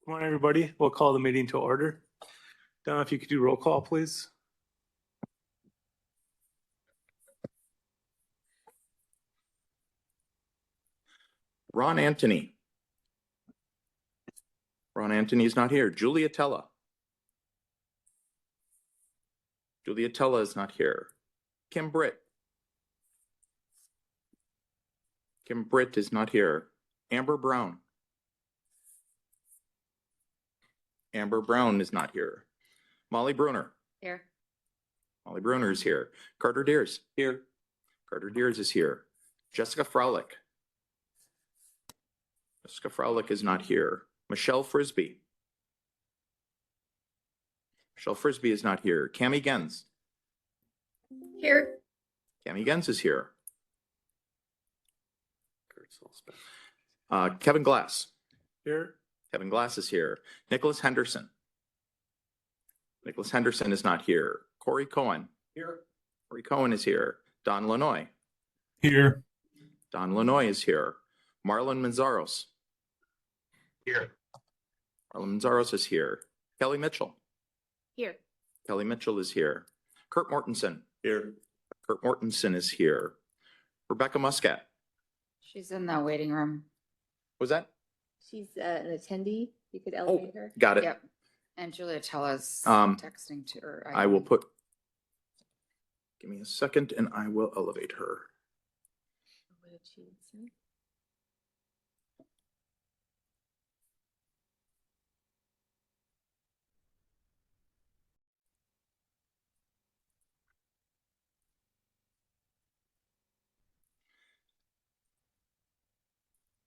Good morning, everybody. We'll call the meeting to order. Donna, if you could do roll call, please. Ron Anthony. Ron Anthony is not here. Julia Tella. Julia Tella is not here. Kim Britt. Kim Britt is not here. Amber Brown. Amber Brown is not here. Molly Bruner. Here. Molly Bruner is here. Carter Deers. Here. Carter Deers is here. Jessica Frolick. Jessica Frolick is not here. Michelle Frisbee. Michelle Frisbee is not here. Cammie Gens. Here. Cammie Gens is here. Kevin Glass. Here. Kevin Glass is here. Nicholas Henderson. Nicholas Henderson is not here. Corey Cohen. Here. Corey Cohen is here. Don Lanoy. Here. Don Lanoy is here. Marlon Manzaros. Here. Marlon Manzaros is here. Kelly Mitchell. Here. Kelly Mitchell is here. Kurt Mortensen. Here. Kurt Mortensen is here. Rebecca Muscat. She's in the waiting room. Was that? She's an attendee. You could elevate her. Got it. Yep. And Julia Tella's Um, texting to her. I will put, give me a second and I will elevate her. What did she say?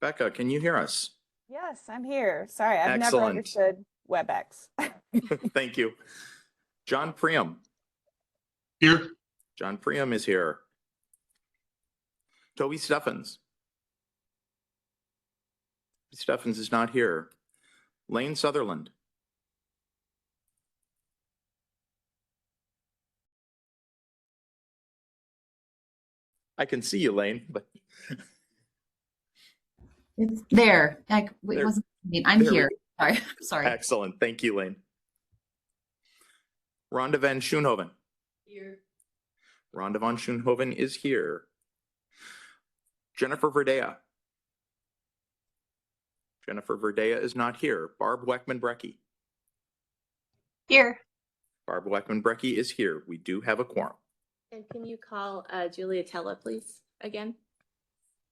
Becca, can you hear us? Yes, I'm here. Sorry, I've never Excellent. understood WebEx. Thank you. John Priam. Here. John Priam is here. Toby Steffens. Steffens is not here. Lane Sutherland. I can see you, Lane, but It's there. Like, it There- wasn't. I'm there we here. Sorry. Sorry. excellent. Thank you, Lane. Rhonda van Schoenhoven. Here. Rhonda von Schoenhoven is here. Jennifer Verdea. Jennifer Verdea is not here. Barb Weckman-Brecky. Here. Barb Weckman-Brecky is here. We do have a quorum. And can you call Julia Tella, please, again?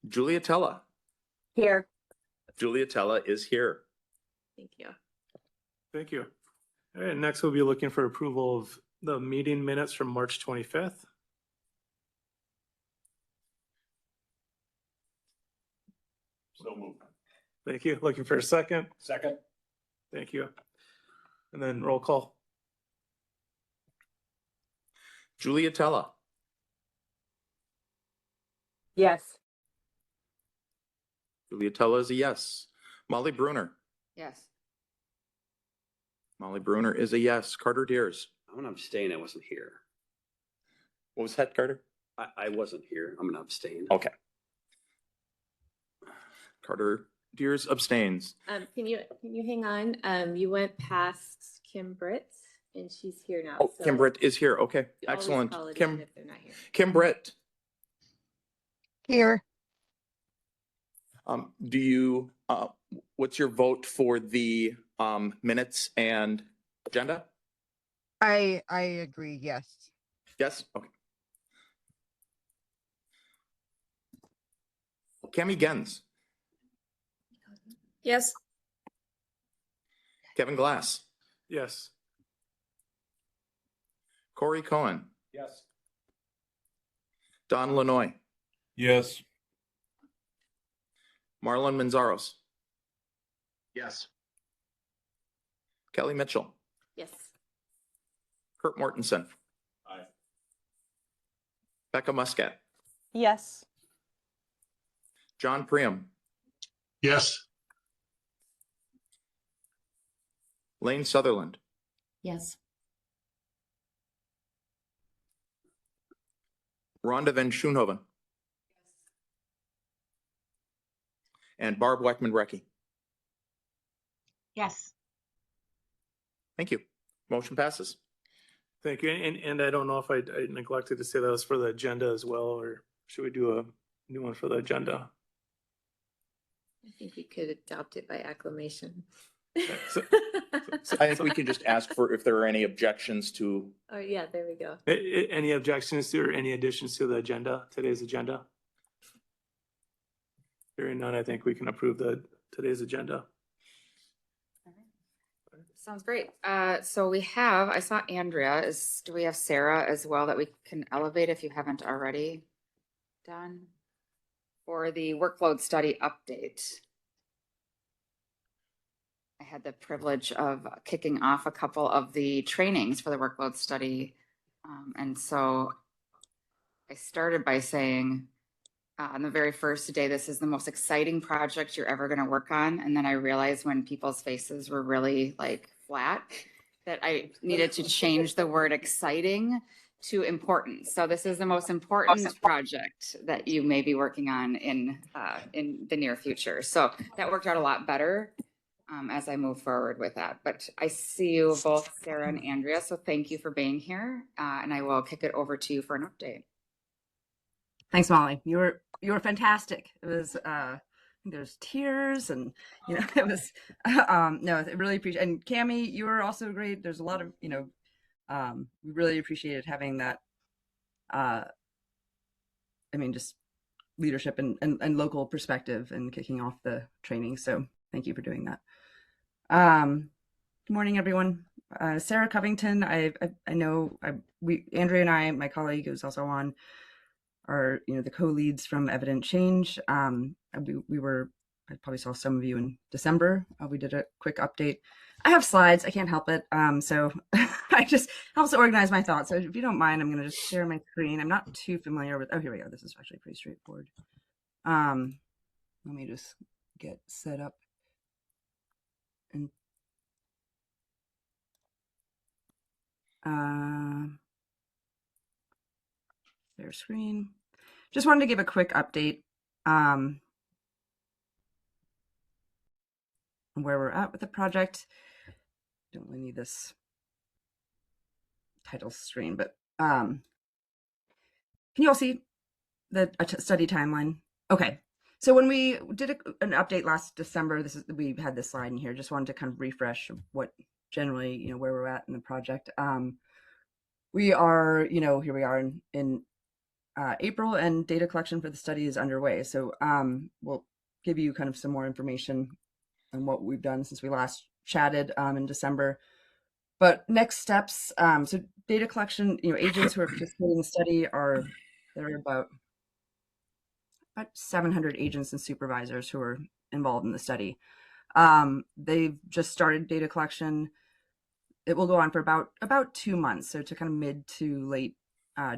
Julia Tella. Here. Julia Tella is here. Thank you. Thank you. All right, next we'll be looking for approval of the meeting minutes from March 25th. So moved. Thank you. Looking for a second. Second. Thank you. And then roll call. Julia Tella. Yes. Julia Tella is a yes. Molly Bruner. Yes. Molly Bruner is a yes. Carter Deers. I'm gonna abstain. I wasn't here. What was that, Carter? I wasn't here. I'm gonna abstain. Okay. Carter Deers abstains. Can you hang on? You went past Kim Britt and she's here now. Oh, so Kim Britt is here. Okay, you always excellent. call it in Kim, if they're not here. Kim Britt. Here. Do you, what's your vote for the minutes and agenda? I agree, yes. Yes? Okay. Cammie Gens. Yes. Kevin Glass. Yes. Corey Cohen. Yes. Don Lanoy. Yes. Marlon Manzaros. Yes. Kelly Mitchell. Yes. Kurt Mortensen. Aye. Becca Muscat. Yes. John Priam. Yes. Lane Sutherland. Yes. Rhonda van Schoenhoven. And Barb Weckman-Brecky. Yes. Thank you. Motion passes. Thank you. And I don't know if I neglected to say that was for the agenda as well, or should we do a new one for the agenda? I think we could adopt it by acclamation. So- I think we can just ask for if there are any objections to, Oh, yeah, there we go. Any objections to or any additions to the agenda, today's agenda? Hearing none, I think we can approve today's agenda. Sounds great. So I saw Andrea. Do we have Sarah as well that we can elevate if you haven't already done? For the workload study update. I had the privilege of kicking off a couple of the trainings for the workload study. And so I started by saying, on the very first day, this is the most exciting project you're ever going to work on. And then I realized when people's faces were really like flat, that I needed to change the word exciting to important. So this is the most important project that you may be working on in the near future. So that worked out a lot better as I move forward with that. But I see you both, Sarah and Andrea. So thank you for being here. And I will kick it over to you for an update. Thanks, Molly. You were fantastic. It was I think there's tears and it was no, I really appreciate. And Cammie, you were also great. There's a lot of we really appreciated having that. Just leadership and local perspective and kicking off the training. So thank you for doing that. Good morning, everyone. Sarah Covington. I know Andrea and I, my colleague who's also on, are the co-leads from Evident Change. I probably saw some of you in December. We did a quick update. I have slides. I can't help it. So I just helps to organize my thoughts. So if you don't mind, I'm going to just share my screen. I'm not too familiar with. Oh, here we go. This is actually pretty straightforward. Let me just get set up and share screen. Just wanted to give a quick update on where we're at with the project. Don't really need this title screen, but can you all see the study timeline? Okay, so when we did an update last December, we had this slide in here. Just wanted to kind of refresh what generally where we're at in the project. We are here we are in April, and data collection for the study is underway. So we'll give you kind of some more information on what we've done since we last chatted in December. But next steps, so data collection, agents who are participating in the study there are about 700 agents and supervisors who are involved in the study. They've just started data collection. It will go on for about 2 months, so to kind of mid to late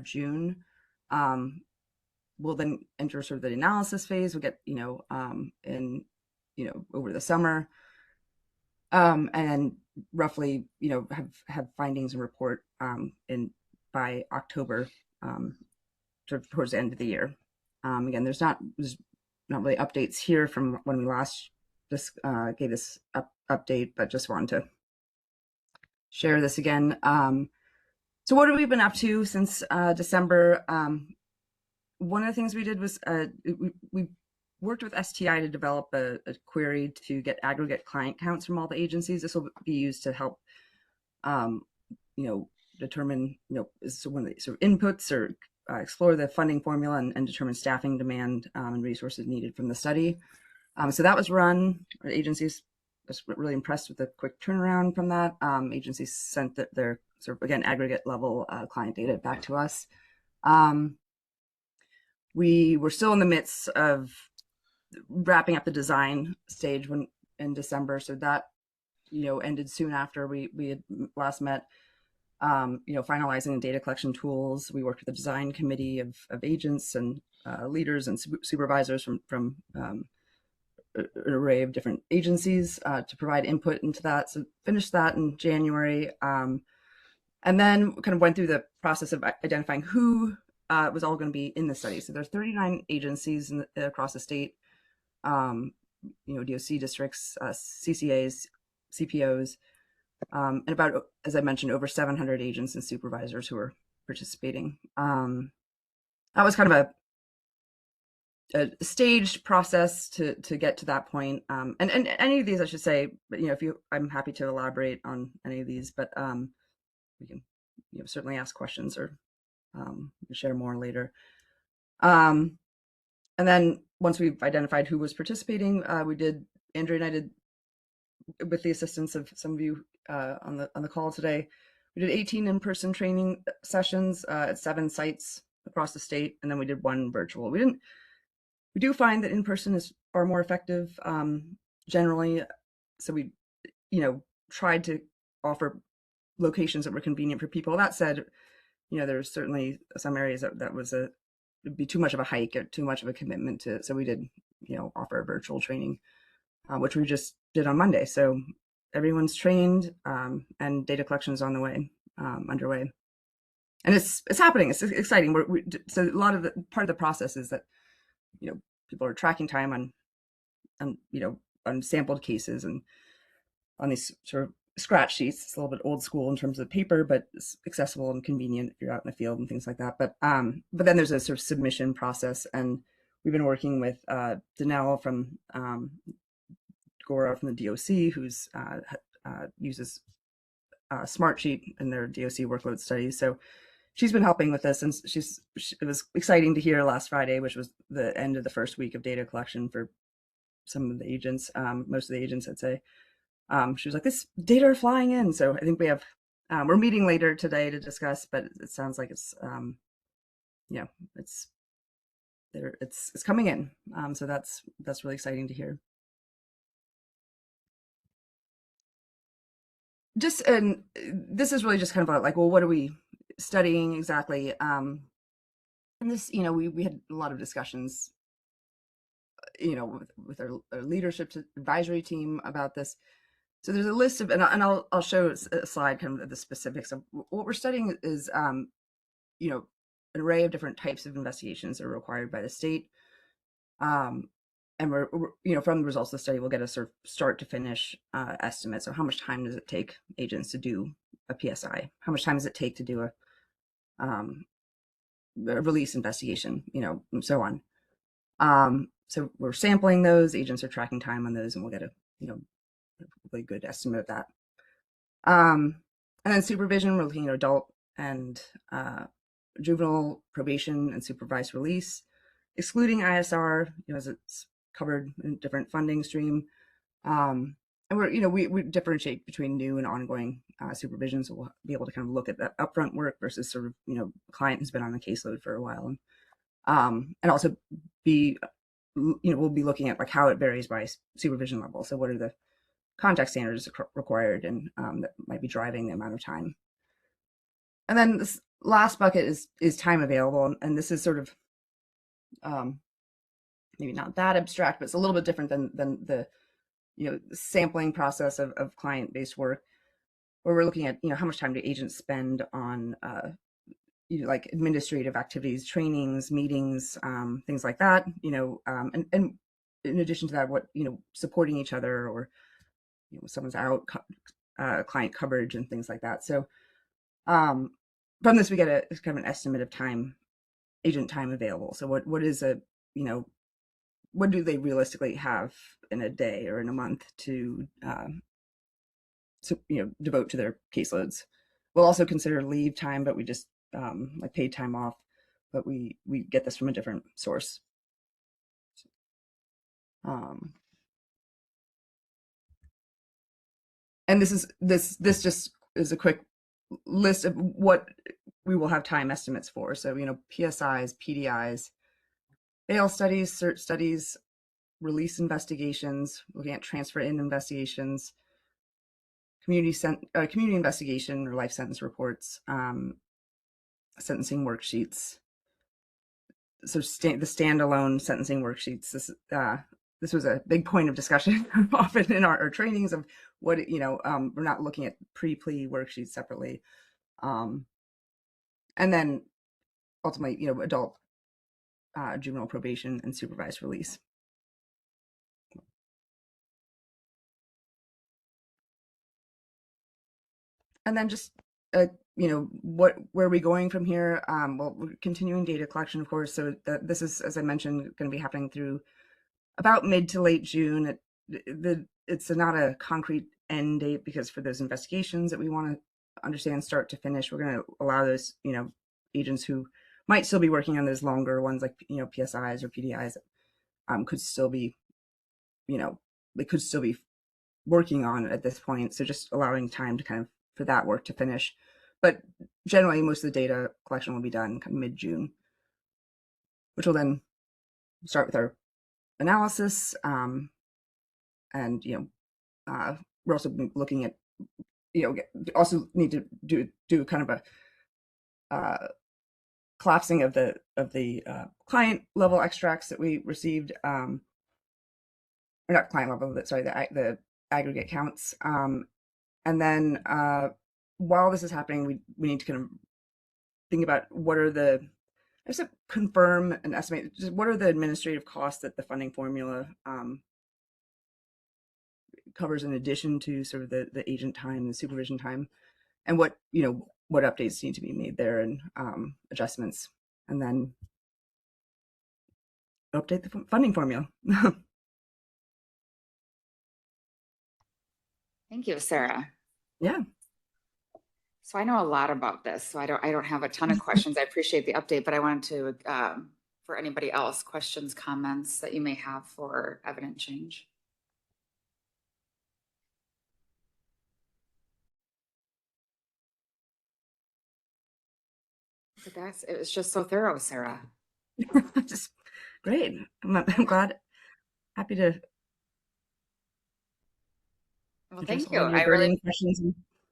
June. We'll then enter sort of the analysis phase. We'll get over the summer, and then roughly have findings and report by October, sort of towards the end of the year. Again, there's not really updates here from when we last gave this update, but just wanted to share this again. So what have we been up to since December? One of the things we did was we worked with STI to develop a query to get aggregate client counts from all the agencies. This will be used to help, determine, so one of the sort of inputs or explore the funding formula and determine staffing demand and resources needed from the study. So that was run. Our agencies was really impressed with the quick turnaround from that. Agencies sent their sort of, again, aggregate level client data back to us. We were still in the midst of wrapping up the design stage in December, so that ended soon after we had last met. Finalizing the data collection tools. We worked with the design committee of agents and leaders and supervisors from an array of different agencies to provide input into that. So finished that in January, and then kind of went through the process of identifying who was all going to be in the study. So there's 39 agencies across the state, DOC districts, CCAs, CPOs, and about, as I mentioned, over 700 agents and supervisors who are participating. That was kind of a staged process to get to that point. And any of these, I should say, but I'm happy to elaborate on any of these, but we can certainly ask questions or share more later. And then once we've identified who was participating, Andrew and I did, with the assistance of some of you on the call today, we did 18 in-person training sessions at 7 sites across the state, and then we did 1 virtual. We do find that in-person is far more effective generally, so we tried to offer locations that were convenient for people. That said, there's certainly some areas that would be too much of a hike or too much of a commitment to, so we did offer a virtual training, which we just did on Monday. So everyone's trained, and data collection is on the way, underway, and it's happening. It's exciting. So a lot of part of the process is that people are tracking time on sampled cases and on these sort of scratch sheets. It's a little bit old school in terms of paper, but it's accessible and convenient if you're out in the field and things like that. But then there's a sort of submission process, and we've been working with Danelle from Gora from the DOC, who's uses Smartsheet in their DOC workload studies. So she's been helping with this, and it was exciting to hear last Friday, which was the end of the first week of data collection for some of the agents, most of the agents, I'd say. She was like, "This data are flying in." So I think we have, we're meeting later today to discuss, but it sounds like it's there, it's coming in. So that's really exciting to hear. And this is really just kind of like, well, what are we studying exactly? And this, we had a lot of discussions, with our leadership advisory team about this. So there's a list of, and I'll show a slide kind of the specifics of what we're studying is, an array of different types of investigations that are required by the state. And we're from the results of the study, we'll get a sort of start to finish estimate. So how much time does it take agents to do a PSI? How much time does it take to do a release investigation, and so on. So we're sampling those, agents are tracking time on those, and we'll get a really good estimate of that. And then supervision, we're looking at adult and juvenile probation and supervised release, excluding ISR, as it's covered in different funding stream. And we differentiate between new and ongoing supervision, so we'll be able to kind of look at that upfront work versus sort of a client who's been on the caseload for a while, and also we'll be looking at like how it varies by supervision level. So what are the contact standards required, and that might be driving the amount of time. And then this last bucket is time available, and this is sort of maybe not that abstract, but it's a little bit different than the sampling process of client-based work, where we're looking at how much time do agents spend on like administrative activities, trainings, meetings, things like that, and in addition to that, what supporting each other, or someone's out, client coverage and things like that. So from this we get a kind of an estimate of time, agent time available. So what is what do they realistically have in a day or in a month to devote to their caseloads. We'll also consider leave time, but we just like paid time off, but we get this from a different source. And this just is a quick list of what we will have time estimates for. So PSIs, PDIs, bail studies, search studies, release investigations, looking at transfer in investigations, community investigation or life sentence reports, sentencing worksheets. So the standalone sentencing worksheets. This was a big point of discussion often in our trainings of what we're not looking at pre-plea worksheets separately, and then ultimately adult, juvenile probation and supervised release. And then just, where are we going from here? Well, we're continuing data collection, of course. So this is, as I mentioned, going to be happening through about mid to late June. It's not a concrete end date because for those investigations that we want to understand start to finish, we're going to allow those, agents who might still be working on those longer ones like, PSIs or PDIs, could still be, they could still be working on it at this point. So just allowing time to kind of for that work to finish. But generally, most of the data collection will be done kind of mid-June, which will then start with our analysis. And, we're also looking at, also need to do kind of a collapsing of the client level extracts that we received, or not client level, but sorry, the aggregate counts. And then while this is happening, we need to kind of think about what are the, I just confirm and estimate just what are the administrative costs that the funding formula covers in addition to sort of the agent time, the supervision time, and what updates need to be made there and adjustments, and then update the funding formula. Thank you, Sarah. Yeah. So I know a lot about this, so I don't have a ton of questions. I appreciate the update, but I wanted to, for anybody else, questions, comments that you may have for evident change. But it was just so thorough, Sarah. Just great. I'm glad. Happy to. Well, thank you. I really questions.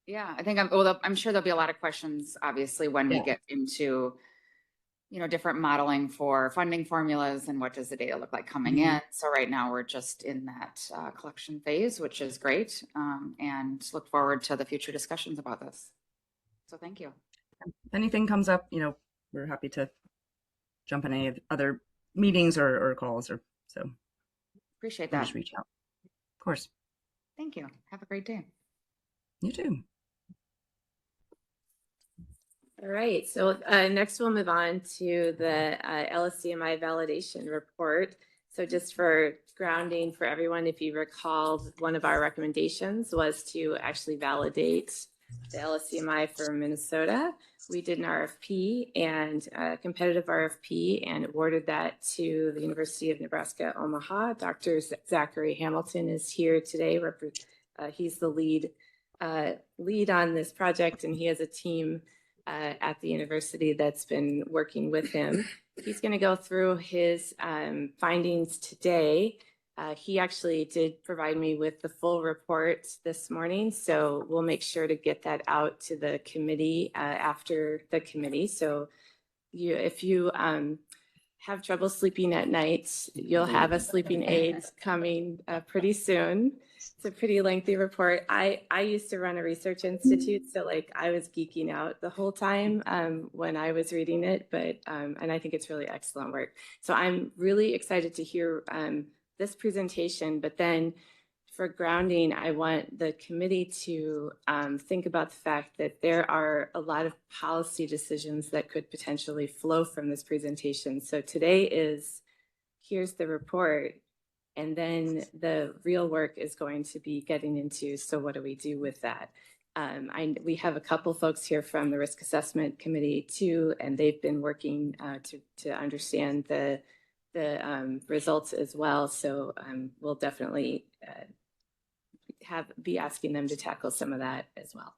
Yeah, I think I'm sure there'll be a lot of questions, obviously, when we get into, different modeling for funding formulas and what does the data look like coming in. So right now we're just in that collection phase, which is great, and look forward to the future discussions about this. So thank you. If anything comes up, we're happy to jump in any other meetings or calls or so. Appreciate that. Just reach out. Of course. Thank you. Have a great day. You too. All right, so next we'll move on to the LSCMI validation report. So just for grounding for everyone, if you recall, one of our recommendations was to actually validate the LSCMI for Minnesota. We did an RFP and a competitive RFP and awarded that to the University of Nebraska, Omaha. Dr. Zachary Hamilton is here today. He's the lead on this project, and he has a team at the university that's been working with him. He's going to go through his findings today. He actually did provide me with the full report this morning, so we'll make sure to get that out to the committee after the committee. So if you have trouble sleeping at night, you'll have a sleeping aid coming pretty soon. It's a pretty lengthy report. I used to run a research institute, so I was geeking out the whole time when I was reading it, but and I think it's really excellent work. So I'm really excited to hear this presentation, but then for grounding, I want the committee to think about the fact that there are a lot of policy decisions that could potentially flow from this presentation. So today is, here's the report, and then the real work is going to be getting into, so what do we do with that? We have a couple folks here from the Risk Assessment Committee too, and they've been working to understand the results as well. So we'll definitely be asking them to tackle some of that as well.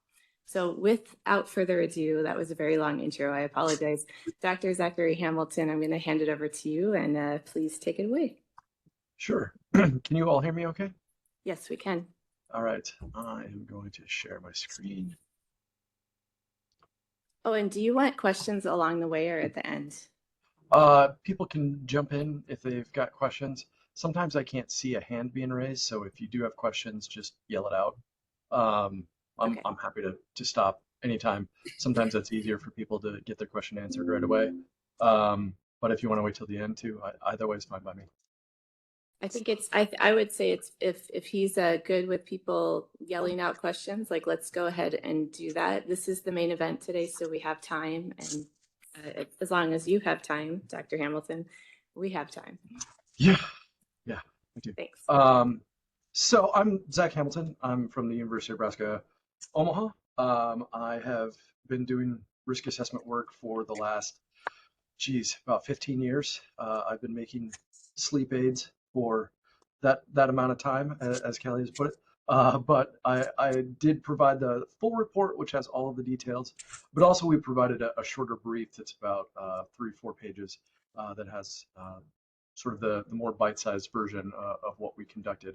So without further ado, that was a very long intro. I apologize. Dr. Zachary Hamilton, I'm going to hand it over to you, and please take it away. Sure. Can you all hear me okay? Yes, we can. All right. I am going to share my screen. Oh, and do you want questions along the way or at the end? People can jump in if they've got questions. Sometimes I can't see a hand being raised, so if you do have questions, just yell it out. I'm happy to stop anytime. Sometimes that's easier for people to get their question answered right away. But if you want to wait till the end too, either way is fine by me. I think I would say it's if he's good with people yelling out questions, like let's go ahead and do that. This is the main event today, so we have time, and as long as you have time, Dr. Hamilton, we have time. Yeah, I do. Thanks. So I'm Zach Hamilton. I'm from the University of Nebraska, Omaha. I have been doing risk assessment work for the last, about 15 years. I've been making sleep aids for that amount of time, as Kelly has put it. But I did provide the full report, which has all of the details, but also we provided a shorter brief that's about 3-4 pages that has sort of the more bite-sized version of what we conducted.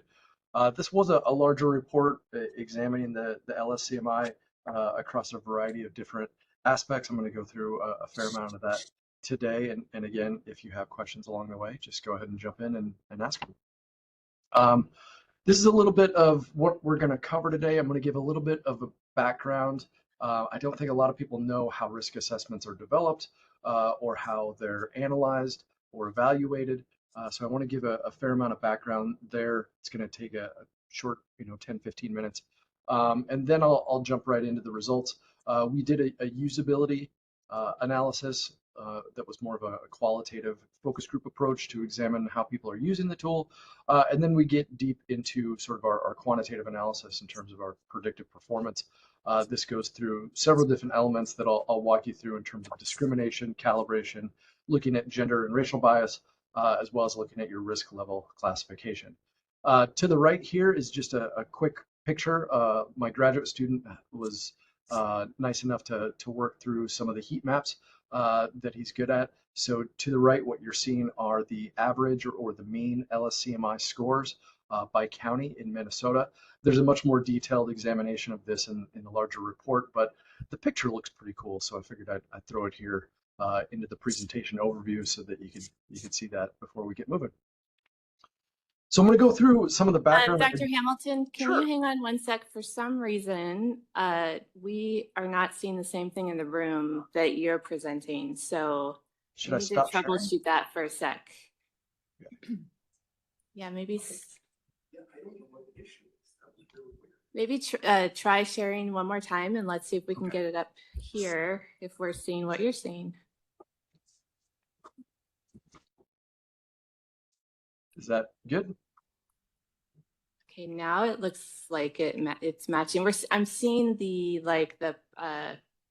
This was a larger report examining the LSCMI across a variety of different aspects. I'm going to go through a fair amount of that today. And again, if you have questions along the way, just go ahead and jump in and ask them. This is a little bit of what we're going to cover today. I'm going to give a little bit of a background. I don't think a lot of people know how risk assessments are developed or how they're analyzed or evaluated. So I want to give a fair amount of background there. It's going to take a short, 10-15 minutes. And then I'll jump right into the results. We did a usability analysis that was more of a qualitative focus group approach to examine how people are using the tool. And then we get deep into sort of our quantitative analysis in terms of our predictive performance. This goes through several different elements that I'll walk you through in terms of discrimination, calibration, looking at gender and racial bias, as well as looking at your risk level classification. To the right here is just a quick picture. My graduate student was nice enough to work through some of the heat maps that he's good at. So to the right, what you're seeing are the average or the mean LSCMI scores by county in Minnesota. There's a much more detailed examination of this in the larger report, but the picture looks pretty cool. So I figured I'd throw it here into the presentation overview so that you could see that before we get moving. So I'm going to go through some of the background. Dr. Hamilton, can Sure. you hang on one sec? For some reason, we are not seeing the same thing in the room that you're presenting. So Should I need to stop sharing? troubleshoot that for a sec. Yeah, maybe try sharing one more time and let's see if we can get it up here if we're seeing what you're seeing. Is that good? Okay, now it looks like it's matching. I'm seeing the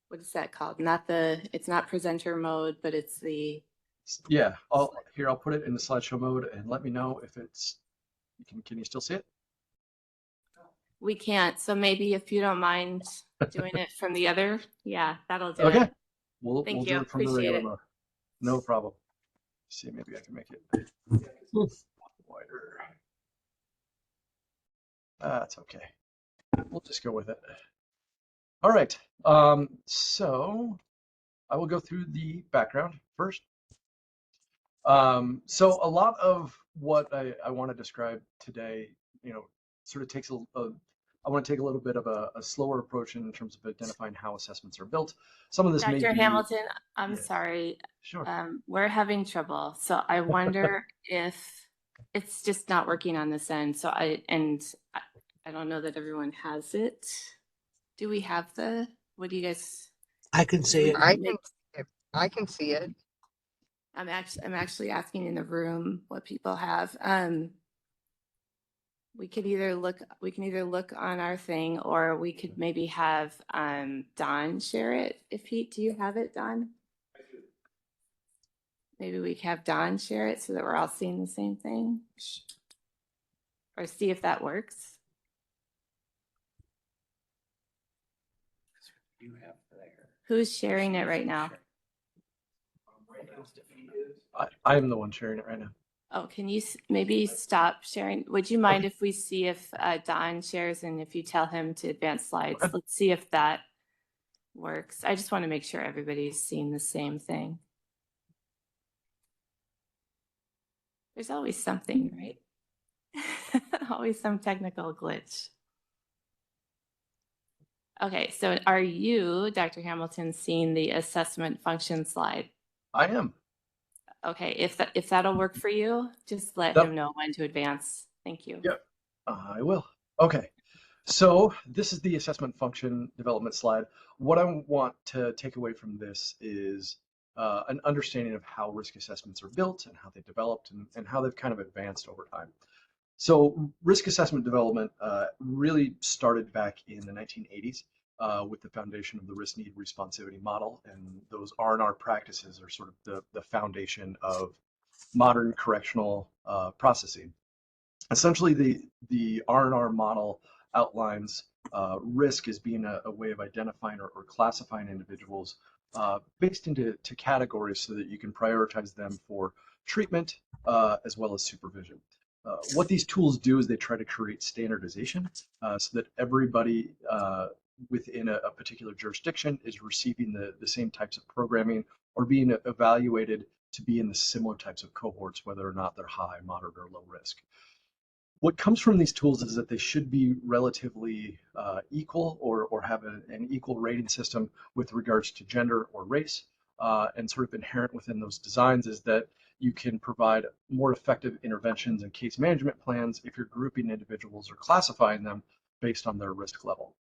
what is that called? It's not presenter mode, but it's the. Yeah, I'll put it in the slideshow mode and let me know if it's. Can you still see it? We can't. So maybe if you don't mind doing it from the other, yeah, that'll do Okay. it. We'll do it from the regular mode. No problem. Let's see, maybe I can make it wider. That's okay. We'll just go with it. All right. So I will go through the background first. So a lot of what I want to describe today, sort of takes I want to take a little bit of a slower approach in terms of identifying how assessments are built. Some of this may be. Dr. Hamilton, I'm sorry. Sure. We're having trouble. So I wonder if it's just not working on this end. So I don't know that everyone has it. Do we have what do you guys? I can see it. I can see it. I'm actually asking in the room what people have. We can either look on our thing, or we could maybe have Don share it. Do you have it, Don? Maybe we can have Don share it so that we're all seeing the same thing, or see if that works. Who's sharing it right now? I am the one sharing it right now. Oh, can you maybe stop sharing? Would you mind if we see if Don shares, and if you tell him to advance slides? Okay. Let's see if that works. I just want to make sure everybody's seeing the same thing. There's always something, right? Always some technical glitch. Okay, so are you, Dr. Hamilton, seeing the assessment function slide? I am. Okay, if that'll work for you, just let Yep. him know when to advance. Thank you. Yep, I will. Okay, so this is the assessment function development slide. What I want to take away from this is an understanding of how risk assessments are built and how they developed and how they've kind of advanced over time. So risk assessment development really started back in the 1980s with the foundation of the risk need responsivity model, and those R&R practices are sort of the foundation of modern correctional processing. Essentially, the R&R model outlines risk as being a way of identifying or classifying individuals based into categories so that you can prioritize them for treatment as well as supervision. What these tools do is they try to create standardization so that everybody within a particular jurisdiction is receiving the same types of programming or being evaluated to be in the similar types of cohorts, whether or not they're high, moderate, or low risk. What comes from these tools is that they should be relatively equal or have an equal rating system with regards to gender or race. And sort of inherent within those designs is that you can provide more effective interventions and case management plans if you're grouping individuals or classifying them based on their risk level.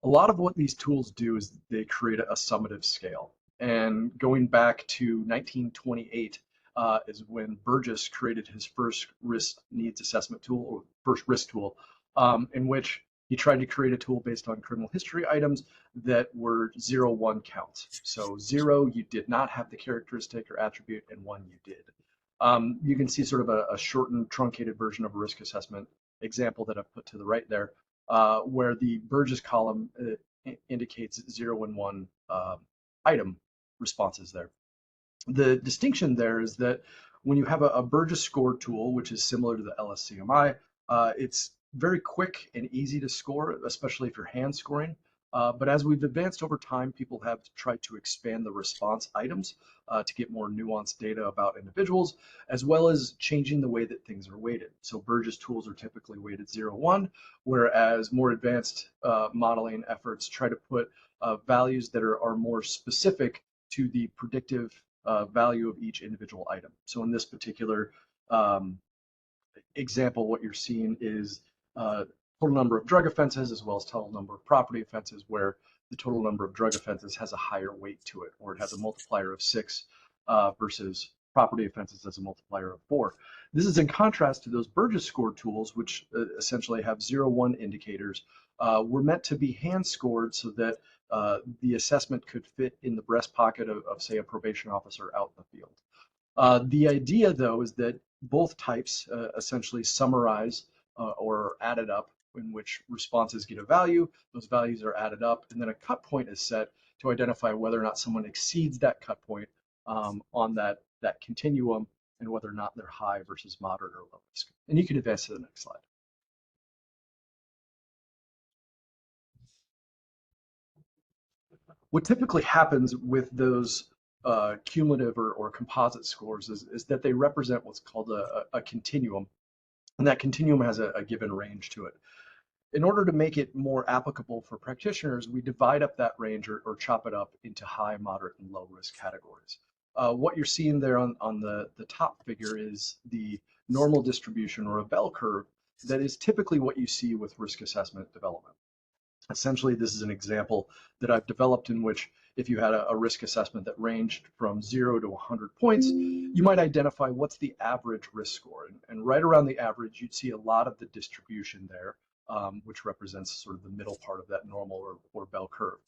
A lot of what these tools do is they create a summative scale. And going back to 1928 is when Burgess created his first risk needs assessment tool, or first risk tool, in which he tried to create a tool based on criminal history items that were 0-1 counts. So 0, you did not have the characteristic or attribute, and 1, you did. You can see sort of a shortened, truncated version of a risk assessment example that I've put to the right there, where the Burgess column indicates 0 and 1 item responses there. The distinction there is that when you have a Burgess score tool, which is similar to the LSCMI, it's very quick and easy to score, especially if you're hand scoring. But as we've advanced over time, people have tried to expand the response items to get more nuanced data about individuals, as well as changing the way that things are weighted. So Burgess tools are typically weighted 0-1, whereas more advanced modeling efforts try to put values that are more specific to the predictive value of each individual item. So in this particular example, what you're seeing is total number of drug offenses as well as total number of property offenses, where the total number of drug offenses has a higher weight to it, or it has a multiplier of 6 versus property offenses as a multiplier of 4. This is in contrast to those Burgess score tools, which essentially have 0-1 indicators, were meant to be hand scored so that the assessment could fit in the breast pocket of say, a probation officer out in the field. The idea, though, is that both types essentially summarize or are added up, in which responses get a value, those values are added up, and then a cut point is set to identify whether or not someone exceeds that cut point on that continuum, and whether or not they're high versus moderate or low risk. And you can advance to the next slide. What typically happens with those cumulative or composite scores is that they represent what's called a continuum, and that continuum has a given range to it. In order to make it more applicable for practitioners, we divide up that range or chop it up into high, moderate, and low risk categories. What you're seeing there on the top figure is the normal distribution, or a bell curve, that is typically what you see with risk assessment development. Essentially, this is an example that I've developed in which if you had a risk assessment that ranged from 0 to 100 points, you might identify what's the average risk score. And right around the average, you'd see a lot of the distribution there, which represents sort of the middle part of that normal or bell curve.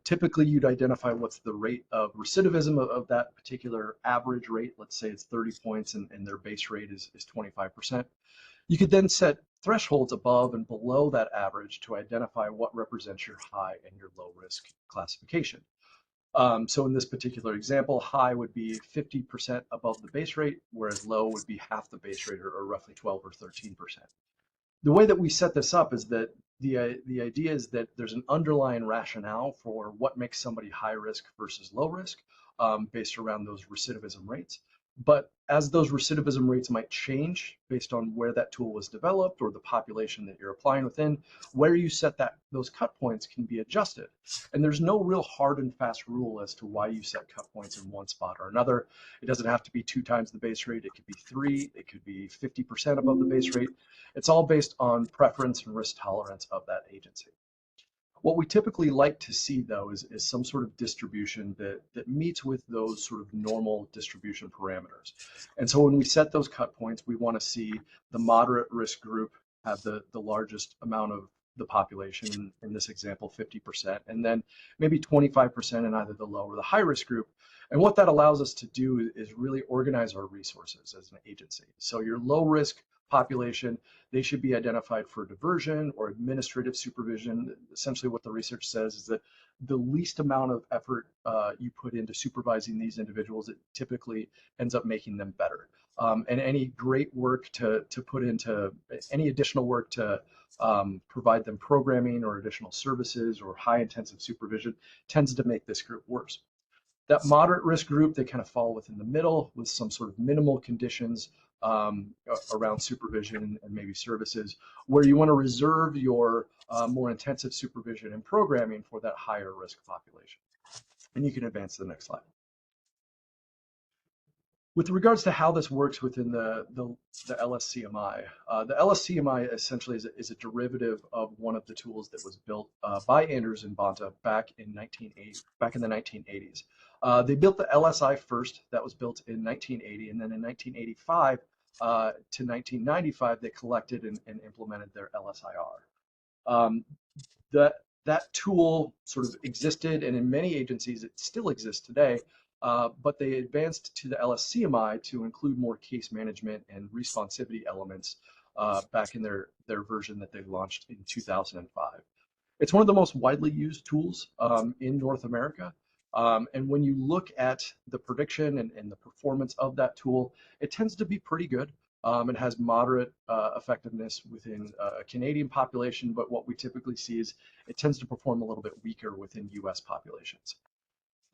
Typically, you'd identify what's the rate of recidivism of that particular average rate. Let's say it's 30 points and their base rate is 25%. You could then set thresholds above and below that average to identify what represents your high and your low risk classification. So in this particular example, high would be 50% above the base rate, whereas low would be half the base rate, or roughly 12 or 13%. The way that we set this up is that the idea is that there's an underlying rationale for what makes somebody high risk versus low risk based around those recidivism rates. But as those recidivism rates might change based on where that tool was developed or the population that you're applying within, where you set those cut points can be adjusted. And there's no real hard and fast rule as to why you set cut points in one spot or another. It doesn't have to be 2 times the base rate. It could be 3. It could be 50% above the base rate. It's all based on preference and risk tolerance of that agency. What we typically like to see, though, is some sort of distribution that meets with those sort of normal distribution parameters. And so when we set those cut points, we want to see the moderate risk group have the largest amount of the population, in this example, 50%, and then maybe 25% in either the low or the high risk group. And what that allows us to do is really organize our resources as an agency. So your low risk population, they should be identified for diversion or administrative supervision. Essentially what the research says is that the least amount of effort you put into supervising these individuals, it typically ends up making them better. And any great work to put into, any additional work to provide them programming or additional services or high intensive supervision tends to make this group worse. That moderate risk group, they kind of fall within the middle with some sort of minimal conditions around supervision and maybe services, where you want to reserve your more intensive supervision and programming for that higher risk population. And you can advance to the next slide. With regards to how this works within the LSCMI, the LSCMI essentially is a derivative of one of the tools that was built by Anders and Bonta back in the 1980s. They built the LSI first. That was built in 1980, and then in 1985 to 1995, they collected and implemented their LSIR. That tool sort of existed, and in many agencies it still exists today, but they advanced to the LSCMI to include more case management and responsivity elements back in their version that they launched in 2005. It's one of the most widely used tools in North America. And when you look at the prediction and the performance of that tool, it tends to be pretty good. It has moderate effectiveness within a Canadian population, but what we typically see is it tends to perform a little bit weaker within US populations.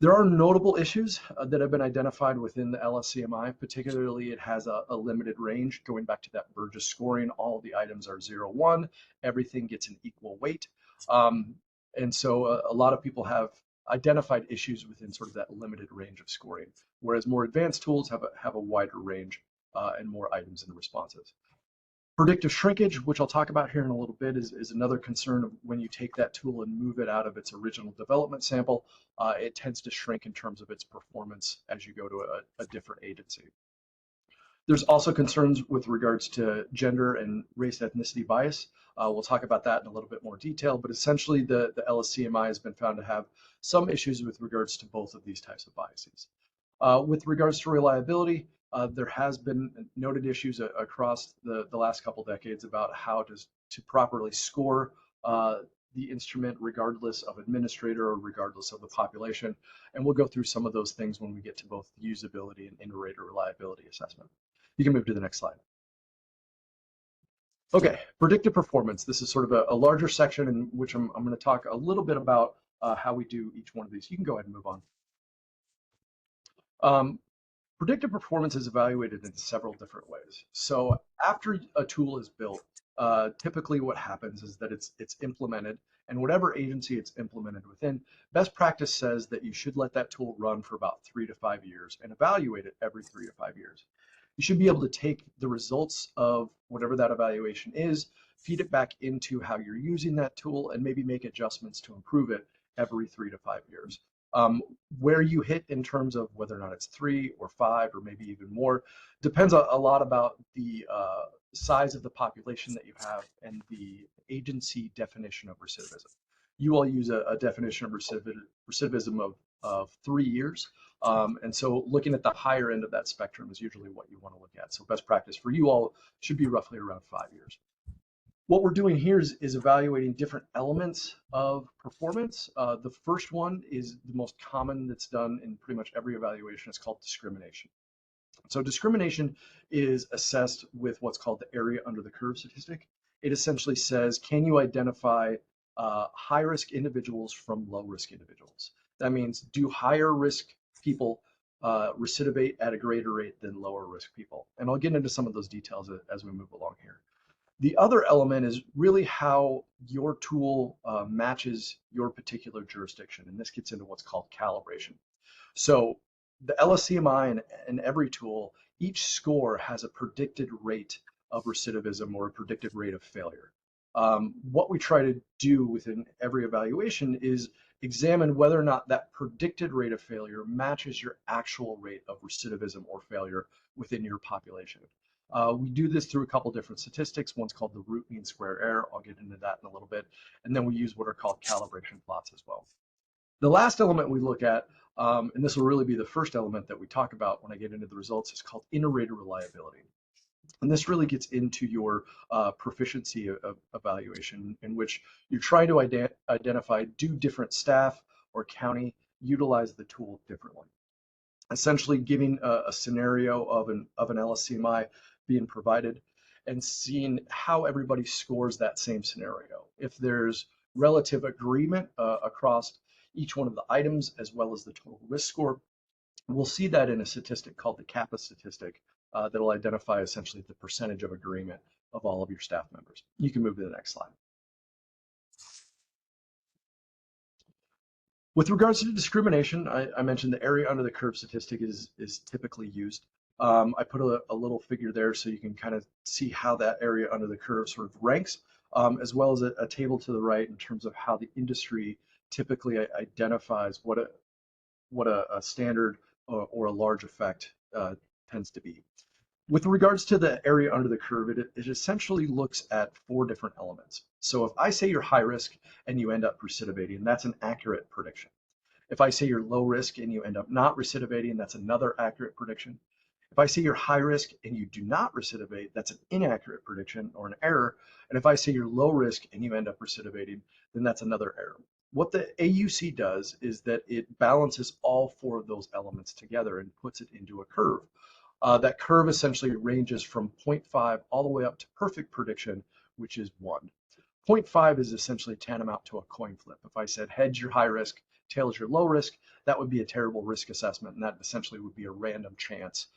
There are notable issues that have been identified within the LSCMI. Particularly, it has a limited range. Going back to that Burgess scoring, all of the items are 0, 1. Everything gets an equal weight. And so a lot of people have identified issues within sort of that limited range of scoring, whereas more advanced tools have a wider range and more items in the responses. Predictive shrinkage, which I'll talk about here in a little bit, is another concern of when you take that tool and move it out of its original development sample, it tends to shrink in terms of its performance as you go to a different agency. There's also concerns with regards to gender and race ethnicity bias. We'll talk about that in a little bit more detail, but essentially the LSCMI has been found to have some issues with regards to both of these types of biases. With regards to reliability, there has been noted issues across the last couple decades about how to properly score the instrument regardless of administrator or regardless of the population. And we'll go through some of those things when we get to both usability and inter-rater reliability assessment. You can move to the next slide. Okay, predictive performance. This is sort of a larger section in which I'm going to talk a little bit about how we do each one of these. You can go ahead and move on. Predictive performance is evaluated in several different ways. So after a tool is built, typically what happens is that it's implemented, and whatever agency it's implemented within, best practice says that you should let that tool run for about 3 to 5 years and evaluate it every 3 to 5 years. You should be able to take the results of whatever that evaluation is, feed it back into how you're using that tool, and maybe make adjustments to improve it every 3 to 5 years. Where you hit in terms of whether or not it's 3 or 5 or maybe even more depends a lot about the size of the population that you have and the agency definition of recidivism. You all use a definition of recidivism of 3 years. And so looking at the higher end of that spectrum is usually what you want to look at. So best practice for you all should be roughly around 5 years. What we're doing here is evaluating different elements of performance. The first one is the most common that's done in pretty much every evaluation. It's called discrimination. So discrimination is assessed with what's called the area under the curve statistic. It essentially says, can you identify high-risk individuals from low-risk individuals? That means, do higher-risk people recidivate at a greater rate than lower risk people. And I'll get into some of those details as we move along here. The other element is really how your tool matches your particular jurisdiction. And this gets into what's called calibration. So the LSCMI and every tool, each score has a predicted rate of recidivism or a predicted rate of failure. What we try to do within every evaluation is examine whether or not that predicted rate of failure matches your actual rate of recidivism or failure within your population. We do this through a couple different statistics. One's called the root mean square error. I'll get into that in a little bit. And then we use what are called calibration plots as well. The last element we look at, and this will really be the first element that we talk about when I get into the results, is called inter-rater reliability. And this really gets into your proficiency evaluation, in which you're trying to identify, do different staff or county utilize the tool differently. Essentially giving a scenario of an LSCMI being provided and seeing how everybody scores that same scenario. If there's relative agreement across each one of the items as well as the total risk score, we'll see that in a statistic called the kappa statistic that'll identify essentially the percentage of agreement of all of your staff members. You can move to the next slide. With regards to discrimination, I mentioned the area under the curve statistic is typically used. I put a little figure there so you can kind of see how that area under the curve sort of ranks, as well as a table to the right in terms of how the industry typically identifies what a standard or a large effect tends to be. With regards to the area under the curve, it essentially looks at 4 different elements. So if I say you're high risk and you end up recidivating, that's an accurate prediction. If I say you're low risk and you end up not recidivating, that's another accurate prediction. If I say you're high risk and you do not recidivate, that's an inaccurate prediction or an error. And if I say you're low risk and you end up recidivating, then that's another error. What the AUC does is that it balances all 4 of those elements together and puts it into a curve. That curve essentially ranges from 0.5 all the way up to perfect prediction, which is 1. 0.5 is essentially tantamount to a coin flip. If I said heads, you're high risk, tails, you're low risk, that would be a terrible risk assessment, and that essentially would be a random chance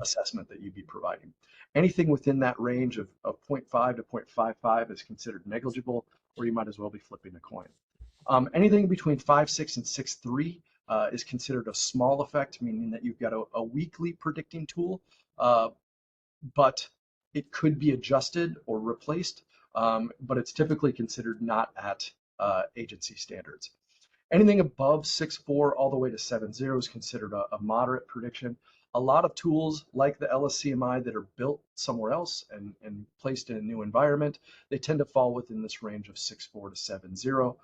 assessment that you'd be providing. Anything within that range of 0.5 to 0.55 is considered negligible, or you might as well be flipping a coin. Anything between 5.6 and 6.3 is considered a small effect, meaning that you've got a weakly predicting tool, but it could be adjusted or replaced, but it's typically considered not at agency standards. Anything above 6.4 all the way to 7.0 is considered a moderate prediction. A lot of tools like the LSCMI that are built somewhere else and placed in a new environment, they tend to fall within this range of 6.4 to 7.0.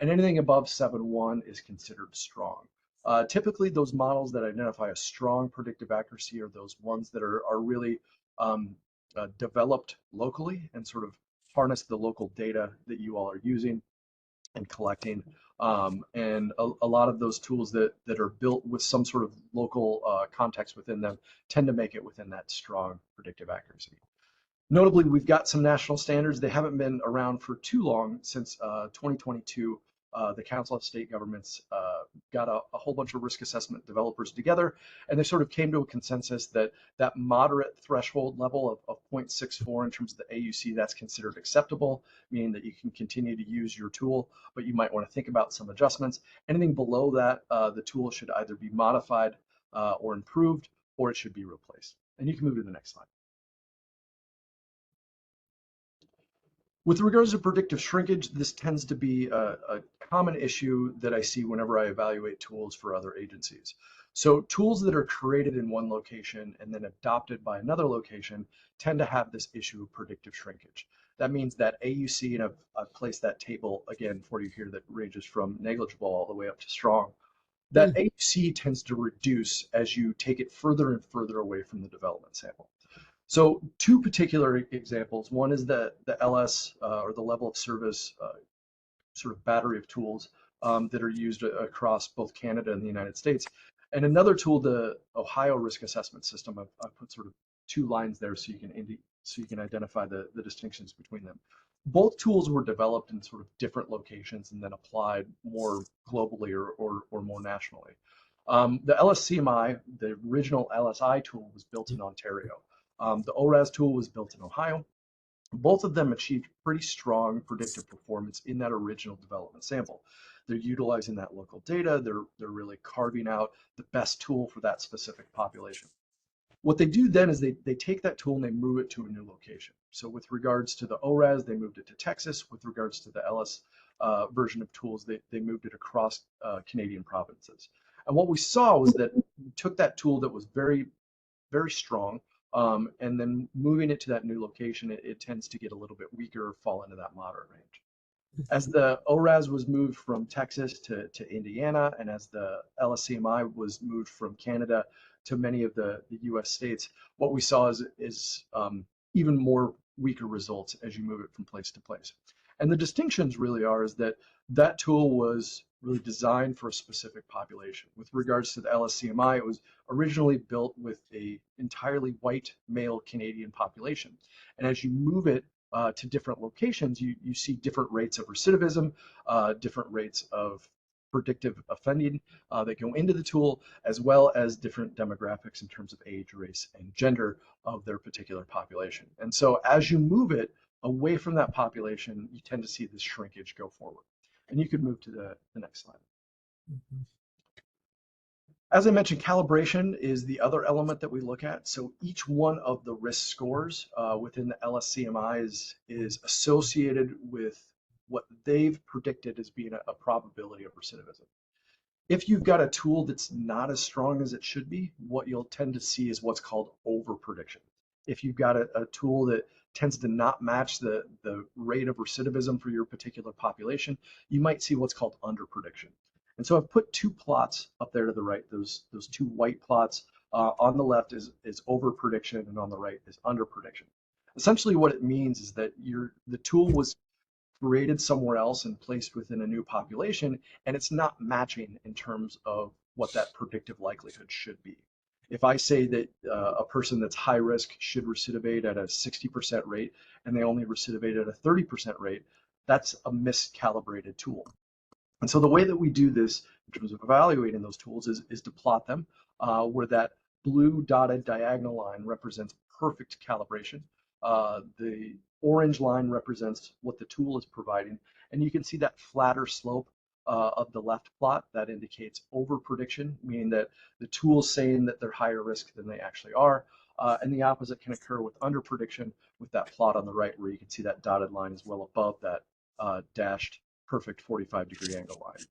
And anything above 7.1 is considered strong. Typically, those models that identify a strong predictive accuracy are those ones that are really developed locally and sort of harness the local data that you all are using and collecting. And a lot of those tools that are built with some sort of local context within them tend to make it within that strong predictive accuracy. Notably, we've got some national standards. They haven't been around for too long. Since 2022. The Council of State Governments got a whole bunch of risk assessment developers together, and they sort of came to a consensus that that moderate threshold level of 0.64 in terms of the AUC, that's considered acceptable, meaning that you can continue to use your tool, but you might want to think about some adjustments. Anything below that, the tool should either be modified or improved, or it should be replaced. And you can move to the next slide. With regards to predictive shrinkage, this tends to be a common issue that I see whenever I evaluate tools for other agencies. So tools that are created in one location and then adopted by another location tend to have this issue of predictive shrinkage. That means that AUC, and I've placed that table again for you here that ranges from negligible all the way up to strong. That AUC tends to reduce as you take it further and further away from the development sample. So 2 particular examples. One is the LS or the level of service sort of battery of tools that are used across both Canada and the United States. And another tool, the Ohio Risk Assessment System. I've put sort of 2 lines there so you can identify the distinctions between them. Both tools were developed in sort of different locations and then applied more globally or more nationally. The LSCMI, the original LSI tool, was built in Ontario. The ORAS tool was built in Ohio. Both of them achieved pretty strong predictive performance in that original development sample. They're utilizing that local data. They're really carving out the best tool for that specific population. What they do then is they take that tool and they move it to a new location. So with regards to the ORAS, they moved it to Texas. With regards to the LS version of tools, they moved it across Canadian provinces. And what we saw was that we took that tool that was very, very strong, and then moving it to that new location, it tends to get a little bit weaker or fall into that moderate range. As the ORAS was moved from Texas to Indiana, and as the LSCMI was moved from Canada to many of the US states, what we saw is even more weaker results as you move it from place to place. And the distinctions really are is that that tool was really designed for a specific population. With regards to the LSCMI, it was originally built with a entirely white male Canadian population. And as you move it to different locations, you see different rates of recidivism, different rates of predictive offending that go into the tool, as well as different demographics in terms of age, race, and gender of their particular population. And so as you move it away from that population, you tend to see this shrinkage go forward. And you could move to the next slide. As I mentioned, calibration is the other element that we look at. So each one of the risk scores within the LSCMI is associated with what they've predicted as being a probability of recidivism. If you've got a tool that's not as strong as it should be, what you'll tend to see is what's called overprediction. If you've got a tool that tends to not match the rate of recidivism for your particular population, you might see what's called underprediction. And so I've put two plots up there to the right, those two white plots. On the left is overprediction, and on the right is underprediction. Essentially what it means is that the tool was created somewhere else and placed within a new population, and it's not matching in terms of what that predictive likelihood should be. If I say that a person that's high risk should recidivate at a 60% rate and they only recidivate at a 30% rate, that's a miscalibrated tool. And so the way that we do this in terms of evaluating those tools is to plot them where that blue dotted diagonal line represents perfect calibration. The orange line represents what the tool is providing, and you can see that flatter slope of the left plot that indicates overprediction, meaning that the tool's saying that they're higher risk than they actually are, and the opposite can occur with underprediction with that plot on the right, where you can see that dotted line is well above that dashed perfect 45-degree angle line.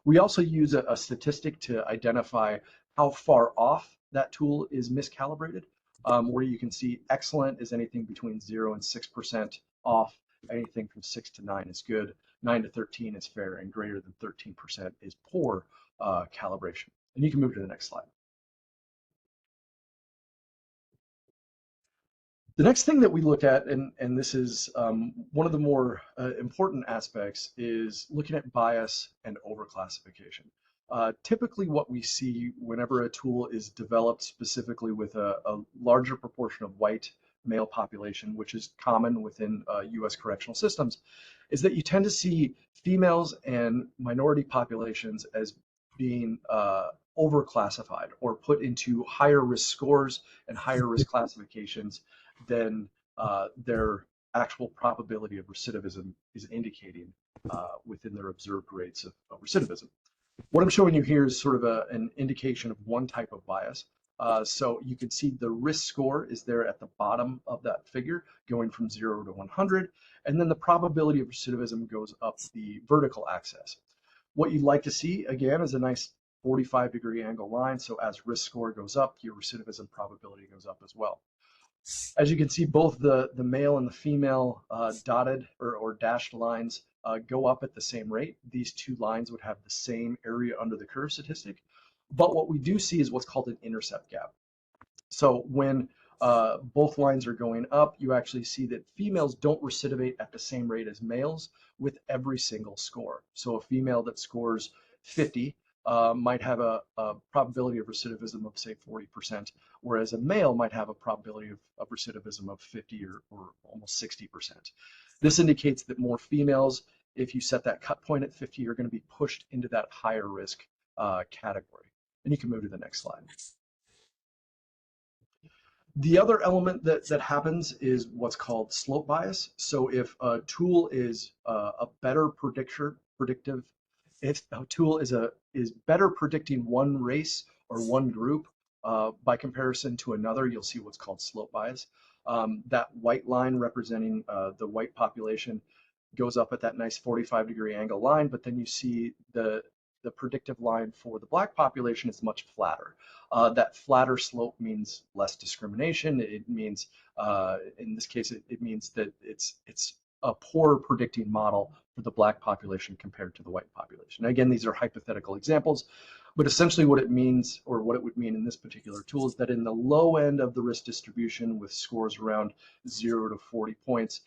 We also use a statistic to identify how far off that tool is miscalibrated, where you can see excellent is anything between 0 and 6% off. Anything from 6 to 9 is good. 9 to 13 is fair, and greater than 13% is poor calibration. And you can move to the next slide. The next thing that we look at, and this is one of the more important aspects, is looking at bias and overclassification. Typically what we see whenever a tool is developed specifically with a larger proportion of white male population, which is common within US correctional systems, is that you tend to see females and minority populations as being overclassified or put into higher risk scores and higher risk classifications than their actual probability of recidivism is indicating within their observed rates of recidivism. What I'm showing you here is sort of an indication of one type of bias. So you can see the risk score is there at the bottom of that figure, going from 0 to 100, and then the probability of recidivism goes up the vertical axis. What you'd like to see, again, is a nice 45-degree angle line. So as risk score goes up, your recidivism probability goes up as well. As you can see, both the male and the female dotted or dashed lines go up at the same rate. These two lines would have the same area under the curve statistic. But what we do see is what's called an intercept gap. So when both lines are going up, you actually see that females don't recidivate at the same rate as males with every single score. So a female that scores 50 might have a probability of recidivism of, say, 40%, whereas a male might have a probability of recidivism of 50 or almost 60%. This indicates that more females, if you set that cut point at 50, are going to be pushed into that higher risk category. And you can move to the next slide. The other element that happens is what's called slope bias. So if a tool is a better predictive, if a tool is better predicting one race or one group by comparison to another, you'll see what's called slope bias. That white line representing the white population goes up at that nice 45-degree angle line, but then you see the predictive line for the black population is much flatter. That flatter slope means less discrimination. It means, in this case, it means that it's a poorer predicting model for the black population compared to the white population. Again, these are hypothetical examples, but essentially what it means, or what it would mean in this particular tool, is that in the low end of the risk distribution with scores around 0 to 40 points,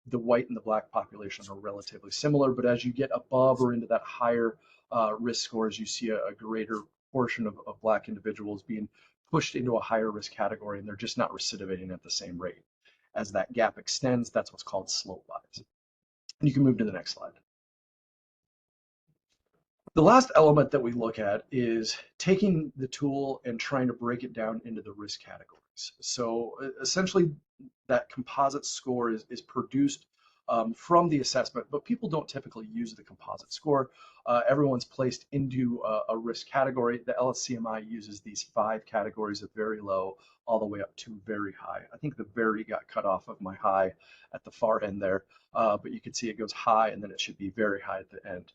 the white and the black population are relatively similar, but as you get above or into that higher risk scores, you see a greater portion of black individuals being pushed into a higher risk category, and they're just not recidivating at the same rate. As that gap extends, that's what's called slope bias. And you can move to the next slide. The last element that we look at is taking the tool and trying to break it down into the risk categories. So essentially, that composite score is produced from the assessment, but people don't typically use the composite score. Everyone's placed into a risk category. The LSCMI uses these 5 categories of very low all the way up to very high. I think the very got cut off of my high at the far end there, but you can see it goes high and then it should be very high at the end.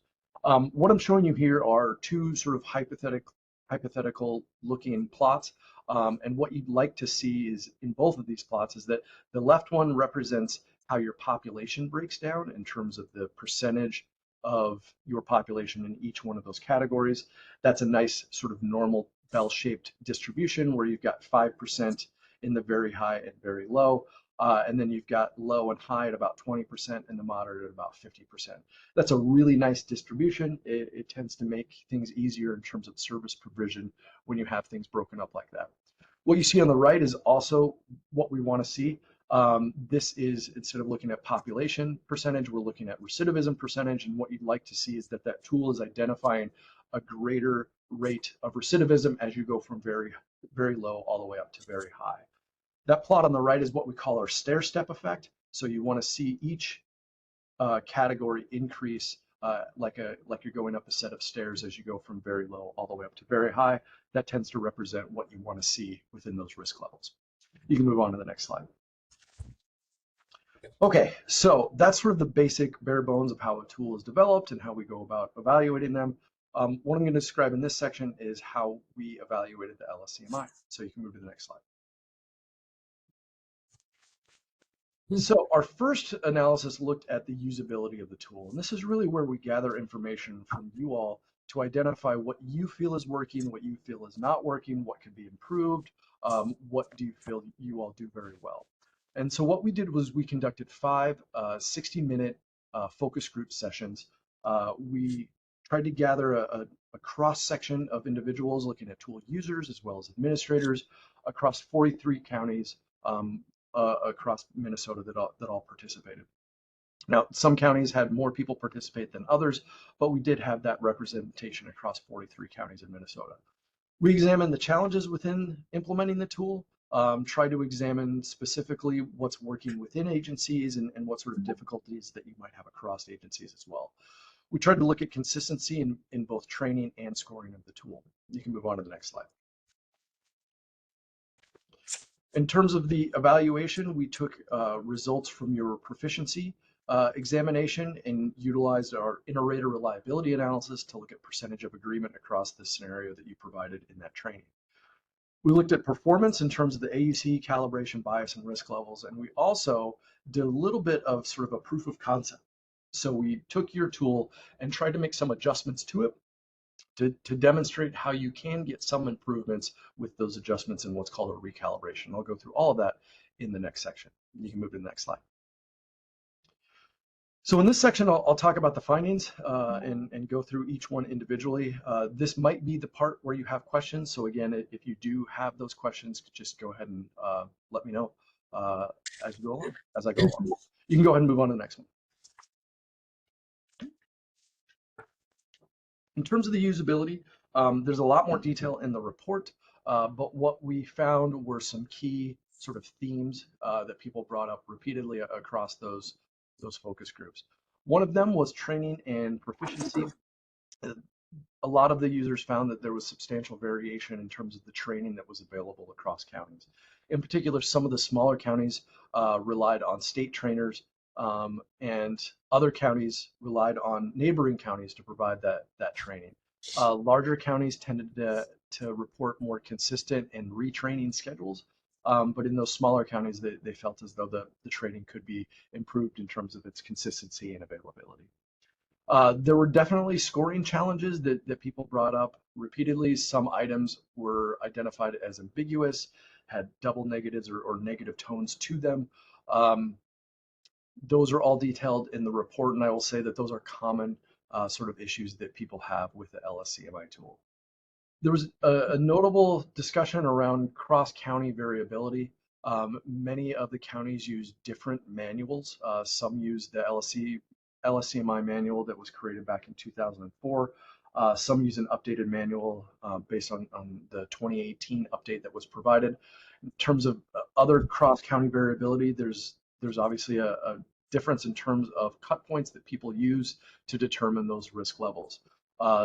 What I'm showing you here are 2 sort of hypothetical looking plots. And what you'd like to see is in both of these plots is that the left one represents how your population breaks down in terms of the percentage of your population in each one of those categories. That's a nice sort of normal bell-shaped distribution where you've got 5% in the very high and very low. And then you've got low and high at about 20% and the moderate at about 50%. That's a really nice distribution. It tends to make things easier in terms of service provision when you have things broken up like that. What you see on the right is also what we want to see. This is, instead of looking at population percentage, we're looking at recidivism percentage. And what you'd like to see is that that tool is identifying a greater rate of recidivism as you go from very, very low all the way up to very high. That plot on the right is what we call our stair-step effect. So you want to see each category increase like you're going up a set of stairs as you go from very low all the way up to very high. That tends to represent what you want to see within those risk levels. You can move on to the next slide. Okay, so that's sort of the basic bare bones of how a tool is developed and how we go about evaluating them. What I'm going to describe in this section is how we evaluated the LSCMI. So you can move to the next slide. So our first analysis looked at the usability of the tool, and this is really where we gather information from you all to identify what you feel is working, what you feel is not working, what could be improved, what do you feel you all do very well. And so what we did was we conducted 5 60-minute focus group sessions. We tried to gather a cross-section of individuals looking at tool users as well as administrators across 43 counties across Minnesota that all participated. Now, some counties had more people participate than others, but we did have that representation across 43 counties in Minnesota. We examined the challenges within implementing the tool, try to examine specifically what's working within agencies and what sort of difficulties that you might have across agencies as well. We tried to look at consistency in both training and scoring of the tool. You can move on to the next slide. In terms of the evaluation, we took results from your proficiency examination and utilized our inter-rater reliability analysis to look at percentage of agreement across the scenario that you provided in that training. We looked at performance in terms of the AUC, calibration, bias, and risk levels, and we also did a little bit of sort of a proof of concept. So we took your tool and tried to make some adjustments to it to demonstrate how you can get some improvements with those adjustments in what's called a recalibration. I'll go through all of that in the next section. You can move to the next slide. So in this section, I'll talk about the findings and go through each one individually. This might be the part where you have questions. So again, if you do have those questions, just go ahead and let me know as I go along. You can go ahead and move on to the next one. In terms of the usability, There's a lot more detail in the report, but what we found were some key sort of themes that people brought up repeatedly across those focus groups. One of them was training and proficiency. A lot of the users found that there was substantial variation in terms of the training that was available across counties. In particular, some of the smaller counties relied on state trainers, and other counties relied on neighboring counties to provide that training. Larger counties tended to report more consistent and retraining schedules, but in those smaller counties, they felt as though the training could be improved in terms of its consistency and availability. There were definitely scoring challenges that people brought up repeatedly. Some items were identified as ambiguous, had double negatives or negative tones to them. Those are all detailed in the report, and I will say that those are common sort of issues that people have with the LSCMI tool. There was a notable discussion around cross-county variability. Many of the counties use different manuals. Some use the LSCMI manual that was created back in 2004. Some use an updated manual based on the 2018 update that was provided. In terms of other cross-county variability, there's obviously a difference in terms of cut points that people use to determine those risk levels.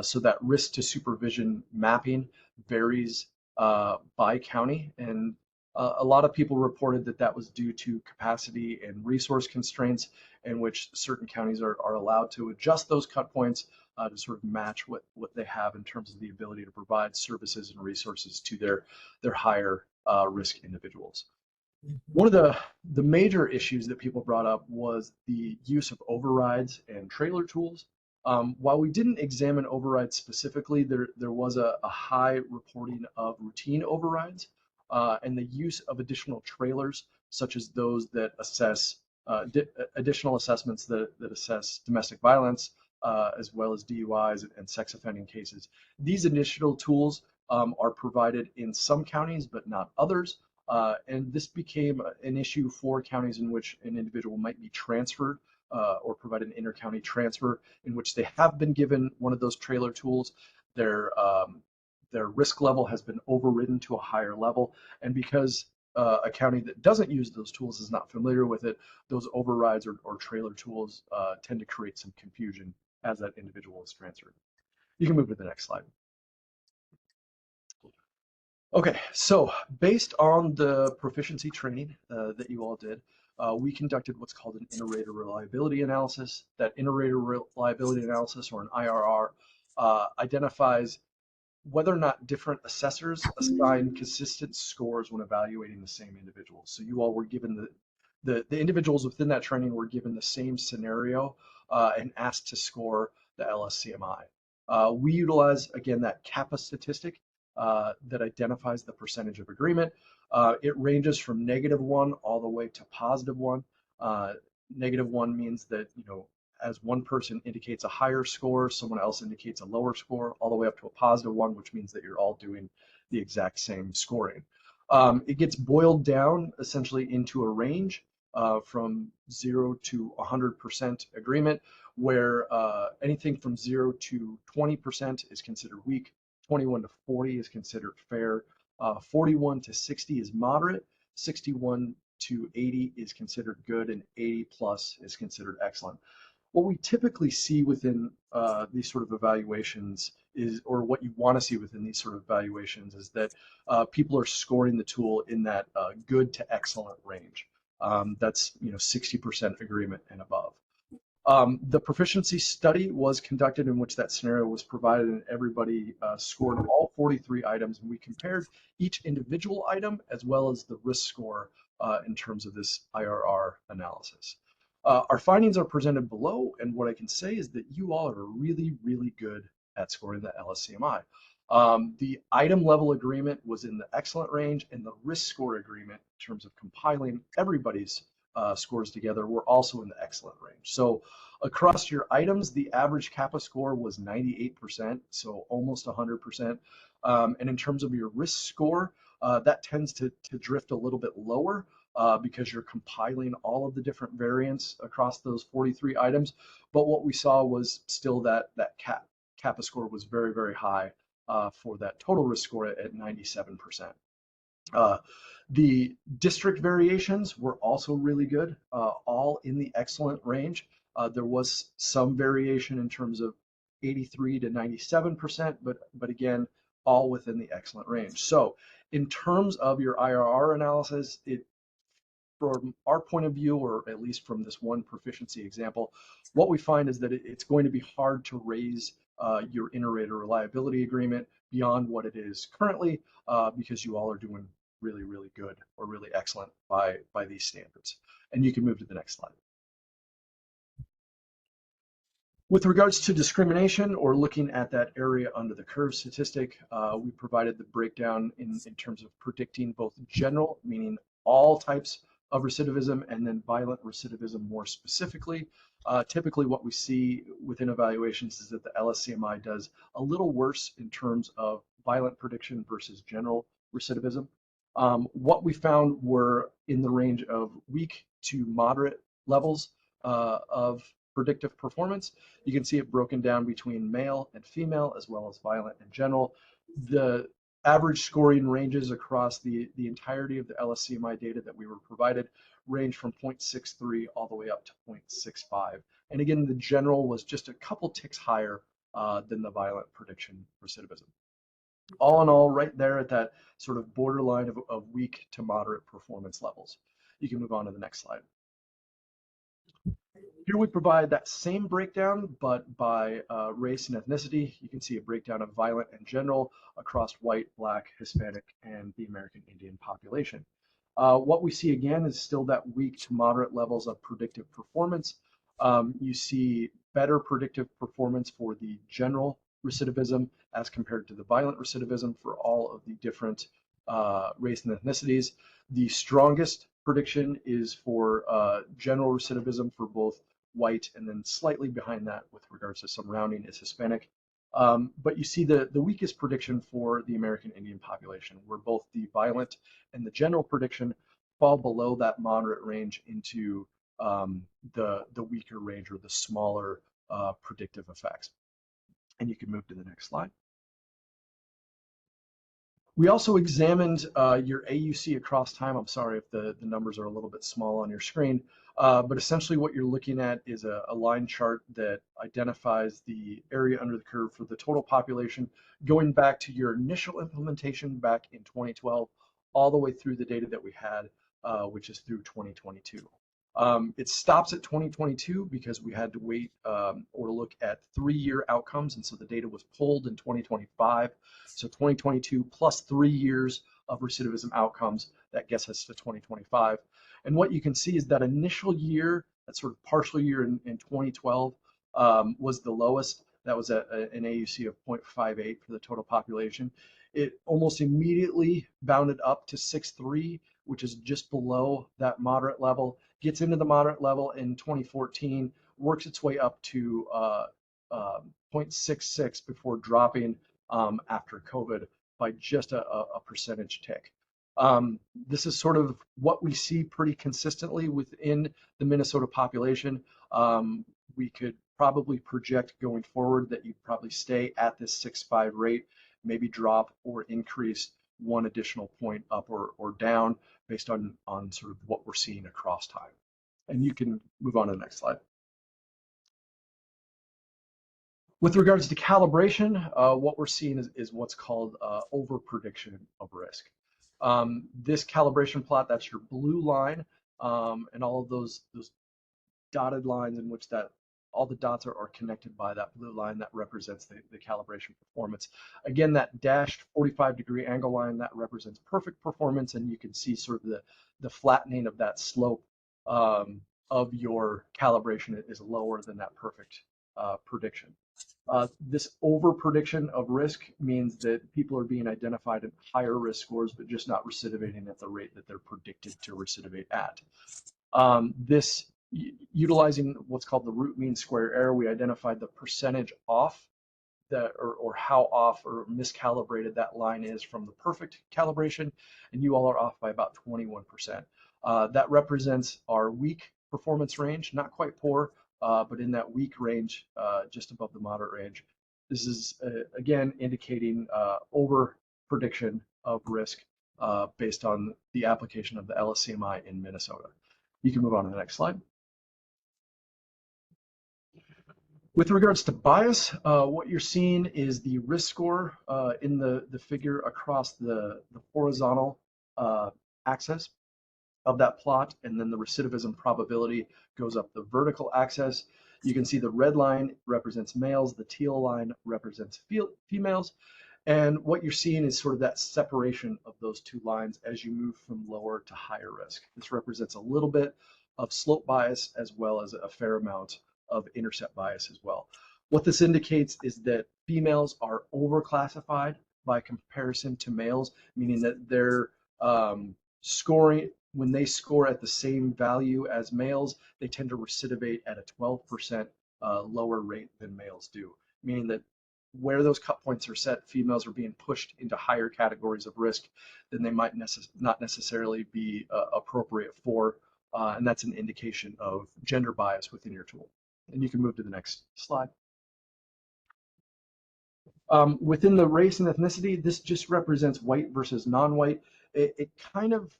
So that risk to supervision mapping varies by county, and a lot of people reported that was due to capacity and resource constraints, in which certain counties are allowed to adjust those cut points to sort of match what they have in terms of the ability to provide services and resources to their higher risk individuals. One of the major issues that people brought up was the use of overrides and trailer tools. While we didn't examine overrides specifically, there was a high reporting of routine overrides and the use of additional trailers, such as those that assess additional assessments that assess domestic violence, as well as DUIs and sex offending cases. These additional tools are provided in some counties, but not others. And this became an issue for counties in which an individual might be transferred or provide an inter-county transfer in which they have been given one of those trailer tools. Their risk level has been overridden to a higher level, and because a county that doesn't use those tools is not familiar with it, those overrides or trailer tools tend to create some confusion as that individual is transferred. You can move to the next slide. Okay, so based on the proficiency training that you all did, we conducted what's called an inter-rater reliability analysis. That inter-rater reliability analysis, or an IRR, identifies whether or not different assessors assign consistent scores when evaluating the same individuals. So you all were given the individuals within that training were given the same scenario and asked to score the LSCMI. We utilize, again, that kappa statistic that identifies the percentage of agreement. It ranges from -1 all the way to +1. -1 means that, as one person indicates a higher score, someone else indicates a lower score, all the way up to a +1, which means that you're all doing the exact same scoring. It gets boiled down essentially into a range from 0 to 100% agreement, where anything from 0 to 20% is considered weak, 21 to 40 is considered fair, 41 to 60 is moderate, 61 to 80 is considered good, and 80 plus is considered excellent. What we typically see within these sort of evaluations is, or what you want to see within these sort of evaluations, is that people are scoring the tool in that good to excellent range. That's 60% agreement and above. The proficiency study was conducted in which that scenario was provided, and everybody scored all 43 items, and we compared each individual item as well as the risk score in terms of this IRR analysis. Our findings are presented below, and what I can say is that you all are really, really good at scoring the LSCMI. The item level agreement was in the excellent range, and the risk score agreement, in terms of compiling everybody's scores together, were also in the excellent range. So across your items, the average kappa score was 98%, so almost 100%. And in terms of your risk score, that tends to drift a little bit lower because you're compiling all of the different variants across those 43 items. But what we saw was still that kappa score was very, very high for that total risk score at 97%. The district variations were also really good, all in the excellent range. There was some variation in terms of 83 to 97%, but again, all within the excellent range. So in terms of your IRR analysis, from our point of view, or at least from this one proficiency example, what we find is that it's going to be hard to raise your inter-rater reliability agreement beyond what it is currently, because you all are doing really, really good or really excellent by these standards. And you can move to the next slide. With regards to discrimination, or looking at that area under the curve statistic, we provided the breakdown in terms of predicting both general, meaning all types of recidivism, and then violent recidivism more specifically. Typically what we see within evaluations is that the LSCMI does a little worse in terms of violent prediction versus general recidivism. What we found were in the range of weak to moderate levels of predictive performance. You can see it broken down between male and female, as well as violent and general. The average scoring ranges across the entirety of the LSCMI data that we were provided range from 0.63 all the way up to 0.65. And again, the general was just a couple ticks higher than the violent prediction recidivism. All in all, right there at that sort of borderline of weak to moderate performance levels. You can move on to the next slide. Here we provide that same breakdown, but by race and ethnicity. You can see a breakdown of violent and general across white, Black, Hispanic, and the American Indian population. What we see again is still that weak to moderate levels of predictive performance. You see better predictive performance for the general recidivism as compared to the violent recidivism for all of the different race and ethnicities. The strongest prediction is for general recidivism for both white, and then slightly behind that with regards to some rounding is Hispanic. But you see the weakest prediction for the American Indian population, where both the violent and the general prediction fall below that moderate range into the weaker range, or the smaller predictive effects. And you can move to the next slide. We also examined your AUC across time. I'm sorry if the numbers are a little bit small on your screen, but essentially what you're looking at is a line chart that identifies the area under the curve for the total population, going back to your initial implementation back in 2012, all the way through the data that we had, which is through 2022. It stops at 2022 because we had to wait or look at 3-year outcomes, and so the data was pulled in 2025. So 2022 plus 3 years of recidivism outcomes, that gets us to 2025. And what you can see is that initial year, that sort of partial year in 2012, was the lowest. That was at an AUC of 0.58 for the total population. It almost immediately bounded up to 6.3, which is just below that moderate level, gets into the moderate level in 2014, works its way up to 0.66 before dropping after COVID by just a percentage tick. This is sort of what we see pretty consistently within the Minnesota population. We could probably project going forward that you'd probably stay at this 6.5 rate, maybe drop or increase 1 additional point up or down based on sort of what we're seeing across time. And you can move on to the next slide. With regards to calibration, what we're seeing is what's called over prediction of risk. This calibration plot, that's your blue line, and all of those dotted lines in which all the dots are connected by that blue line that represents the calibration performance. Again, that dashed 45-degree angle line, that represents perfect performance, and you can see sort of the flattening of that slope of your calibration is lower than that perfect prediction. This over prediction of risk means that people are being identified at higher risk scores, but just not recidivating at the rate that they're predicted to recidivate at. Utilizing what's called the root mean square error, we identified the percentage off or how off or miscalibrated that line is from the perfect calibration, and you all are off by about 21%. That represents our weak performance range, not quite poor, but in that weak range, just above the moderate range. This is, again, indicating over prediction of risk based on the application of the LSCMI in Minnesota. You can move on to the next slide. With regards to bias, what you're seeing is the risk score in the figure across the horizontal axis of that plot, and then the recidivism probability goes up the vertical axis. You can see the red line represents males, the teal line represents females, and what you're seeing is sort of that separation of those two lines as you move from lower to higher risk. This represents a little bit of slope bias as well as a fair amount of intercept bias as well. What this indicates is that females are overclassified by comparison to males, meaning that they're scoring, when they score at the same value as males, they tend to recidivate at a 12% lower rate than males do, meaning that where those cut points are set, females are being pushed into higher categories of risk than they might not necessarily be appropriate for, and that's an indication of gender bias within your tool. And you can move to the next slide. Within the race and ethnicity, this just represents white versus non-white. It kind of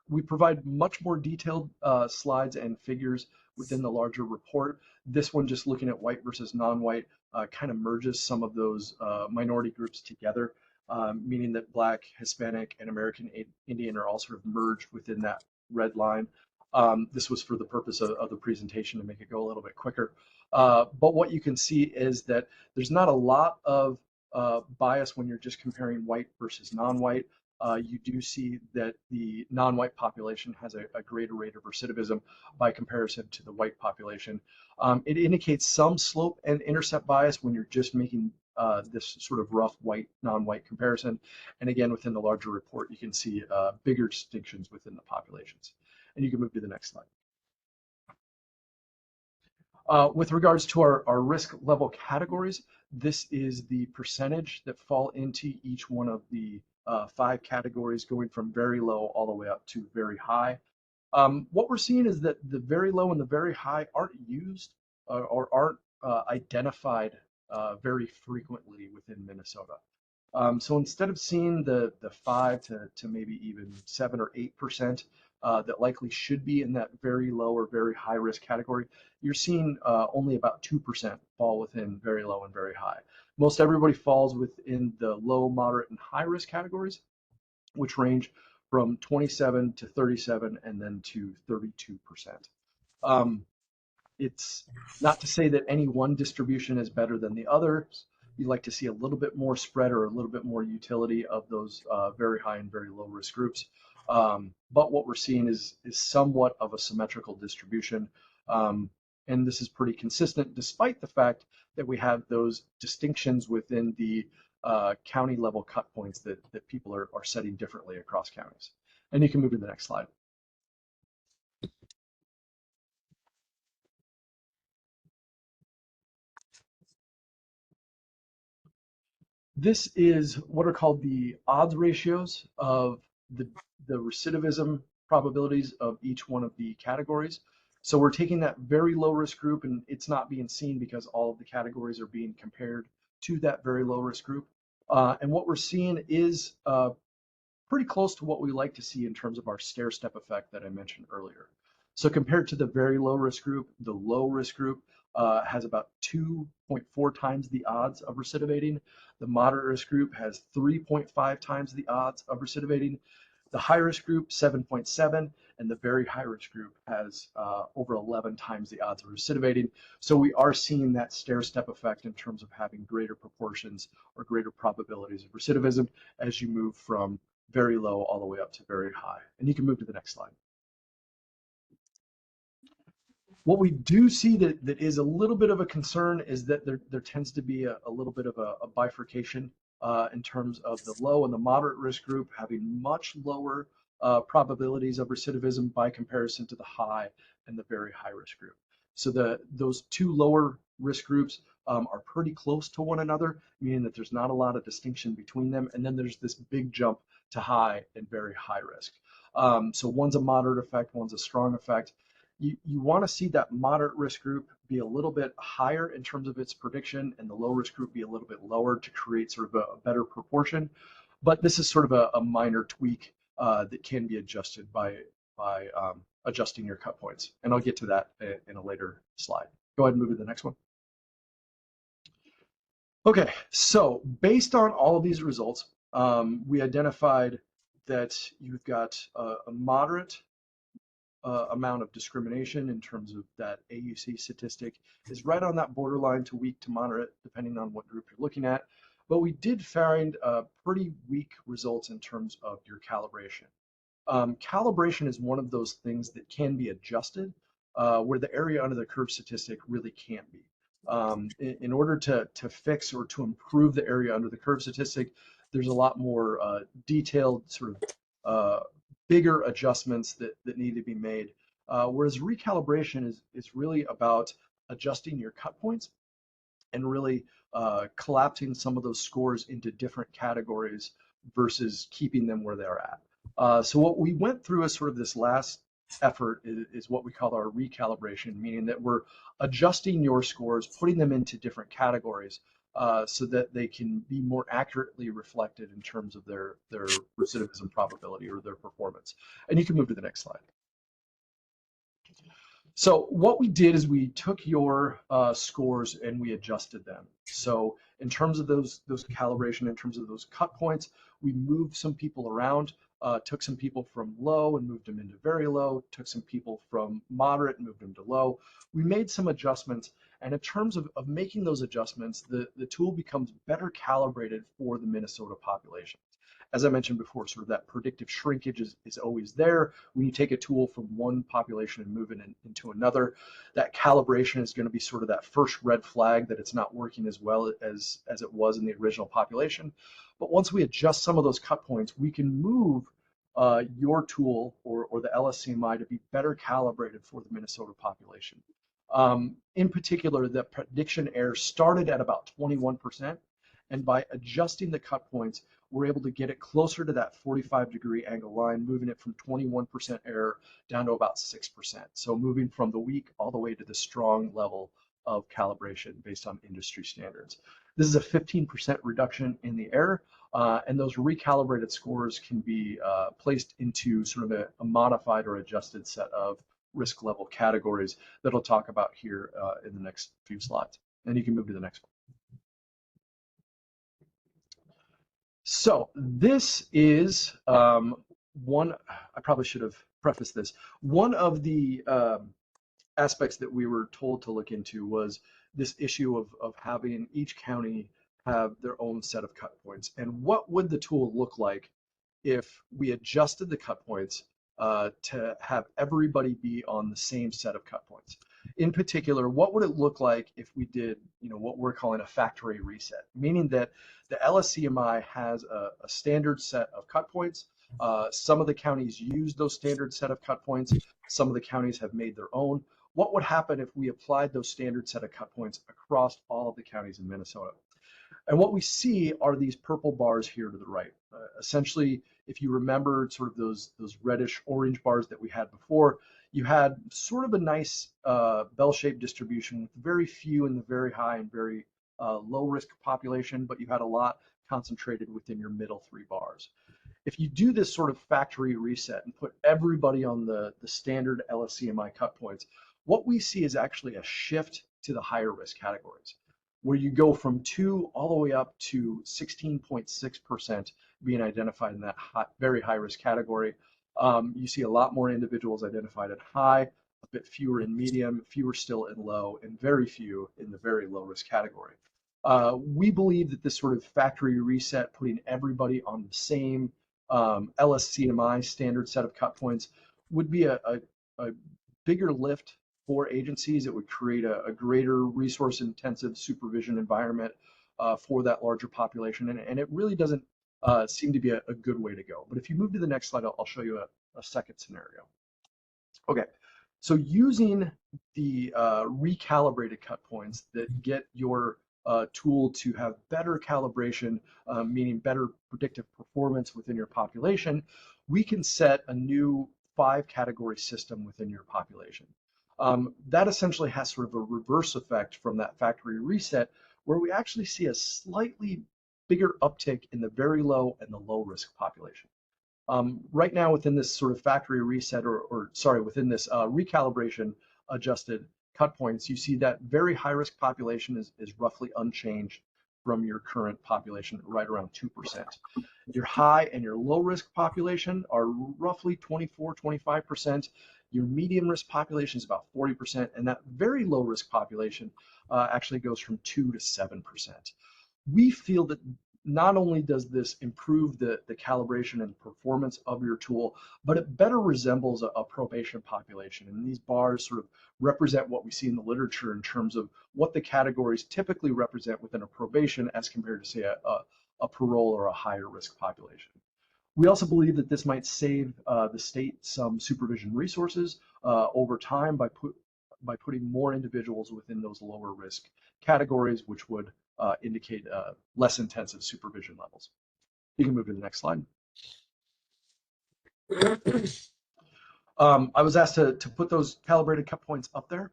we provide much more detailed slides and figures within the larger report. This one, just looking at white versus non-white, kind of merges some of those minority groups together, meaning that Black, Hispanic, and American Indian are all sort of merged within that red line. This was for the purpose of the presentation to make it go a little bit quicker. But what you can see is that there's not a lot of bias when you're just comparing white versus non-white. You do see that the non-white population has a greater rate of recidivism by comparison to the white population. It indicates some slope and intercept bias when you're just making this sort of rough white, non-white comparison. And again, within the larger report, you can see bigger distinctions within the populations. And you can move to the next slide. With regards to our risk level categories, this is the percentage that fall into each one of the 5 categories, going from very low all the way up to very high. What we're seeing is that the very low and the very high aren't used or aren't identified very frequently within Minnesota. So instead of seeing the 5 to maybe even 7 or 8% that likely should be in that very low or very high risk category, you're seeing only about 2% fall within very low and very high. Most everybody falls within the low, moderate, and high risk categories, which range from 27 to 37 and then to 32%. It's not to say that any one distribution is better than the others. You like to see a little bit more spread or a little bit more utility of those very high and very low risk groups. But what we're seeing is somewhat of a symmetrical distribution. And this is pretty consistent despite the fact that we have those distinctions within the county level cut points that people are setting differently across counties. And you can move to the next slide. This is what are called the odds ratios of the recidivism probabilities of each one of the categories. So we're taking that very low risk group, and it's not being seen because all of the categories are being compared to that very low risk group. And what we're seeing is pretty close to what we like to see in terms of our stair step effect that I mentioned earlier. So compared to the very low risk group, the low risk group has about 2.4 times the odds of recidivating. The moderate risk group has 3.5 times the odds of recidivating. The high risk group, 7.7, and the very high risk group has over 11 times the odds of recidivating. So we are seeing that stair step effect in terms of having greater proportions or greater probabilities of recidivism as you move from very low all the way up to very high. And you can move to the next slide. What we do see that is a little bit of a concern is that there tends to be a little bit of a bifurcation in terms of the low and the moderate risk group having much lower probabilities of recidivism by comparison to the high and the very high risk group. So those two lower risk groups are pretty close to one another, meaning that there's not a lot of distinction between them. And then there's this big jump to high and very high risk. So one's a moderate effect, one's a strong effect. you want to see that moderate risk group be a little bit higher in terms of its prediction and the low risk group be a little bit lower to create sort of a better proportion. But this is sort of a minor tweak that can be adjusted by adjusting your cut points. And I'll get to that in a later slide. Go ahead and move to the next one. Okay, so based on all of these results, we identified that you've got a moderate amount of discrimination in terms of that AUC statistic is right on that borderline to weak to moderate, depending on what group you're looking at. But we did find pretty weak results in terms of your calibration. Calibration is one of those things that can be adjusted, where the area under the curve statistic really can't be. In order to fix or to improve the area under the curve statistic, there's a lot more detailed sort of bigger adjustments that need to be made. Whereas recalibration is really about adjusting your cut points and really collapsing some of those scores into different categories versus keeping them where they're at. So what we went through as sort of this last effort is what we call our recalibration, meaning that we're adjusting your scores, putting them into different categories so that they can be more accurately reflected in terms of their recidivism probability or their performance. And you can move to the next slide. So what we did is we took your scores and we adjusted them. So in terms of those calibration, in terms of those cut points, we moved some people around, took some people from low and moved them into very low, took some people from moderate and moved them to low. We made some adjustments, and in terms of making those adjustments, the tool becomes better calibrated for the Minnesota population. As I mentioned before, sort of that predictive shrinkage is always there. When you take a tool from one population and move it into another, that calibration is going to be sort of that first red flag that it's not working as well as it was in the original population. But once we adjust some of those cut points, we can move your tool or the LSCMI to be better calibrated for the Minnesota population. In particular, the prediction error started at about 21%, and by adjusting the cut points, we're able to get it closer to that 45-degree angle line, moving it from 21% error down to about 6%. So moving from the weak all the way to the strong level of calibration based on industry standards. This is a 15% reduction in the error, and those recalibrated scores can be placed into sort of a modified or adjusted set of risk level categories that I'll talk about here in the next few slides. And you can move to the next one. So this is one, I probably should have prefaced this. One of the aspects that we were told to look into was this issue of having each county have their own set of cut points. And what would the tool look like if we adjusted the cut points to have everybody be on the same set of cut points? In particular, what would it look like if we did, what we're calling a factory reset, meaning that the LSCMI has a standard set of cut points. Some of the counties use those standard set of cut points. Some of the counties have made their own. What would happen if we applied those standard set of cut points across all of the counties in Minnesota? And what we see are these purple bars here to the right. Essentially, if you remember sort of those reddish orange bars that we had before, you had sort of a nice bell-shaped distribution with very few in the very high and very low risk population, but you had a lot concentrated within your middle three bars. If you do this sort of factory reset and put everybody on the standard LSCMI cut points, what we see is actually a shift to the higher risk categories, where you go from 2 all the way up to 16.6% being identified in that very high risk category. You see a lot more individuals identified at high, a bit fewer in medium, fewer still in low, and very few in the very low risk category. We believe that this sort of factory reset, putting everybody on the same LSCMI standard set of cut points, would be a bigger lift for agencies. It would create a greater resource intensive supervision environment for that larger population. And it really doesn't seem to be a good way to go. But if you move to the next slide, I'll show you a second scenario. Okay, so using the recalibrated cut points that get your tool to have better calibration, meaning better predictive performance within your population, we can set a new 5-category system within your population. That essentially has sort of a reverse effect from that factory reset, where we actually see a slightly bigger uptick in the very low and the low risk population. Right now, within this sort of factory reset, or sorry, within this recalibration adjusted cut points, you see that very high risk population is roughly unchanged from your current population, right around 2%. Your high and your low risk population are roughly 24, 25%. Your medium risk population is about 40%, and that very low risk population actually goes from 2 to 7%. We feel that not only does this improve the calibration and performance of your tool, but it better resembles a probation population. And these bars sort of represent what we see in the literature in terms of what the categories typically represent within a probation as compared to, say, a parole or a higher risk population. We also believe that this might save the state some supervision resources over time by putting more individuals within those lower risk categories, which would indicate less intensive supervision levels. You can move to the next slide. I was asked to put those calibrated cut points up there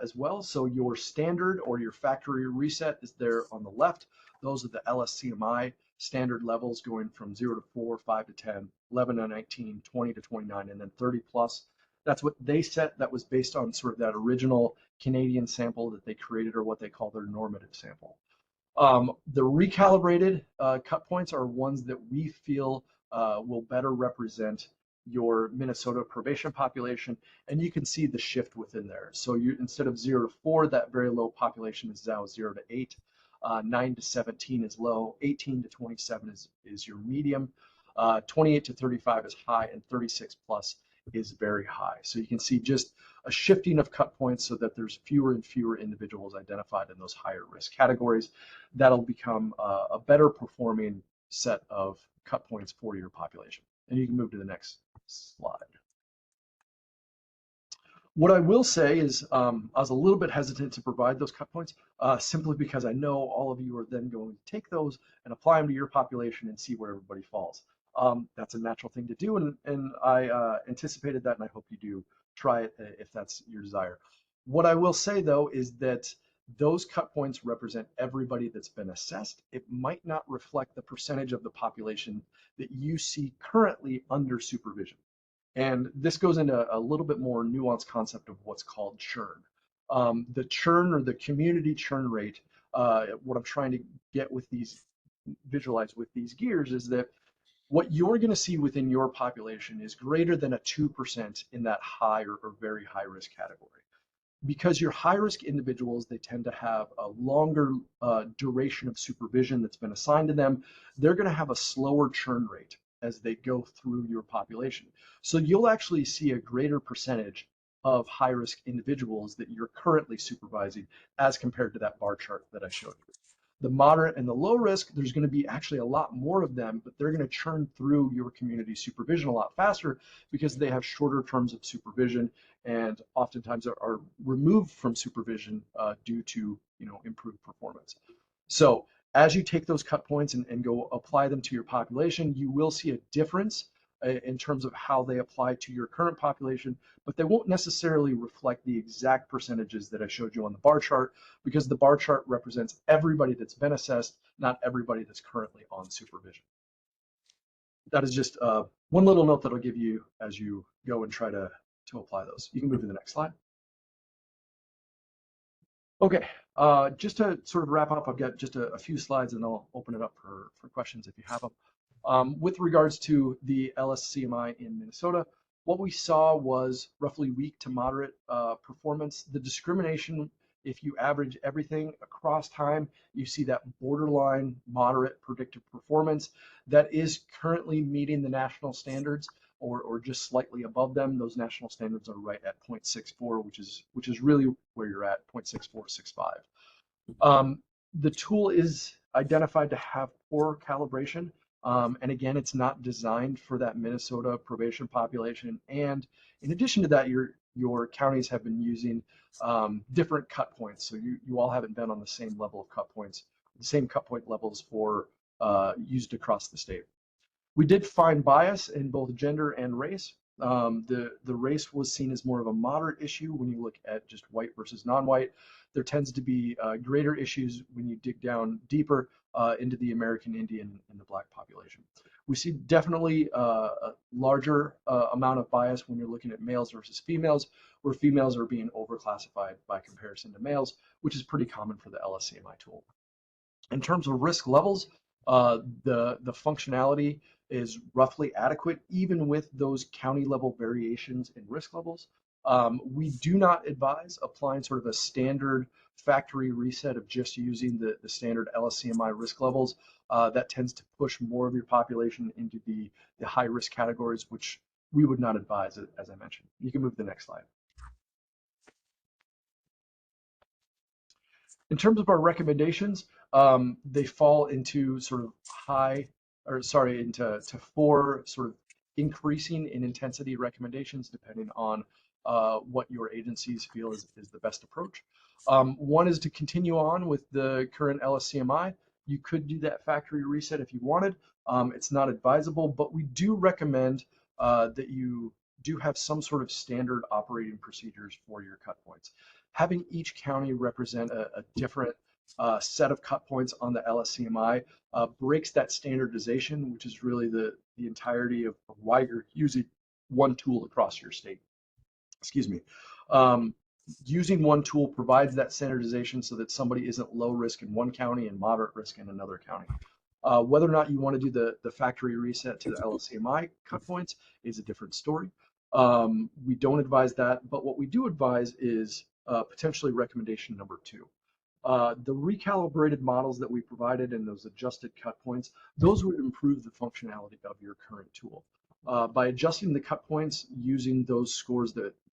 as well. So your standard or your factory reset is there on the left. Those are the LSCMI standard levels going from 0 to 4, 5 to 10, 11 to 19, 20 to 29, and then 30 plus. That's what they set. That was based on sort of that original Canadian sample that they created, or what they call their normative sample. The recalibrated cut points are ones that we feel will better represent your Minnesota probation population, and you can see the shift within there. So you, instead of 0 to 4, that very low population is now 0 to 8. 9 to 17 is low, 18 to 27 is your medium, 28 to 35 is high, and 36 plus is very high. So you can see just a shifting of cut points so that there's fewer and fewer individuals identified in those higher risk categories. That'll become a better performing set of cut points for your population. And you can move to the next slide. What I will say is I was a little bit hesitant to provide those cut points simply because I know all of you are then going to take those and apply them to your population and see where everybody falls. That's a natural thing to do, and I anticipated that, and I hope you do try it if that's your desire. What I will say, though, is that those cut points represent everybody that's been assessed. It might not reflect the percentage of the population that you see currently under supervision. And this goes into a little bit more nuanced concept of what's called churn. The churn, or the community churn rate, what I'm trying to get with these, visualize with these gears, is that what you're going to see within your population is greater than a 2% in that high or very high risk category. Because your high risk individuals, they tend to have a longer duration of supervision that's been assigned to them. They're going to have a slower churn rate as they go through your population. So you'll actually see a greater percentage of high risk individuals that you're currently supervising as compared to that bar chart that I showed you. The moderate and the low risk, there's going to be actually a lot more of them, but they're going to churn through your community supervision a lot faster because they have shorter terms of supervision and oftentimes are removed from supervision due to improved performance. So as you take those cut points and go apply them to your population, you will see a difference in terms of how they apply to your current population, but they won't necessarily reflect the exact percentages that I showed you on the bar chart, because the bar chart represents everybody that's been assessed, not everybody that's currently on supervision. That is just one little note that I'll give you as you go and try to apply those. You can move to the next slide. Okay, just to sort of wrap up, I've got just a few slides and I'll open it up for questions if you have them. With regards to the LSCMI in Minnesota, what we saw was roughly weak to moderate performance. The discrimination, if you average everything across time, you see that borderline moderate predictive performance that is currently meeting the national standards or just slightly above them. Those national standards are right at 0.64, which is really where you're at, 0.6465. The tool is identified to have poor calibration. And again, it's not designed for that Minnesota probation population. And in addition to that, your counties have been using different cut points. So you all haven't been on the same level of cut points, the same cut point levels for used across the state. We did find bias in both gender and race. The race was seen as more of a moderate issue when you look at just white versus non-white. There tends to be greater issues when you dig down deeper into the American Indian and the Black population. We see definitely a larger amount of bias when you're looking at males versus females, where females are being overclassified by comparison to males, which is pretty common for the LSCMI tool. In terms of risk levels, the functionality is roughly adequate, even with those county level variations in risk levels. We do not advise applying sort of a standard factory reset of just using the standard LSCMI risk levels. That tends to push more of your population into the high risk categories, which we would not advise, as I mentioned. You can move to the next slide. In terms of our recommendations, they fall into sort of into four sort of increasing in intensity recommendations depending on what your agencies feel is the best approach. One is to continue on with the current LSCMI. You could do that factory reset if you wanted. It's not advisable, but we do recommend that you do have some sort of standard operating procedures for your cut points. Having each county represent a different set of cut points on the LSCMI breaks that standardization, which is really the entirety of why you're using one tool across your state. Excuse me. Using one tool provides that standardization so that somebody isn't low risk in one county and moderate risk in another county. Whether or not you want to do the factory reset to the LSCMI cut points is a different story. We don't advise that, but what we do advise is potentially recommendation number 2. The recalibrated models that we provided and those adjusted cut points, those would improve the functionality of your current tool. By adjusting the cut points using those scores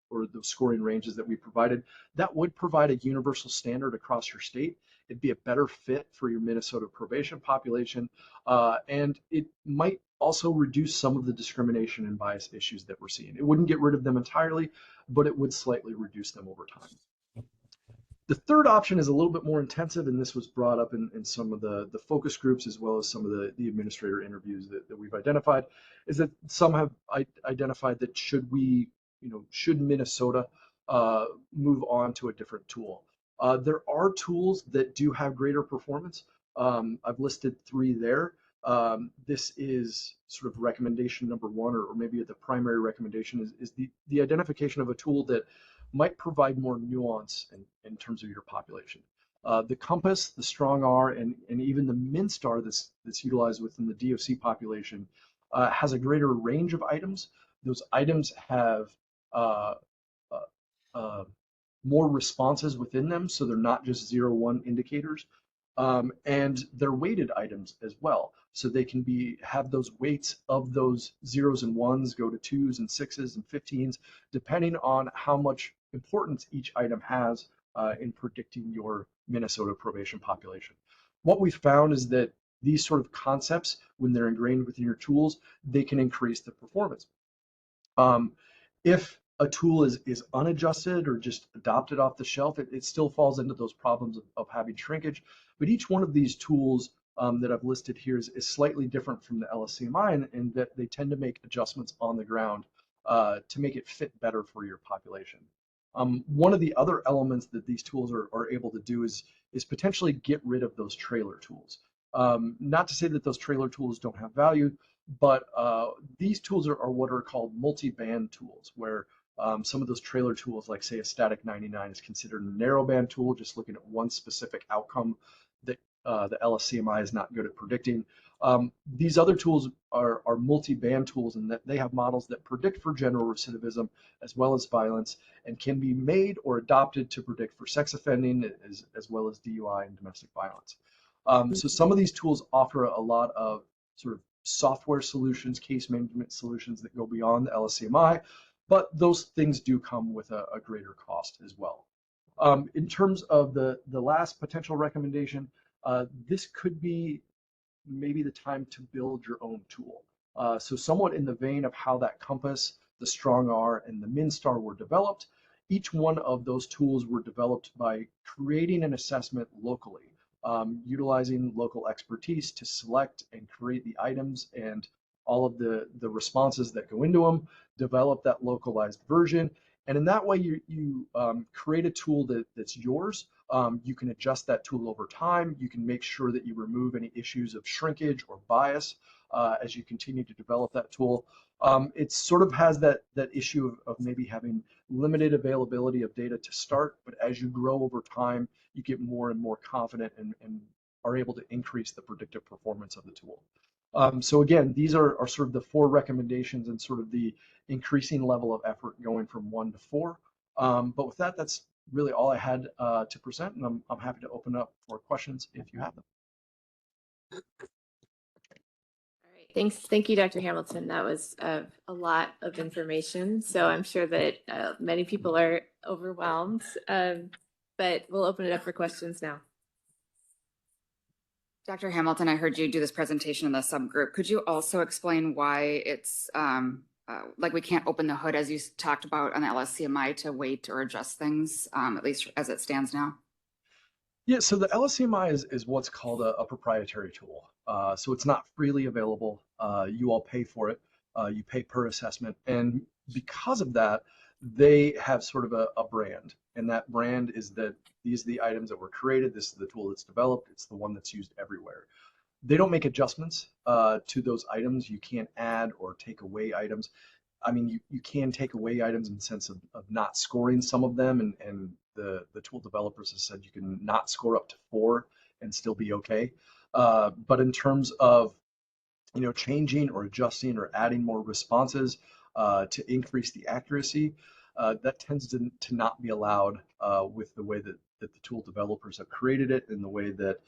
or the scoring ranges that we provided, that would provide a universal standard across your state. It'd be a better fit for your Minnesota probation population, and it might also reduce some of the discrimination and bias issues that we're seeing. It wouldn't get rid of them entirely, but it would slightly reduce them over time. The third option is a little bit more intensive, and this was brought up in some of the focus groups as well as some of the administrator interviews that we've identified, is that some have identified that should Minnesota move on to a different tool. There are tools that do have greater performance. I've listed 3 there. This is sort of recommendation number 1, or maybe the primary recommendation is the identification of a tool that might provide more nuance in terms of your population. The compass, the strong R, and even the MinStar that's utilized within the DOC population has a greater range of items. Those items have more responses within them, so they're not just 0-1 indicators. And they're weighted items as well. So they can have those weights of those 0s and 1s go to 2s and 6s and 15s, depending on how much importance each item has in predicting your Minnesota probation population. What we've found is that these sort of concepts, when they're ingrained within your tools, they can increase the performance. If a tool is unadjusted or just adopted off the shelf, it still falls into those problems of having shrinkage. But each one of these tools that I've listed here is slightly different from the LSCMI in that they tend to make adjustments on the ground to make it fit better for your population. One of the other elements that these tools are able to do is potentially get rid of those trailer tools. Not to say that those trailer tools don't have value, but these tools are what are called multi-band tools, where some of those trailer tools, like say a static 99 is considered a narrowband tool, just looking at one specific outcome that the LSCMI is not good at predicting. These other tools are multi-band tools in that they have models that predict for general recidivism as well as violence and can be made or adopted to predict for sex offending as well as DUI and domestic violence. So some of these tools offer a lot of sort of software solutions, case management solutions that go beyond the LSCMI, but those things do come with a greater cost as well. In terms of the last potential recommendation, this could be maybe the time to build your own tool. So somewhat in the vein of how that compass, the strong R, and the MinStar were developed, each one of those tools were developed by creating an assessment locally, utilizing local expertise to select and create the items and all of the responses that go into them, develop that localized version. And in that way, you create a tool that's yours. You can adjust that tool over time. You can make sure that you remove any issues of shrinkage or bias as you continue to develop that tool. It sort of has that issue of maybe having limited availability of data to start, but as you grow over time, you get more and more confident and are able to increase the predictive performance of the tool. So again, these are sort of the 4 recommendations and sort of the increasing level of effort going from 1 to 4. But with that, that's really all I had to present, and I'm happy to open up for questions if you have them. Thank you, Dr. Hamilton. That was a lot of information. So I'm sure that many people are overwhelmed, but we'll open it up for questions now. Dr. Hamilton, I heard you do this presentation in the subgroup. Could you also explain why it's like we can't open the hood as you talked about on the LSCMI to weight or adjust things, at least as it stands now? Yeah, so the LSCMI is what's called a proprietary tool. So it's not freely available. You all pay for it. You pay per assessment. And because of that, they have sort of a brand. And that brand is that these are the items that were created. This is the tool that's developed. It's the one that's used everywhere. They don't make adjustments to those items. You can't add or take away items. I mean, you can take away items in the sense of not scoring some of them, and the tool developers have said you can not score up to 4 and still be okay. But in terms of changing or adjusting or adding more responses to increase the accuracy, that tends to not be allowed with the way that the tool developers have created it and the way that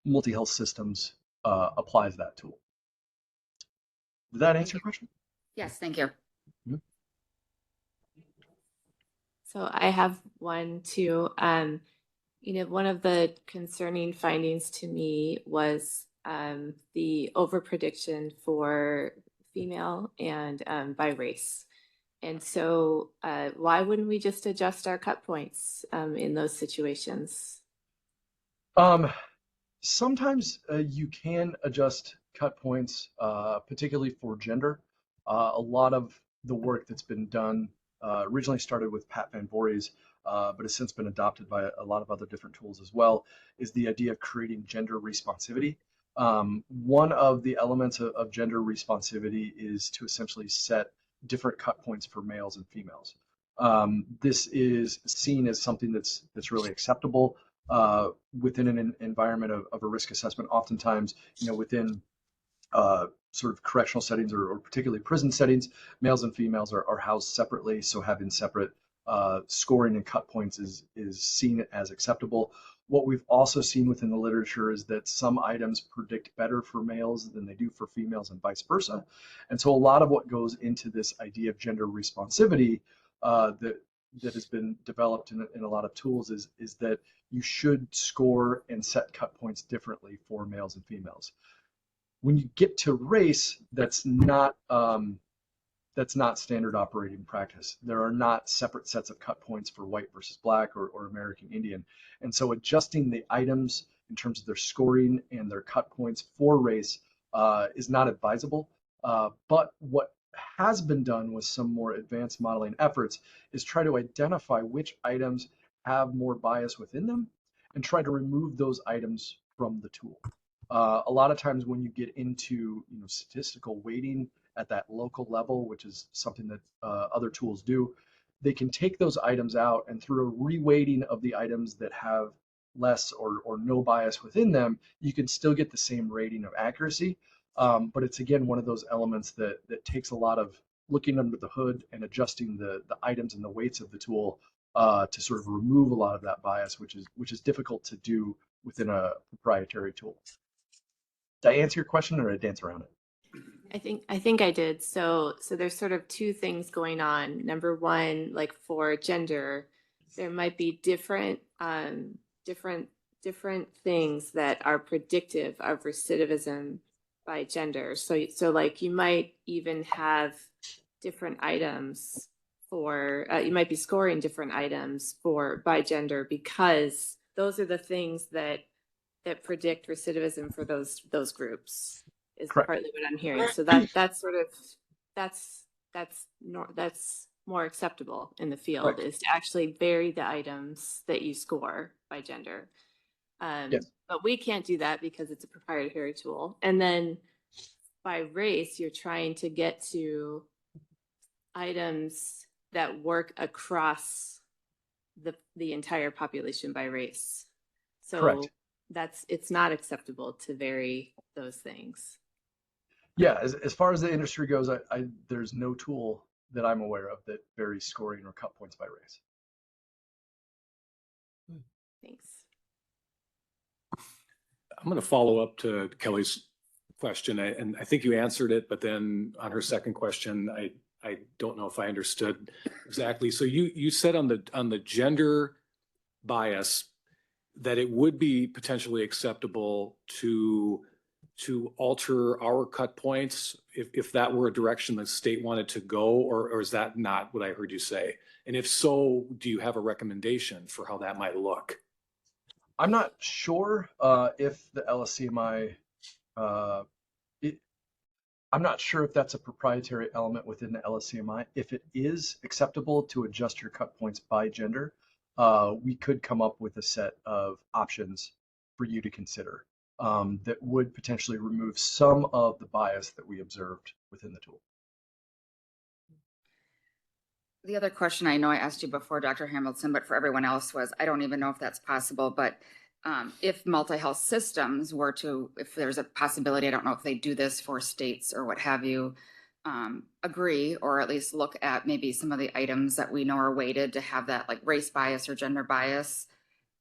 multi-health systems applies that tool. Did that answer your question? Yes, thank you. So I have one too. One of the concerning findings to me was the overprediction for female and by race. And so why wouldn't we just adjust our cut points in those situations? Sometimes you can adjust cut points, particularly for gender. A lot of the work that's been done originally started with Pat Van Voorhees, but has since been adopted by a lot of other different tools as well, is the idea of creating gender responsivity. One of the elements of gender responsivity is to essentially set different cut points for males and females. This is seen as something that's really acceptable within an environment of a risk assessment. Oftentimes, within sort of correctional settings or particularly prison settings, males and females are housed separately, so having separate scoring and cut points is seen as acceptable. What we've also seen within the literature is that some items predict better for males than they do for females and vice versa. And so a lot of what goes into this idea of gender responsivity that has been developed in a lot of tools is that you should score and set cut points differently for males and females. When you get to race, that's not standard operating practice. There are not separate sets of cut points for white versus black or American Indian. And so adjusting the items in terms of their scoring and their cut points for race is not advisable. But what has been done with some more advanced modeling efforts is try to identify which items have more bias within them and try to remove those items from the tool. A lot of times when you get into statistical weighting at that local level, which is something that other tools do, they can take those items out, and through a reweighting of the items that have less or no bias within them, you can still get the same rating of accuracy. But it's again one of those elements that takes a lot of looking under the hood and adjusting the items and the weights of the tool to sort of remove a lot of that bias, which is difficult to do within a proprietary tool. Did I answer your question, or did I dance around it? I think I did. So there's sort of 2 things going on. Number one, like for gender, there might be different things that are predictive of recidivism by gender. So like you might even have different items for you might be scoring different items by gender because those are the things that predict recidivism for those groups. is Correct. partly what I'm hearing. So that's sort of, that's more acceptable in the field, Correct. is to actually vary the items that you score by gender. Yes. But we can't do that because it's a proprietary tool. And then by race, you're trying to get to items that work across the entire population by race. So Correct. it's not acceptable to vary those things. Yeah, as far as the industry goes, there's no tool that I'm aware of that varies scoring or cut points by race. Thanks. I'm going to follow up to Kelly's question, and I think you answered it, but then on her second question, I don't know if I understood exactly. So you said on the gender bias that it would be potentially acceptable to alter our cut points if that were a direction the state wanted to go, or is that not what I heard you say? And if so, do you have a recommendation for how that might look? I'm not sure if the LSCMI, I'm not sure if that's a proprietary element within the LSCMI. If it is acceptable to adjust your cut points by gender, we could come up with a set of options for you to consider that would potentially remove some of the bias that we observed within the tool. The other question I know I asked you before, Dr. Hamilton, but for everyone else was, I don't even know if that's possible, but if multi-health systems were to, if there's a possibility, I don't know if they do this for states or what have you, agree or at least look at maybe some of the items that we know are weighted to have that like race bias or gender bias,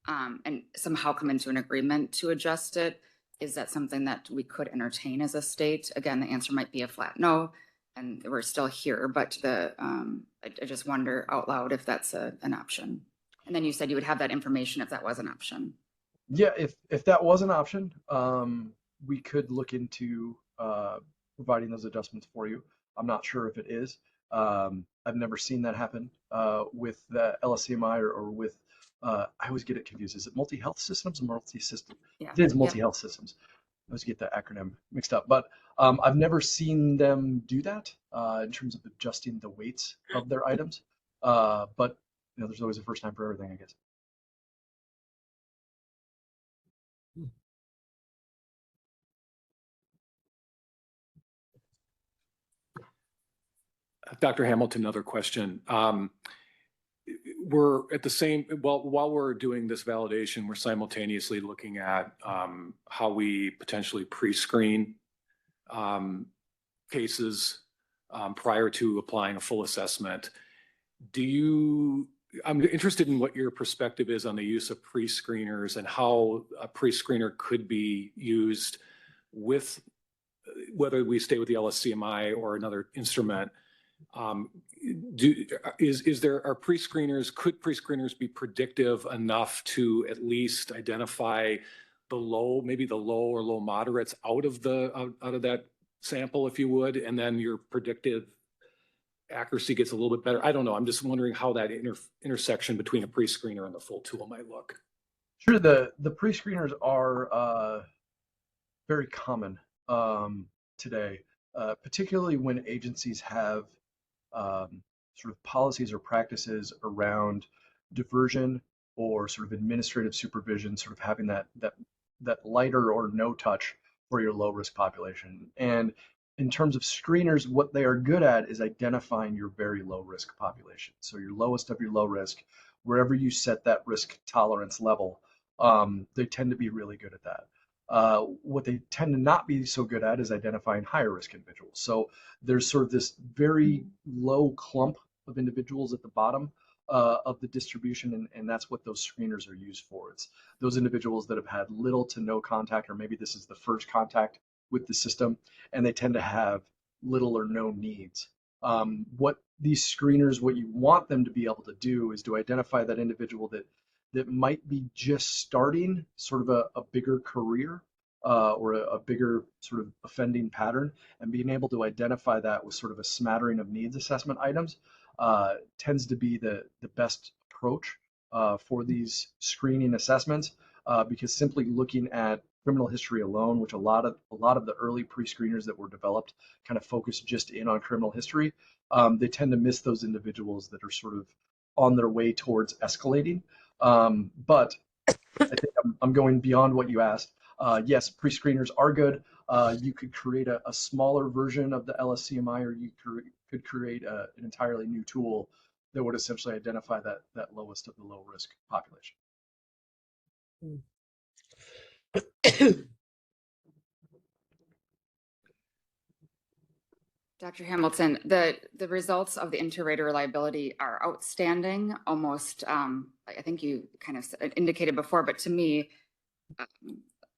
and somehow come into an agreement to adjust it. Is that something that we could entertain as a state? Again, the answer might be a flat no, and we're still here, but I just wonder out loud if that's an option. And then you said you would have that information if that was an option. Yeah, if that was an option, we could look into providing those adjustments for you. I'm not sure if it is. I've never seen that happen with the LSCMI or with, I always get it confused. Is it multi-health systems or multi-system? Yeah. It is multi-health systems. I always get that acronym mixed up. But I've never seen them do that in terms of adjusting the weights of their items. But you know, there's always a first time for everything, I guess. Dr. Hamilton, another question. We're at the same, while we're doing this validation, we're simultaneously looking at how we potentially pre-screen cases prior to applying a full assessment. I'm interested in what your perspective is on the use of pre-screeners and how a pre-screener could be used with, whether we stay with the LSCMI or another instrument. Could pre-screeners be predictive enough to at least identify maybe the low or low moderates out of that sample, if you would, and then your predictive accuracy gets a little bit better? I don't know. I'm just wondering how that intersection between a pre-screener and the full tool might look. Sure, the pre-screeners are very common today, particularly when agencies have sort of policies or practices around diversion or sort of administrative supervision, sort of having that lighter or no touch for your low risk population. And in terms of screeners, what they are good at is identifying your very low risk population. So your lowest of your low risk, wherever you set that risk tolerance level, they tend to be really good at that. What they tend to not be so good at is identifying higher risk individuals. So there's sort of this very low clump of individuals at the bottom of the distribution, and that's what those screeners are used for. It's those individuals that have had little to no contact, or maybe this is the first contact with the system, and they tend to have little or no needs. What these screeners, what you want them to be able to do is to identify that individual that might be just starting sort of a bigger career or a bigger sort of offending pattern, and being able to identify that with sort of a smattering of needs assessment items tends to be the best approach for these screening assessments, because simply looking at criminal history alone, which a lot of the early pre-screeners that were developed kind of focus just in on criminal history. They tend to miss those individuals that are sort of on their way towards escalating. But I think I'm going beyond what you asked. Yes, pre-screeners are good. You could create a smaller version of the LSCMI, or you could create an entirely new tool that would essentially identify that lowest of the low risk population. Dr. Hamilton, the results of the inter-rater reliability are outstanding, almost, I think you kind of indicated before, but to me,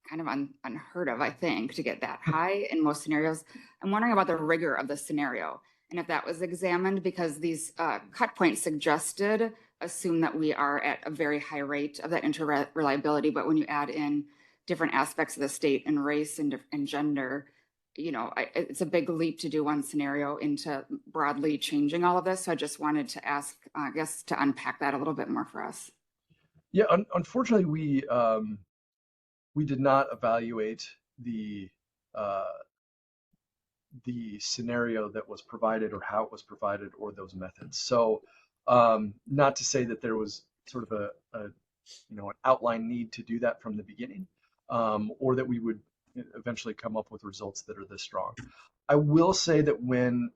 kind of unheard of, I think, to get that high in most scenarios. I'm wondering about the rigor of the scenario and if that was examined, because these cut points suggested assume that we are at a very high rate of that inter-reliability, but when you add in different aspects of the state and race and gender, you know, it's a big leap to do one scenario into broadly changing all of this. So I just wanted to ask, I guess, to unpack that a little bit more for us. Yeah, unfortunately, we did not evaluate the scenario that was provided or how it was provided or those methods. So not to say that there was sort of an outline need to do that from the beginning, or that we would eventually come up with results that are this strong. I will say that when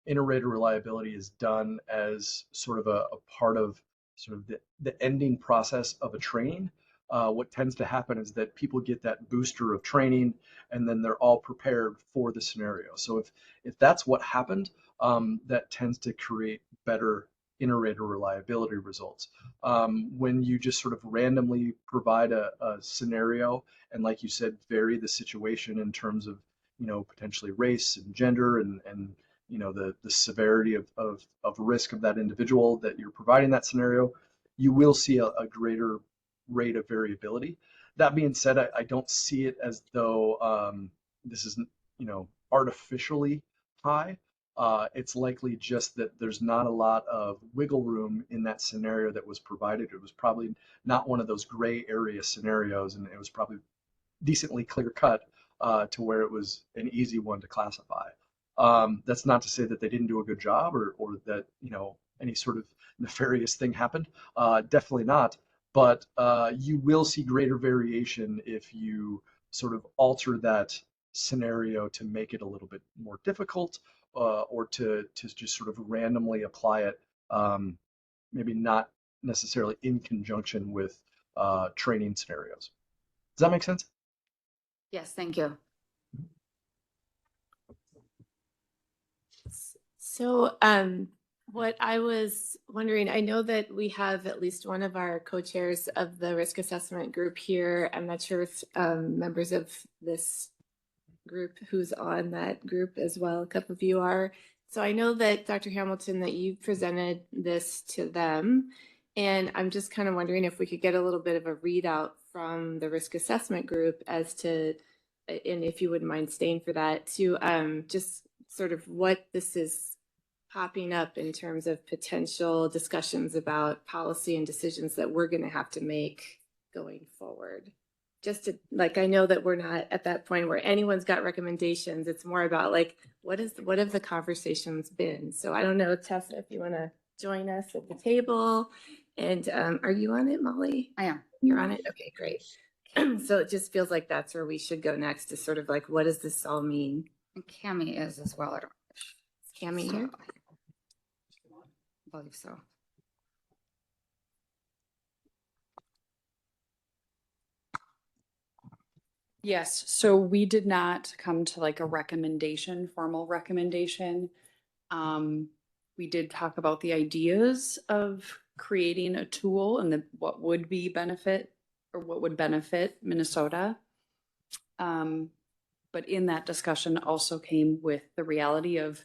inter-rater reliability is done as sort of a part of sort of the ending process of a training, what tends to happen is that people get that booster of training and then they're all prepared for the scenario. So if that's what happened, that tends to create better inter-rater reliability results. When you just sort of randomly provide a scenario and, like you said, vary the situation in terms of, potentially race and gender and the severity of risk of that individual that you're providing that scenario, you will see a greater rate of variability. That being said, I don't see it as though this is, artificially high. It's likely just that there's not a lot of wiggle room in that scenario that was provided. It was probably not one of those gray area scenarios, and it was probably decently clear cut to where it was an easy one to classify. That's not to say that they didn't do a good job or that, any sort of nefarious thing happened. Definitely not. But you will see greater variation if you sort of alter that scenario to make it a little bit more difficult, or to just sort of randomly apply it, maybe not necessarily in conjunction with training scenarios. Does that make sense? Yes, thank you. So what I was wondering, I know that we have at least one of our co-chairs of the risk assessment group here. I'm not sure if members of this group who's on that group as well, a couple of you are. So I know that Dr. Hamilton, that you presented this to them, and I'm just kind of wondering if we could get a little bit of a readout from the risk assessment group as to, and if you wouldn't mind staying for that, to just sort of what this is popping up in terms of potential discussions about policy and decisions that we're going to have to make going forward. Just to, like, I know that we're not at that point where anyone's got recommendations. It's more about like, what have the conversations been? So I don't know, Tessa, if you want to join us at the table. And are you on it, Molly? I am. You're on it? Okay, great. So it just feels like that's where we should go next, is sort of like, what does this all mean? And Cami is as well. I don't know. Is Cami here? I believe so. Yes, so we did not come to like a recommendation, formal recommendation. We did talk about the ideas of creating a tool and what would be benefit or what would benefit Minnesota. But in that discussion also came with the reality of,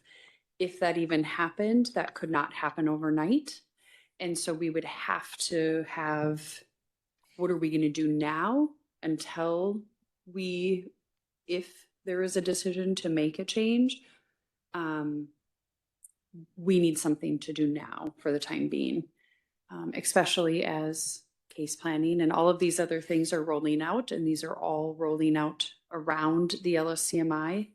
if that even happened, that could not happen overnight. And so we would have to have, what are we going to do now until if there is a decision to make a change? We need something to do now for the time being, especially as case planning, and all of these other things are rolling out, and these are all rolling out around the LSCMI.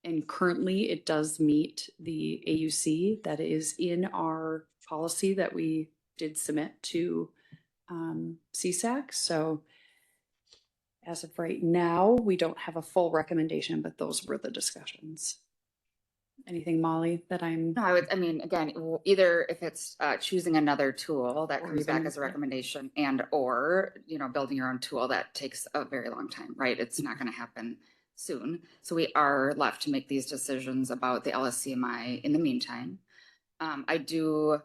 And currently it does meet the AUC that is in our policy that we did submit to CSAC. So as of right now, we don't have a full recommendation, but those were the discussions. Anything, Molly, that I'm? No, I mean, again, either if it's choosing another tool that Or comes back using- as a recommendation or, building your own tool that takes a very long time, right? It's not going to happen soon. So we are left to make these decisions about the LSCMI in the meantime. I do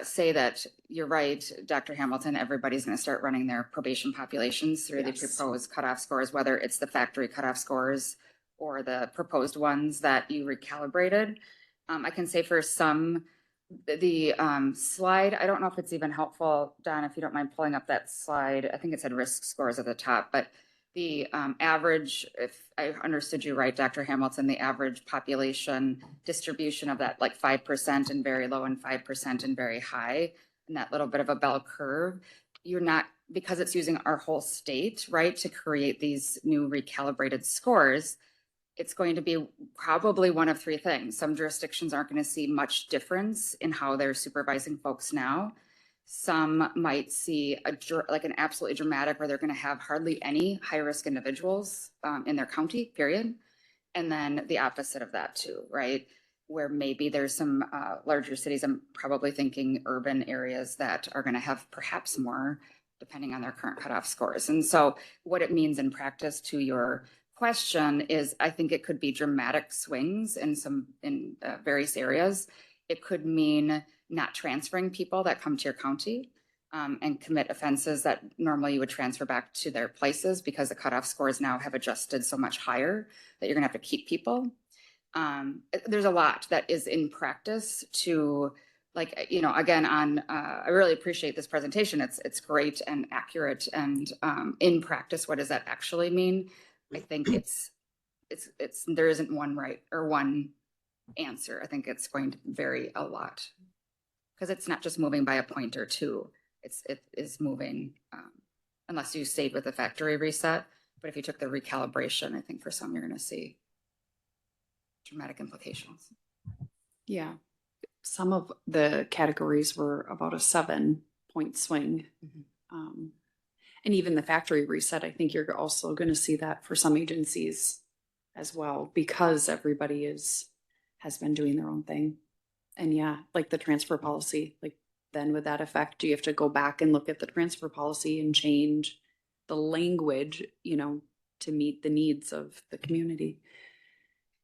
say that you're right, Dr. Hamilton, everybody's going to start running their probation populations through the proposed cutoff scores, whether it's the factory cutoff scores or the proposed ones that you recalibrated. I can say for some, the slide, I don't know if it's even helpful, Don, if you don't mind pulling up that slide. I think it said risk scores at the top, but the average, if I understood you right, Dr. Hamilton, the average population distribution of that like 5% and very low and 5% and very high, and that little bit of a bell curve, you're not, because it's using our whole state, right, to create these new recalibrated scores, it's going to be probably one of three things. Some jurisdictions aren't going to see much difference in how they're supervising folks now. Some might see like an absolutely dramatic where they're going to have hardly any high-risk individuals in their county, period. And then the opposite of that too, right? Where maybe there's some larger cities, I'm probably thinking urban areas that are going to have perhaps more depending on their current cutoff scores. And so what it means in practice, to your question, is I think it could be dramatic swings in various areas. It could mean not transferring people that come to your county and commit offenses that normally you would transfer back to their places because the cutoff scores now have adjusted so much higher that you're gonna have to keep people. There's a lot that is in practice to, like, again, I really appreciate this presentation. It's great and accurate. And in practice, what does that actually mean? I think there isn't one right or one answer. I think it's going to vary a lot. Because it's not just moving by a point or two. It is moving, unless you stayed with the factory reset. But if you took the recalibration, I think for some you're going to see dramatic implications. Yeah. Some of the categories were about a 7-point swing. And even the factory reset, I think you're also going to see that for some agencies as well, because everybody has been doing their own thing. And yeah, like the transfer policy, like then with that effect, do you have to go back and look at the transfer policy and change the language, to meet the needs of the community?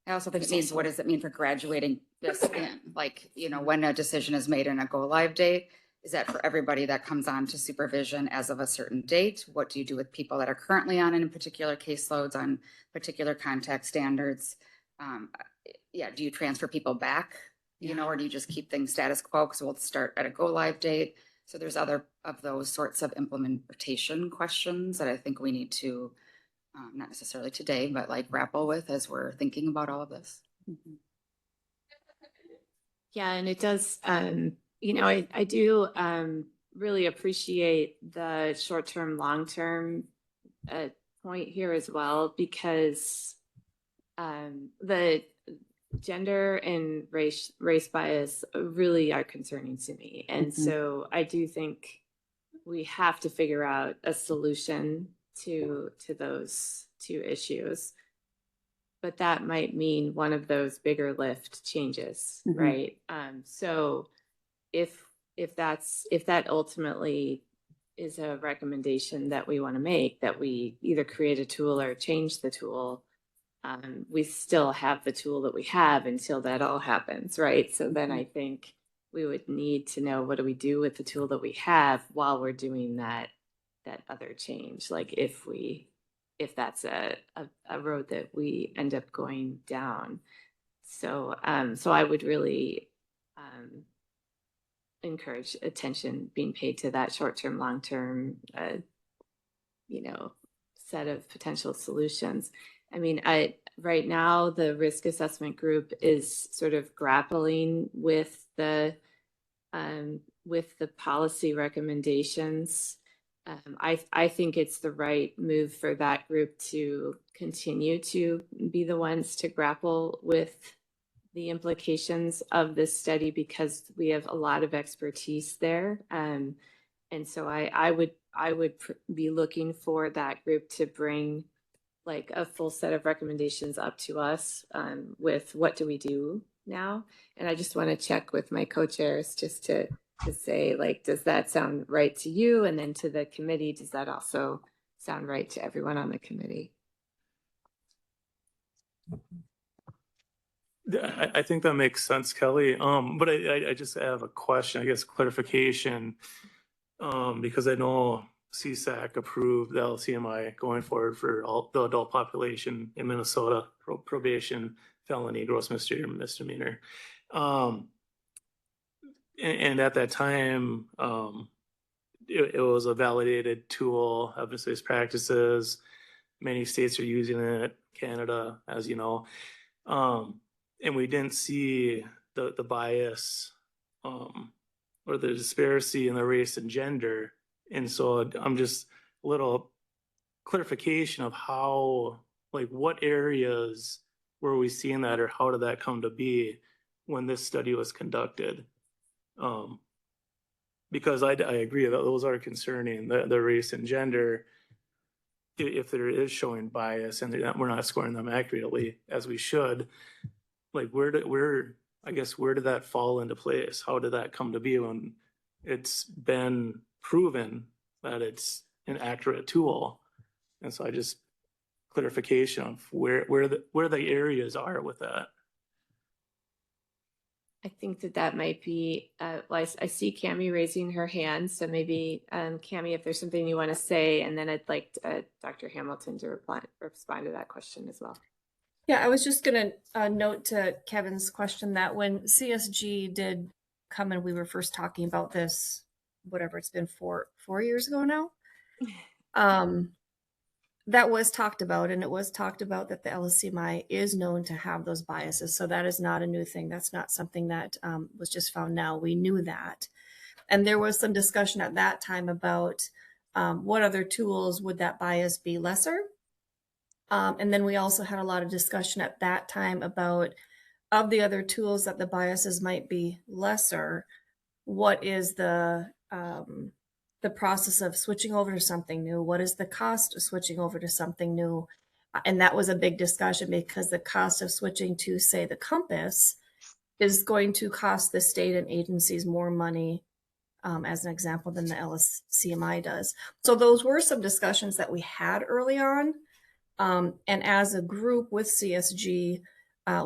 I also think it means, what does it mean for graduating this in? Like, when a decision is made in a go live date, is that for everybody that comes on to supervision as of a certain date? What do you do with people that are currently on in particular caseloads on particular contact standards? Do you transfer people back? Or do you just keep things status quo because we'll start at a go live date? So there's other of those sorts of implementation questions that I think we need to, not necessarily today, but like grapple with as we're thinking about all of this. Yeah, and it does, I do really appreciate the short-term, long-term point here as well, because the gender and race bias really are concerning to me. And so I do think we have to figure out a solution to those two issues. But that might mean one of those bigger lift changes, right? So if that ultimately is a recommendation that we want to make, that we either create a tool or change the tool, we still have the tool that we have until that all happens, right? So then I think we would need to know, what do we do with the tool that we have while we're doing that other change? Like if that's a road that we end up going down. So I would really encourage attention being paid to that short-term, long-term, set of potential solutions. I mean, right now the risk assessment group is sort of grappling with the with the policy recommendations, I think it's the right move for that group to continue to be the ones to grapple with the implications of this study because we have a lot of expertise there. And so I would be looking for that group to bring like a full set of recommendations up to us with what do we do now. And I just want to check with my co-chairs just to say, like, does that sound right to you? And then to the committee, does that also sound right to everyone on the committee? I think that makes sense, Kelly. But I just have a question, I guess clarification. Because I know CSAC approved the LCMI going forward for all the adult population in Minnesota, probation, felony, gross misdemeanor. And at that time, it was a validated tool, evidence-based practices. Many states are using it, Canada, as you know. And we didn't see the bias or the disparity in the race and gender. And so I'm just a little clarification of how, like, what areas were we seeing that, or how did that come to be when this study was conducted? Because I agree that those are concerning, the race and gender, if there is showing bias and we're not scoring them accurately as we should, like where did that fall into place? How did that come to be when it's been proven that it's an accurate tool? And so I just clarification of where the areas are with that. I think that might be, well, I see Cami raising her hand. So maybe Cami, if there's something you want to say, and then I'd like Dr. Hamilton to respond to that question as well. Yeah, I was just going to note to Kevin's question that when CSG did come and we were first talking about this, whatever it's been 4 years ago now, that was talked about, and it was talked about that the LSCMI is known to have those biases. So that is not a new thing. That's not something that was just found now. We knew that. And there was some discussion at that time about what other tools would that bias be lesser? And then we also had a lot of discussion at that time about, of the other tools that the biases might be lesser, what is the process of switching over to something new? What is the cost of switching over to something new? And that was a big discussion because the cost of switching to, say, the Compass is going to cost the state and agencies more money, as an example, than the LSCMI does. So those were some discussions that we had early on. And as a group with CSG,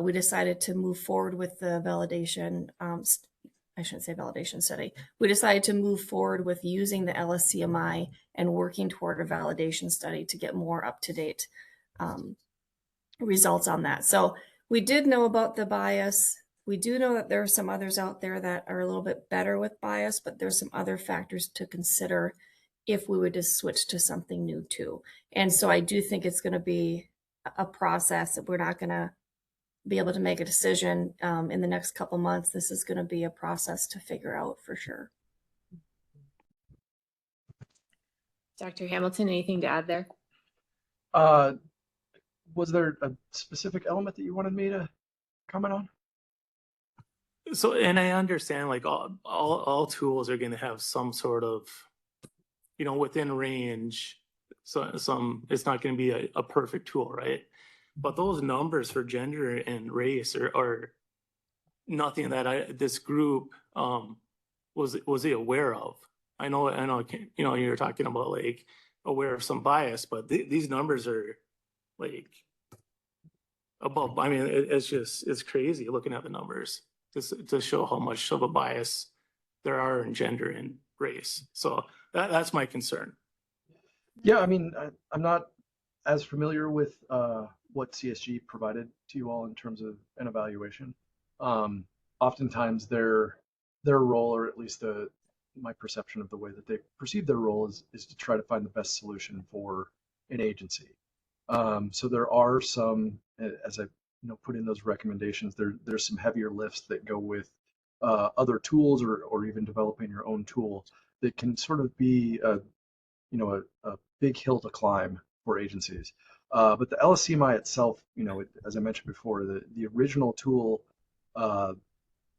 we decided to move forward with the validation, I shouldn't say validation study. We decided to move forward with using the LSCMI and working toward a validation study to get more up-to-date results on that. So we did know about the bias. We do know that there are some others out there that are a little bit better with bias, but there's some other factors to consider if we would just switch to something new too. And so I do think it's going to be a process that we're not going to be able to make a decision in the next couple months. This is going to be a process to figure out for sure. Dr. Hamilton, anything to add there? Was there a specific element that you wanted me to comment on? So, and I understand like all tools are going to have some sort of, within range. So it's not going to be a perfect tool, right? But those numbers for gender and race are nothing that this group was aware of. I know, you're talking about like aware of some bias, but these numbers are like above. I mean, it's crazy looking at the numbers to show how much of a bias there are in gender and race. So that's my concern. Yeah, I mean, I'm not as familiar with what CSG provided to you all in terms of an evaluation. Oftentimes their role, or at least my perception of the way that they perceive their role is to try to find the best solution for an agency. So there are some, as I put in those recommendations, there's some heavier lifts that go with other tools or even developing your own tool that can sort of be a big hill to climb for agencies. But the LSCMI itself, as I mentioned before, the original tool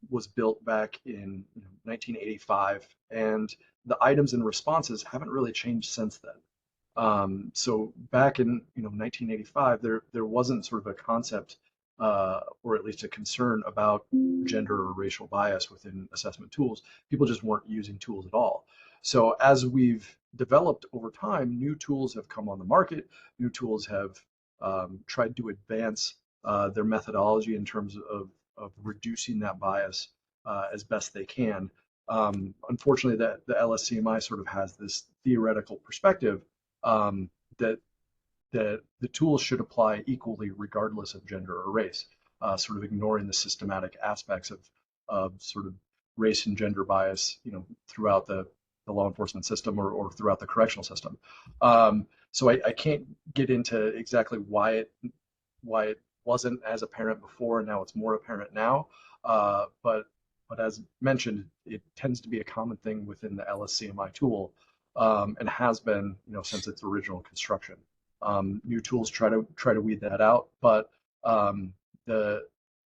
was built back in 1985, and the items and responses haven't really changed since then. So back in 1985, there wasn't sort of a concept or at least a concern about gender or racial bias within assessment tools. People just weren't using tools at all. So as we've developed over time, new tools have come on the market. New tools have tried to advance their methodology in terms of reducing that bias as best they can. Unfortunately, the LSCMI sort of has this theoretical perspective that the tools should apply equally regardless of gender or race, sort of ignoring the systematic aspects of sort of race and gender bias, throughout the law enforcement system or throughout the correctional system. So I can't get into exactly why it wasn't as apparent before and now it's more apparent now. But as mentioned, it tends to be a common thing within the LSCMI tool, and has been, since its original construction. New tools try to weed that out, but the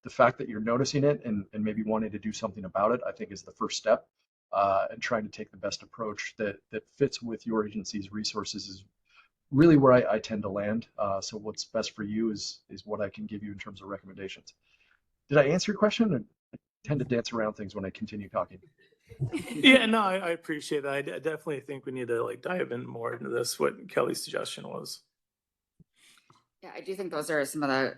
fact that you're noticing it and maybe wanting to do something about it, I think is the first step. And trying to take the best approach that fits with your agency's resources is really where I tend to land. So what's best for you is what I can give you in terms of recommendations. Did I answer your question? I tend to dance around things when I continue talking. Yeah, no, I appreciate that. I definitely think we need to dive in more into this, what Kelly's suggestion was. Yeah, I do think those are some of the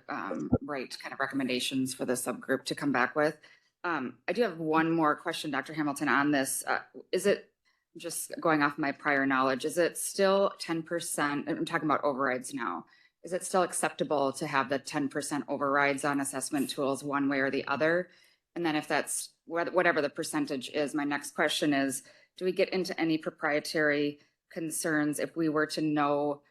right kind of recommendations for the subgroup to come back with. I do have one more question, Dr. Hamilton, on this. Is it, just going off my prior knowledge, is it still 10%? I'm talking about overrides now. Is it still acceptable to have the 10% overrides on assessment tools one way or the other? And then if that's whatever the percentage is, my next question is, do we get into any proprietary concerns if we were to know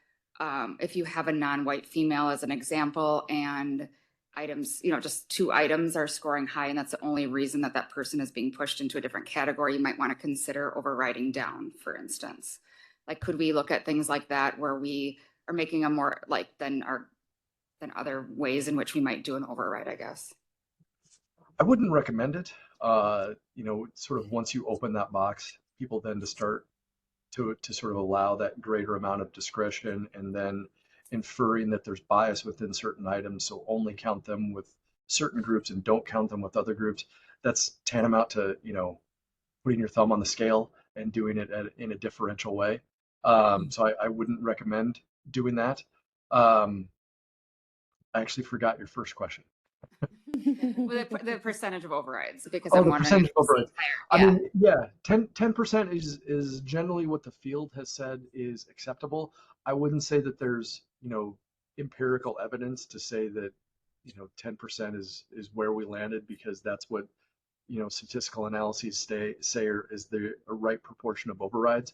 if you have a non-white female as an example and items, just 2 items are scoring high and that's the only reason that person is being pushed into a different category, you might want to consider overriding down, for instance. Could we look at things like that where we are making a more than other ways in which we might do an override, I guess? I wouldn't recommend it. Sort of once you open that box, people then to start to sort of allow that greater amount of discretion and then inferring that there's bias within certain items, so only count them with certain groups and don't count them with other groups. That's tantamount to putting your thumb on the scale and doing it in a differential way. So I wouldn't recommend doing that. I actually forgot your first question. The percentage of overrides, because I'm the wondering. Percentage of overrides. Yeah. I mean, yeah, 10% is generally what the field has said is acceptable. I wouldn't say that there's empirical evidence to say that 10% is where we landed, because that's what statistical analyses say is the right proportion of overrides.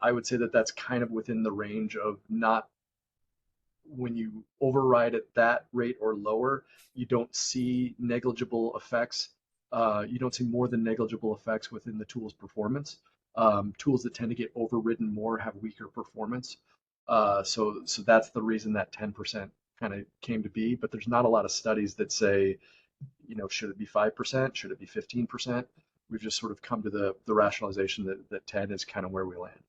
I would say that that's kind of within the range of not, when you override at that rate or lower, you don't see negligible effects. You don't see more than negligible effects within the tool's performance. Tools that tend to get overridden more have weaker performance. So that's the reason that 10% kind of came to be. But there's not a lot of studies that say, should it be 5%? Should it be 15%? We've just sort of come to the rationalization that 10 is kind of where we land.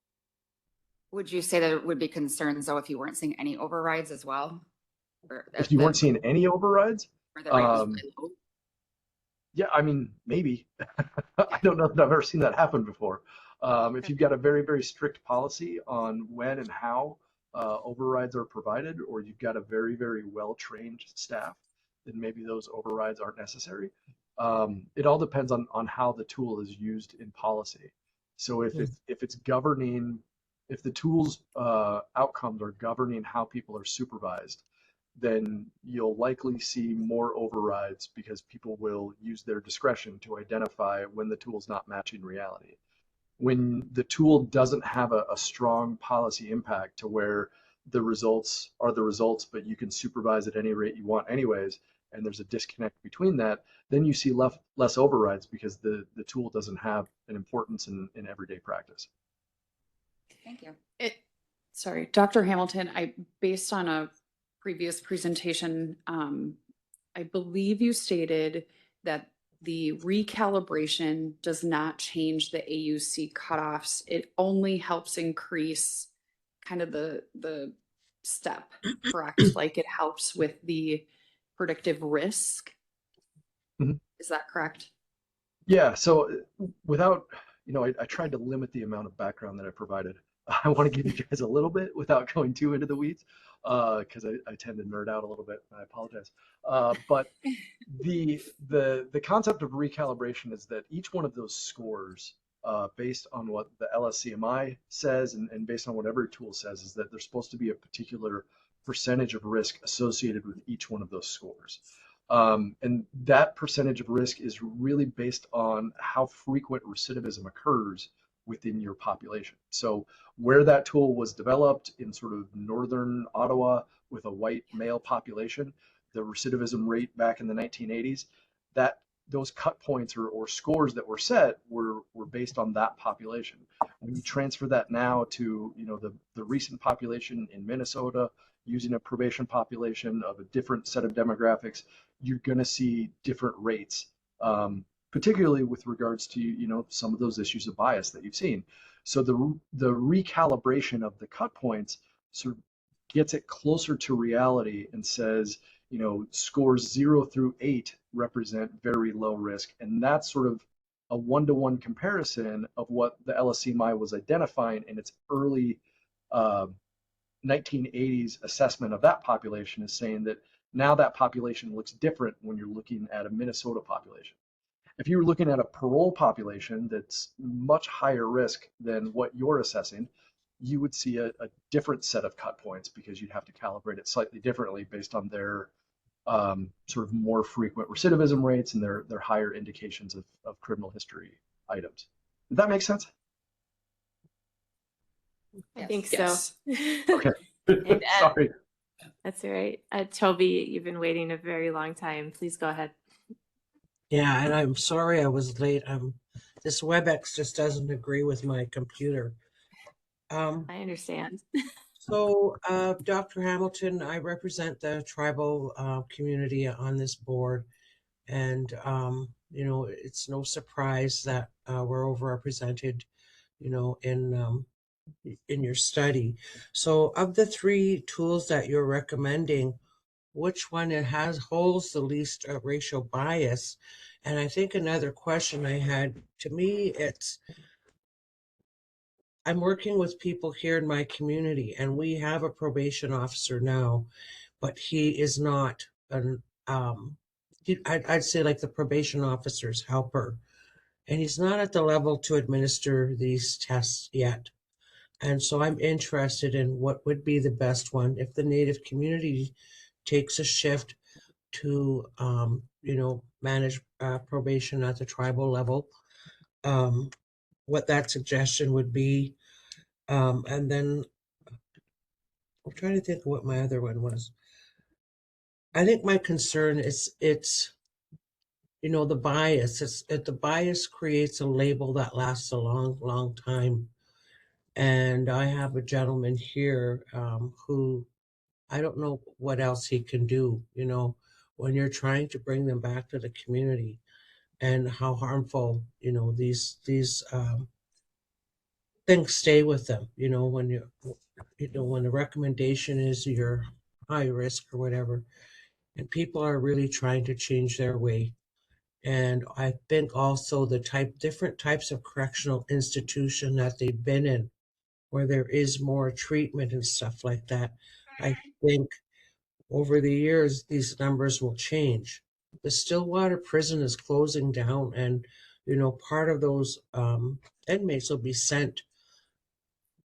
Would you say there would be concerns, though, if you weren't seeing any overrides as well? If you weren't seeing any overrides? Or the rate was really low? Yeah, I mean, maybe. I don't know if I've ever seen that happen before. If you've got a very, very strict policy on when and how overrides are provided, or you've got a very, very well-trained staff, then maybe those overrides aren't necessary. It all depends on how the tool is used in policy. So if it's governing, if the tool's outcomes are governing how people are supervised, then you'll likely see more overrides because people will use their discretion to identify when the tool's not matching reality. When the tool doesn't have a strong policy impact to where the results are the results, but you can supervise at any rate you want anyways, and there's a disconnect between that, then you see less overrides because the tool doesn't have an importance in everyday practice. Thank you. Sorry, Dr. Hamilton, based on a previous presentation, I believe you stated that the recalibration does not change the AUC cutoffs. It only helps increase kind of the step, correct? Like it helps with the predictive risk. Mhm. Is that correct? Yeah, so without, I tried to limit the amount of background that I provided. I want to give you guys a little bit without going too into the weeds, because I tend to nerd out a little bit, and I apologize. But the concept of recalibration is that each one of those scores, based on what the LSCMI says and based on what every tool says, is that there's supposed to be a particular percentage of risk associated with each one of those scores. And that percentage of risk is really based on how frequent recidivism occurs within your population. So where that tool was developed in sort of northern Ottawa with a white male population, the recidivism rate back in the 1980s, those cut points or scores that were set were based on that population. When you transfer that now to the recent population in Minnesota, using a probation population of a different set of demographics, you're going to see different rates, particularly with regards to some of those issues of bias that you've seen. So the recalibration of the cut points sort of gets it closer to reality and says, scores 0 through 8 represent very low risk, and that's sort of a one-to-one comparison of what the LSCMI was identifying in its early 1980s assessment of that population, is saying that now that population looks different when you're looking at a Minnesota population. If you were looking at a parole population that's much higher risk than what you're assessing, you would see a different set of cut points because you'd have to calibrate it slightly differently based on their sort of more frequent recidivism rates and their higher indications of criminal history items. Did that make sense? I think Yes. so. Okay. And, Sorry. That's all right. Toby, you've been waiting a very long time. Please go ahead. Yeah, and I'm sorry I was late. This WebEx just doesn't agree with my computer. I understand. So, Dr. Hamilton, I represent the tribal community on this board, and it's no surprise that we're overrepresented, in your study. So, of the 3 tools that you're recommending, which one holds the least racial bias? And I think another question I had, to me, I'm working with people here in my community, and we have a probation officer now, but he is not I'd say like the probation officer's helper, and he's not at the level to administer these tests yet. And so I'm interested in what would be the best one if the Native community takes a shift to, manage probation at the tribal level, what that suggestion would be. And then I'm trying to think of what my other one was. I think my concern is the bias. The bias creates a label that lasts a long, long time. And I have a gentleman here who I don't know what else he can do, when you're trying to bring them back to the community, and how harmful, these things stay with them, when when the recommendation is you're high risk or whatever, and people are really trying to change their way. And I think also the different types of correctional institution that they've been in, where there is more treatment and stuff like that. I think over the years, these numbers will change. The Stillwater prison is closing down, and, part of those inmates will be sent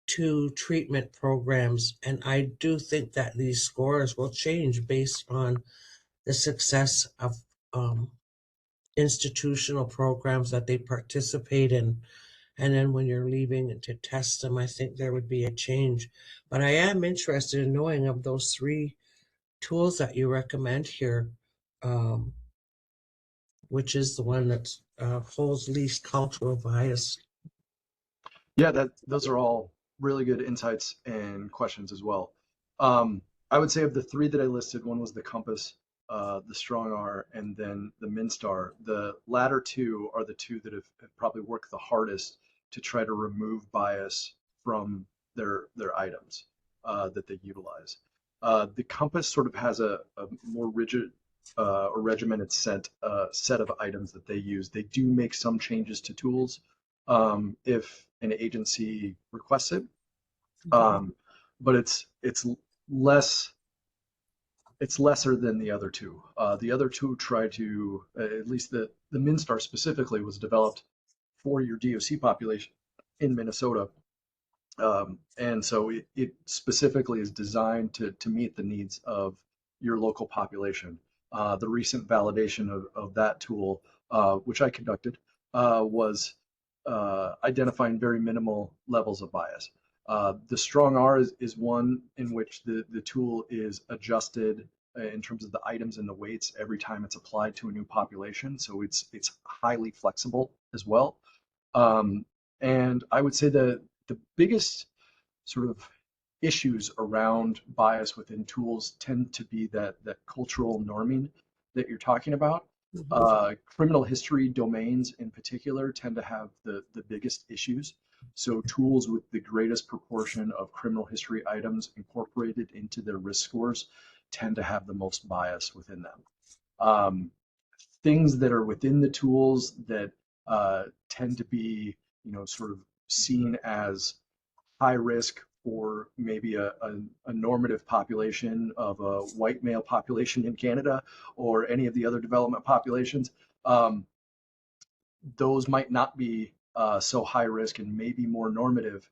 to treatment programs. And I do think that these scores will change based on the success of institutional programs that they participate in. And then when you're leaving and to test them, I think there would be a change. But I am interested in knowing of those 3 tools that you recommend here, which is the one that holds least cultural bias? Yeah, those are all really good insights and questions as well. I would say of the three that I listed, one was the compass, the strong R, and then the MinStar. The latter two are the two that have probably worked the hardest to try to remove bias from their items that they utilize. The compass sort of has a more rigid or regimented set of items that they use. They do make some changes to tools if an agency requests it, but it's lesser than the other two. The other two try to, at least the MinStar specifically was developed for your DOC population in Minnesota. And so it specifically is designed to meet the needs of your local population. The recent validation of that tool, which I conducted, was identifying very minimal levels of bias. The strong R is one in which the tool is adjusted in terms of the items and the weights every time it's applied to a new population. So it's highly flexible as well. And I would say the biggest sort of issues around bias within tools tend to be that cultural norming that you're talking about. Criminal history domains in particular tend to have the biggest issues. So tools with the greatest proportion of criminal history items incorporated into their risk scores tend to have the most bias within them. Things that are within the tools that tend to be, sort of seen as high risk for maybe a normative population of a white male population in Canada or any of the other development populations, those might not be so high risk and maybe more normative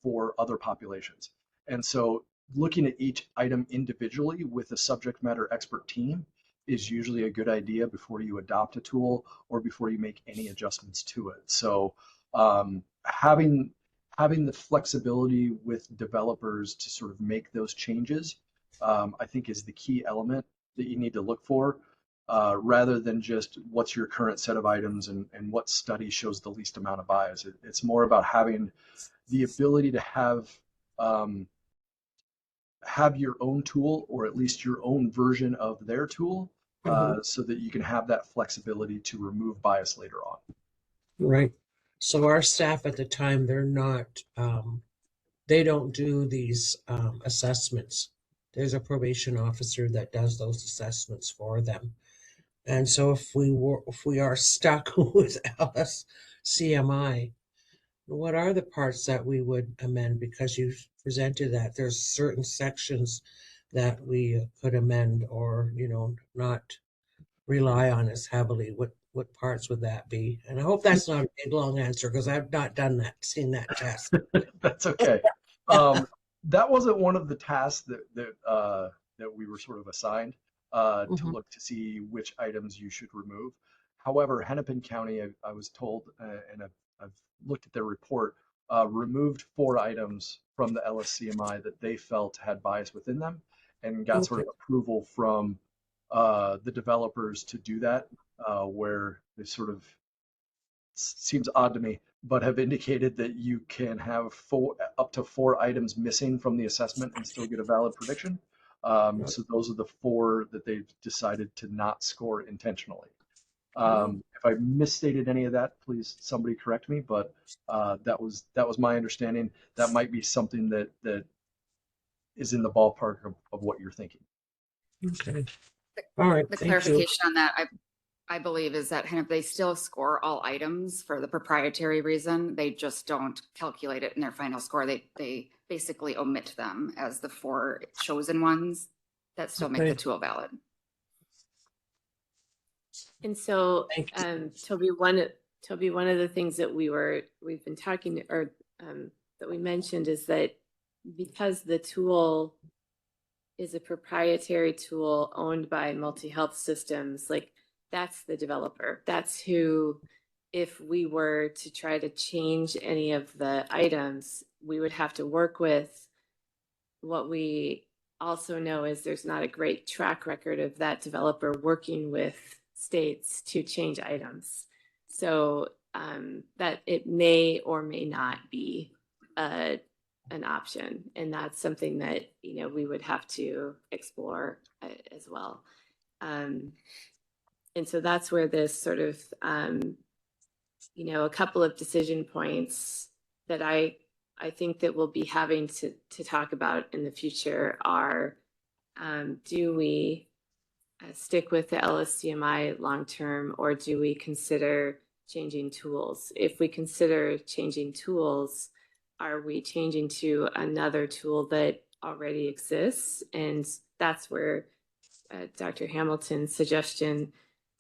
for other populations. And so looking at each item individually with a subject matter expert team is usually a good idea before you adopt a tool or before you make any adjustments to it. So having the flexibility with developers to sort of make those changes, I think is the key element that you need to look for, rather than just what's your current set of items and what study shows the least amount of bias. It's more about having the ability to have your own tool, or at least your own version of their tool, so that you can have that flexibility to remove bias later on. Right. So our staff at the time, they're not, they don't do these assessments. There's a probation officer that does those assessments for them. And so if we are stuck with LSCMI, what are the parts that we would amend? Because you presented that there's certain sections that we could amend or, not rely on as heavily. What parts would that be? And I hope that's not a big long answer because I've not seen that test. That's okay. That wasn't one of the tasks that we were sort of assigned to look to see which items you should remove. However, Hennepin County, I was told, and I've looked at their report, removed 4 items from the LSCMI that they felt had bias within them, and got sort of approval from the developers to do that, where they sort of, seems odd to me, but have indicated that you can have up to 4 items missing from the assessment and still get a valid prediction. So those are the 4 that they've decided to not score intentionally. If I misstated any of that, please somebody correct me, but that was my understanding. That might be something that is in the ballpark of what you're thinking. Okay. All right. The clarification on that, I believe, is that they still score all items for the proprietary reason. They just don't calculate it in their final score. They basically omit them as the 4 chosen ones that still make the tool valid. And so, Toby, one of the things that we've been talking, or that we mentioned, is that because the tool is a proprietary tool owned by Multi-Health Systems, like that's the developer. That's who, if we were to try to change any of the items, we would have to work with what we also know is there's not a great track record of that developer working with states to change items. So that it may or may not be an option. And that's something that, we would have to explore as well. And so that's where this sort of, a couple of decision points that I think that we'll be having to talk about in the future are, do we stick with the LSCMI long-term, or do we consider changing tools? If we consider changing tools, are we changing to another tool that already exists? And that's where Dr. Hamilton's suggestion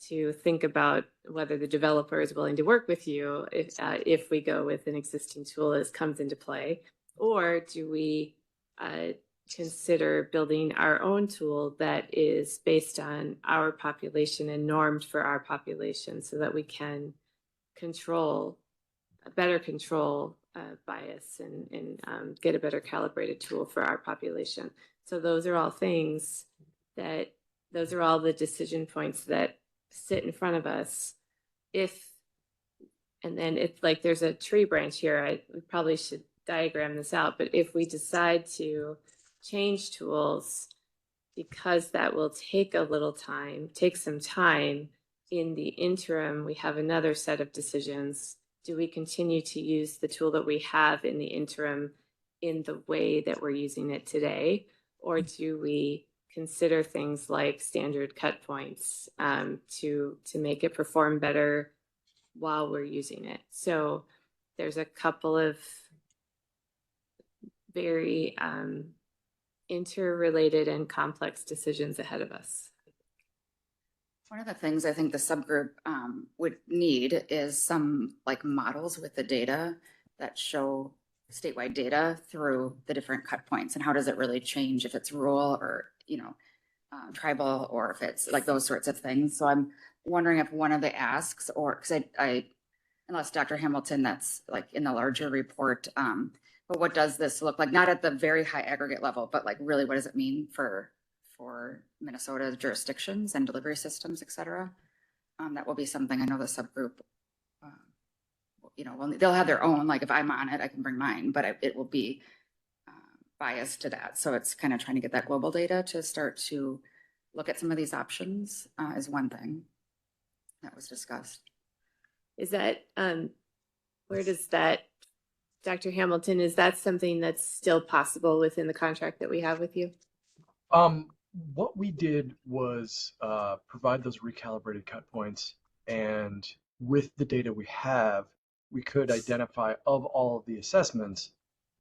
to think about whether the developer is willing to work with you if we go with an existing tool comes into play, or do we consider building our own tool that is based on our population and normed for our population so that we can better control bias and get a better calibrated tool for our population. So those are all those are all the decision points that sit in front of us. And then it's like there's a tree branch here. We probably should diagram this out, but if we decide to change tools, because that will take some time, in the interim, we have another set of decisions. Do we continue to use the tool that we have in the interim in the way that we're using it today? Or do we consider things like standard cut points to make it perform better while we're using it? So there's a couple of very interrelated and complex decisions ahead of us. One of the things I think the subgroup would need is some like models with the data that show statewide data through the different cut points, and how does it really change if it's rural or tribal, or if it's like those sorts of things. So I'm wondering if one of the asks, or because I unless Dr. Hamilton, that's like in the larger report, but what does this look like? Not at the very high aggregate level, but like really what does it mean for Minnesota's jurisdictions and delivery systems, et cetera? That will be something I know the subgroup, they'll have their own, like if I'm on it, I can bring mine, but it will be biased to that. So it's kind of trying to get that global data to start to look at some of these options is one thing that was discussed. Is that, where does that, Dr. Hamilton, is that something that's still possible within the contract that we have with you? What we did was provide those recalibrated cut points, and with the data we have, we could identify of all of the assessments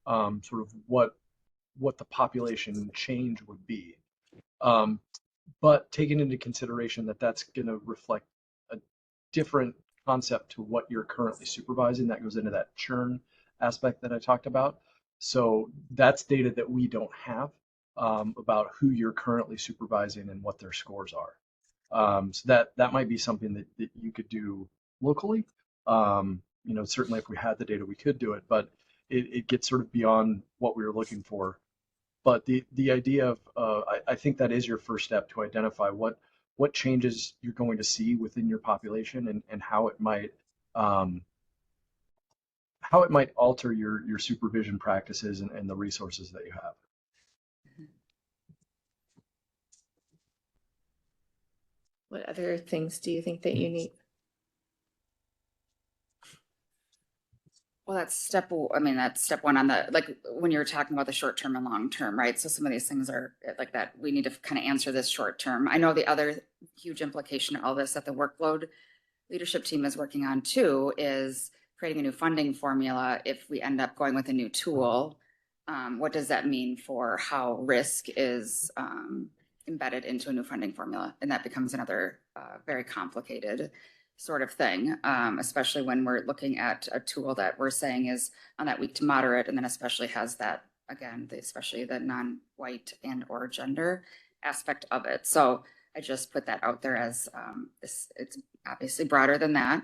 sort of what the population change would be. But taking into consideration that that's going to reflect a different concept to what you're currently supervising, that goes into that churn aspect that I talked about. So that's data that we don't have about who you're currently supervising and what their scores are. So that might be something that you could do locally. Certainly if we had the data, we could do it, but it gets sort of beyond what we were looking for. But the idea of, I think that is your first step to identify what changes you're going to see within your population and how it might alter your supervision practices and the resources that you have. What other things do you think that you need? Well, that's step one on the, like when you're talking about the short term and long term, right? So some of these things are like that. We need to kind of answer this short term. I know the other huge implication of all this that the workload leadership team is working on too is creating a new funding formula. If we end up going with a new tool, what does that mean for how risk is embedded into a new funding formula? And that becomes another very complicated sort of thing, especially when we're looking at a tool that we're saying is on that weak to moderate, and then especially has that, again, especially the non-white and or gender aspect of it. So I just put that out there as it's obviously broader than that.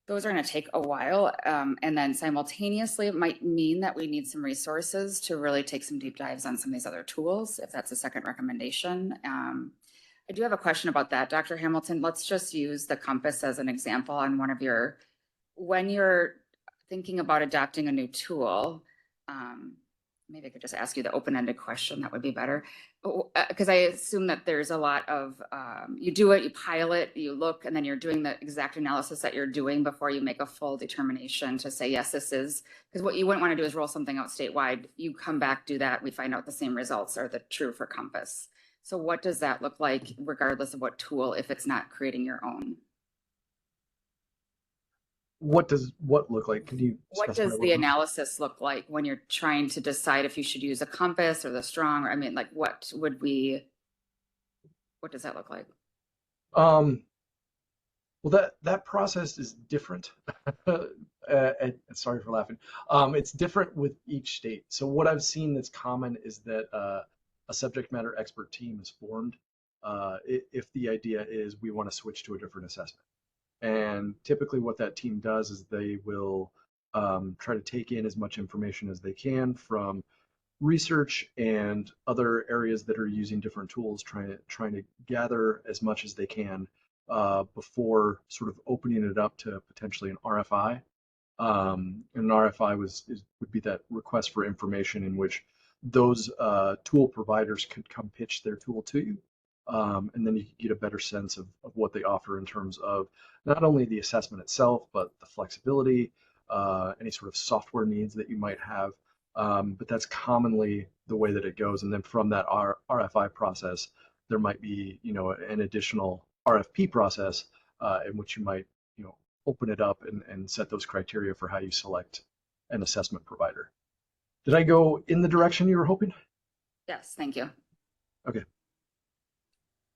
those are going to take a while. And then simultaneously, it might mean that we need some resources to really take some deep dives on some of these other tools, if that's a second recommendation. I do have a question about that. Dr. Hamilton, let's just use the compass as an example on one of your, when you're thinking about adopting a new tool, maybe I could just ask you the open-ended question, that would be better. Because I assume that there's a lot of, you do it, you pilot, you look, and then you're doing the exact analysis that you're doing before you make a full determination to say, yes, this is, because what you wouldn't want to do is roll something out statewide. You come back, do that, we find out the same results are the true for Compass. So what does that look like regardless of what tool, if it's not creating your own? What does what look like? Can you What specify does the analysis look like when you're trying to decide if you should use a compass or the strong, or I mean, like, what would we, what does that look like? Well, that process is different. And sorry for laughing. It's different with each state. So what I've seen that's common is that a subject matter expert team is formed if the idea is we want to switch to a different assessment. And typically what that team does is they will try to take in as much information as they can from research and other areas that are using different tools, trying to gather as much as they can before sort of opening it up to potentially an RFI. And an RFI would be that request for information in which those tool providers could come pitch their tool to you. And then you can get a better sense of what they offer in terms of not only the assessment itself, but the flexibility, any sort of software needs that you might have. But that's commonly the way that it goes. And then from that RFI process, there might be, an additional RFP process in which you might, open it up and set those criteria for how you select an assessment provider. Did I go in the direction you were hoping? Yes, thank you. Okay.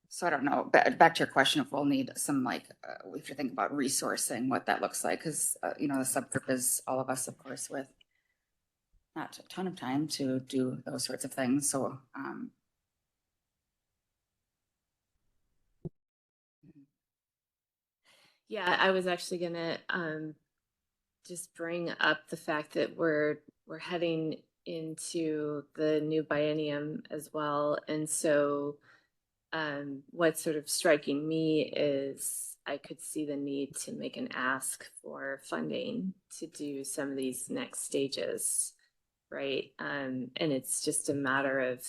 So I don't know, back to your question, if we'll need some, like, we have to think about resourcing, what that looks like, because, the subgroup is all of us, of course, with not a ton of time to do those sorts of things. So, Yeah, I was actually gonna just bring up the fact that we're heading into the new biennium as well, and so what's sort of striking me is I could see the need to make an ask for funding to do some of these next stages, right? And it's just a matter of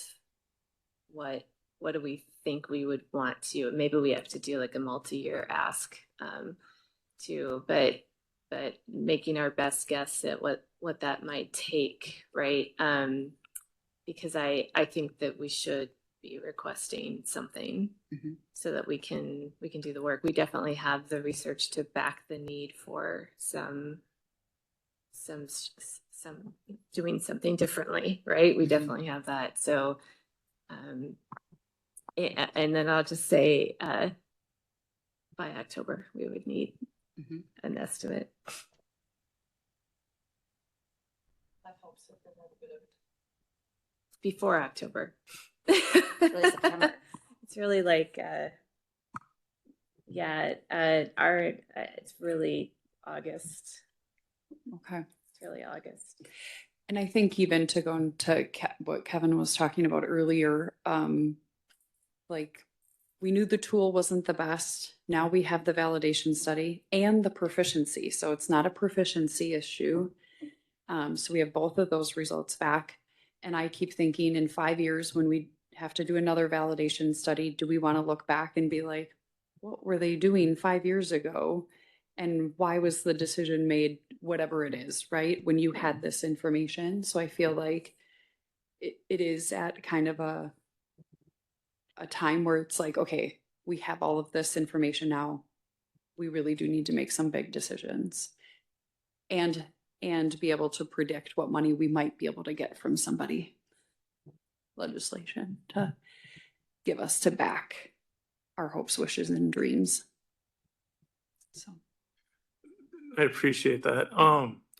what do we think we would want to, maybe we have to do like a multi-year ask but making our best guess at what that might take, right? Because I think that we should be requesting something so that we can do the work. We definitely have the research to back the need for some doing something differently, right? We definitely have that. So and then I'll just say by October we would need an estimate. Before October. really September. It's really like it's really August. Okay. It's really August. And I think even to go into what Kevin was talking about earlier, like we knew the tool wasn't the best. Now we have the validation study and the proficiency. So it's not a proficiency issue. So we have both of those results back. And I keep thinking in 5 years when we have to do another validation study, do we want to look back and be like, what were they doing 5 years ago? And why was the decision made, whatever it is, right? When you had this information. So I feel like it is at kind of a time where it's like, okay, we have all of this information now. We really do need to make some big decisions and be able to predict what money we might be able to get from somebody, legislation to give us to back our hopes, wishes, and dreams. So I appreciate that.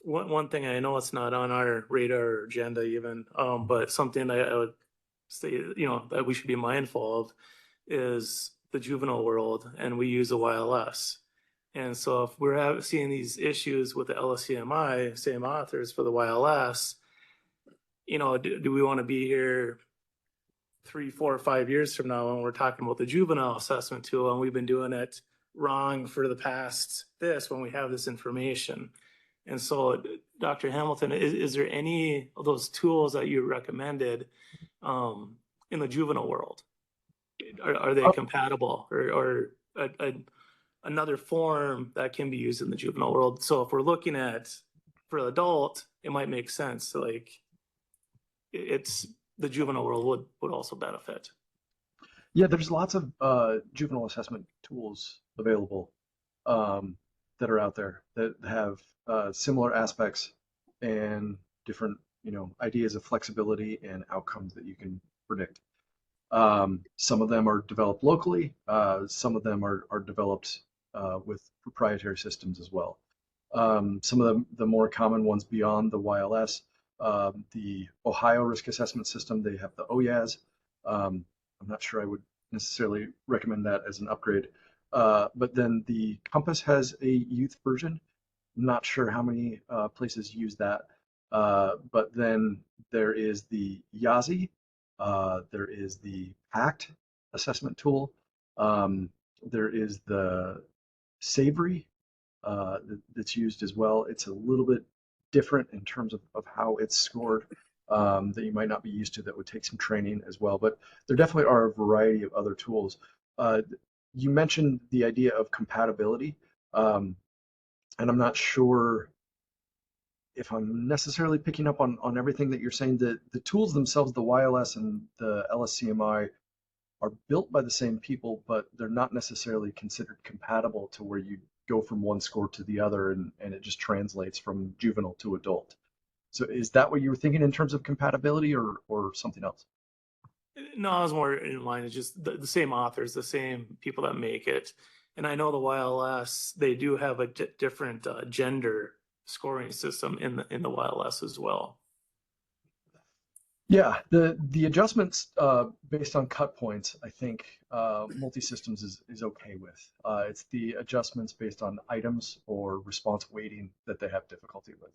One thing, I know it's not on our radar or agenda even, but something I would say, that we should be mindful of is the juvenile world, and we use a YLS. And so if we're seeing these issues with the LSCMI, same authors for the YLS, do we want to be here 3, 4, 5 years from now when we're talking about the juvenile assessment tool and we've been doing it wrong for the past when we have this information? And so, Dr. Hamilton, is there any of those tools that you recommended in the juvenile world? Are they compatible, or another form that can be used in the juvenile world? So if we're looking at for adult, it might make sense. Like it's the juvenile world would also benefit. Yeah, there's lots of juvenile assessment tools available that are out there that have similar aspects and different, ideas of flexibility and outcomes that you can predict. Some of them are developed locally. Some of them are developed with proprietary systems as well. Some of the more common ones beyond the YLS, the Ohio Risk Assessment System, they have the OYAS. I'm not sure I would necessarily recommend that as an upgrade. But then the Compass has a youth version. I'm not sure how many places use that. But then there is the YAZI. There is the PACT assessment tool. There is the Savory that's used as well. It's a little bit different in terms of how it's scored that you might not be used to, that would take some training as well. But there definitely are a variety of other tools. You mentioned the idea of compatibility, and I'm not sure if I'm necessarily picking up on everything that you're saying. The tools themselves, the YLS and the LSCMI, are built by the same people, but they're not necessarily considered compatible to where you go from one score to the other and it just translates from juvenile to adult. So is that what you were thinking in terms of compatibility or something else? No, I was more in line. It's just the same authors, the same people that make it. And I know the YLS, they do have a different gender scoring system in the YLS as well. Yeah, the adjustments based on cut points, I think multi-systems is okay with. It's the adjustments based on items or response weighting that they have difficulty with.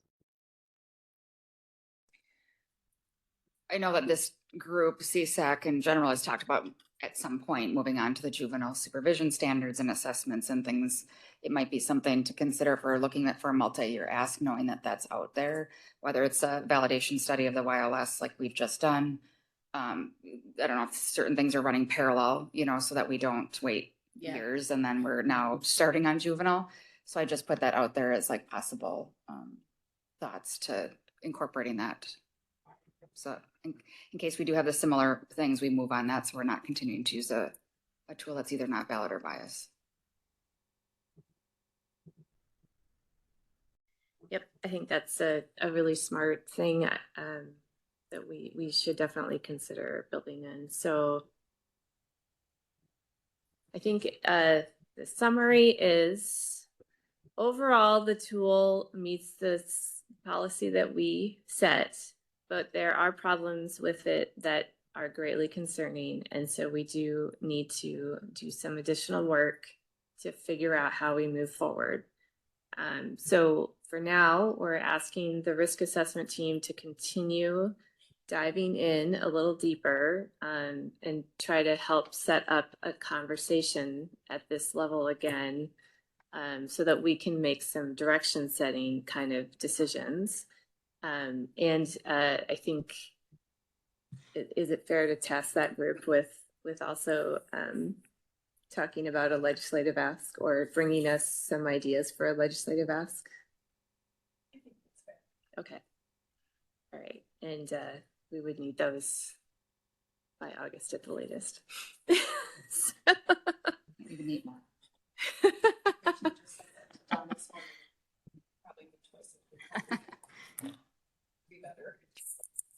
I know that this group, CSAC in general, has talked about at some point moving on to the juvenile supervision standards and assessments and things. It might be something to consider for looking at for a multi-year ask, knowing that that's out there, whether it's a validation study of the YLS like we've just done. I don't know if certain things are running parallel, so that we don't wait years and then we're now starting on juvenile. So I just put that out there as like possible thoughts to incorporating that. So in case we do have the similar things, we move on that, so we're not continuing to use a tool that's either not valid or biased. Yep, I think that's a really smart thing that we should definitely consider building in. So I think the summary is overall the tool meets this policy that we set, but there are problems with it that are greatly concerning. And so we do need to do some additional work to figure out how we move forward. So for now, we're asking the risk assessment team to continue diving in a little deeper and try to help set up a conversation at this level again, so that we can make some direction setting kind of decisions. And I think, is it fair to task that group with also talking about a legislative ask or bringing us some ideas for a legislative ask? I think that's fair. Okay. All right. And we would need those by August at the latest. We would need more.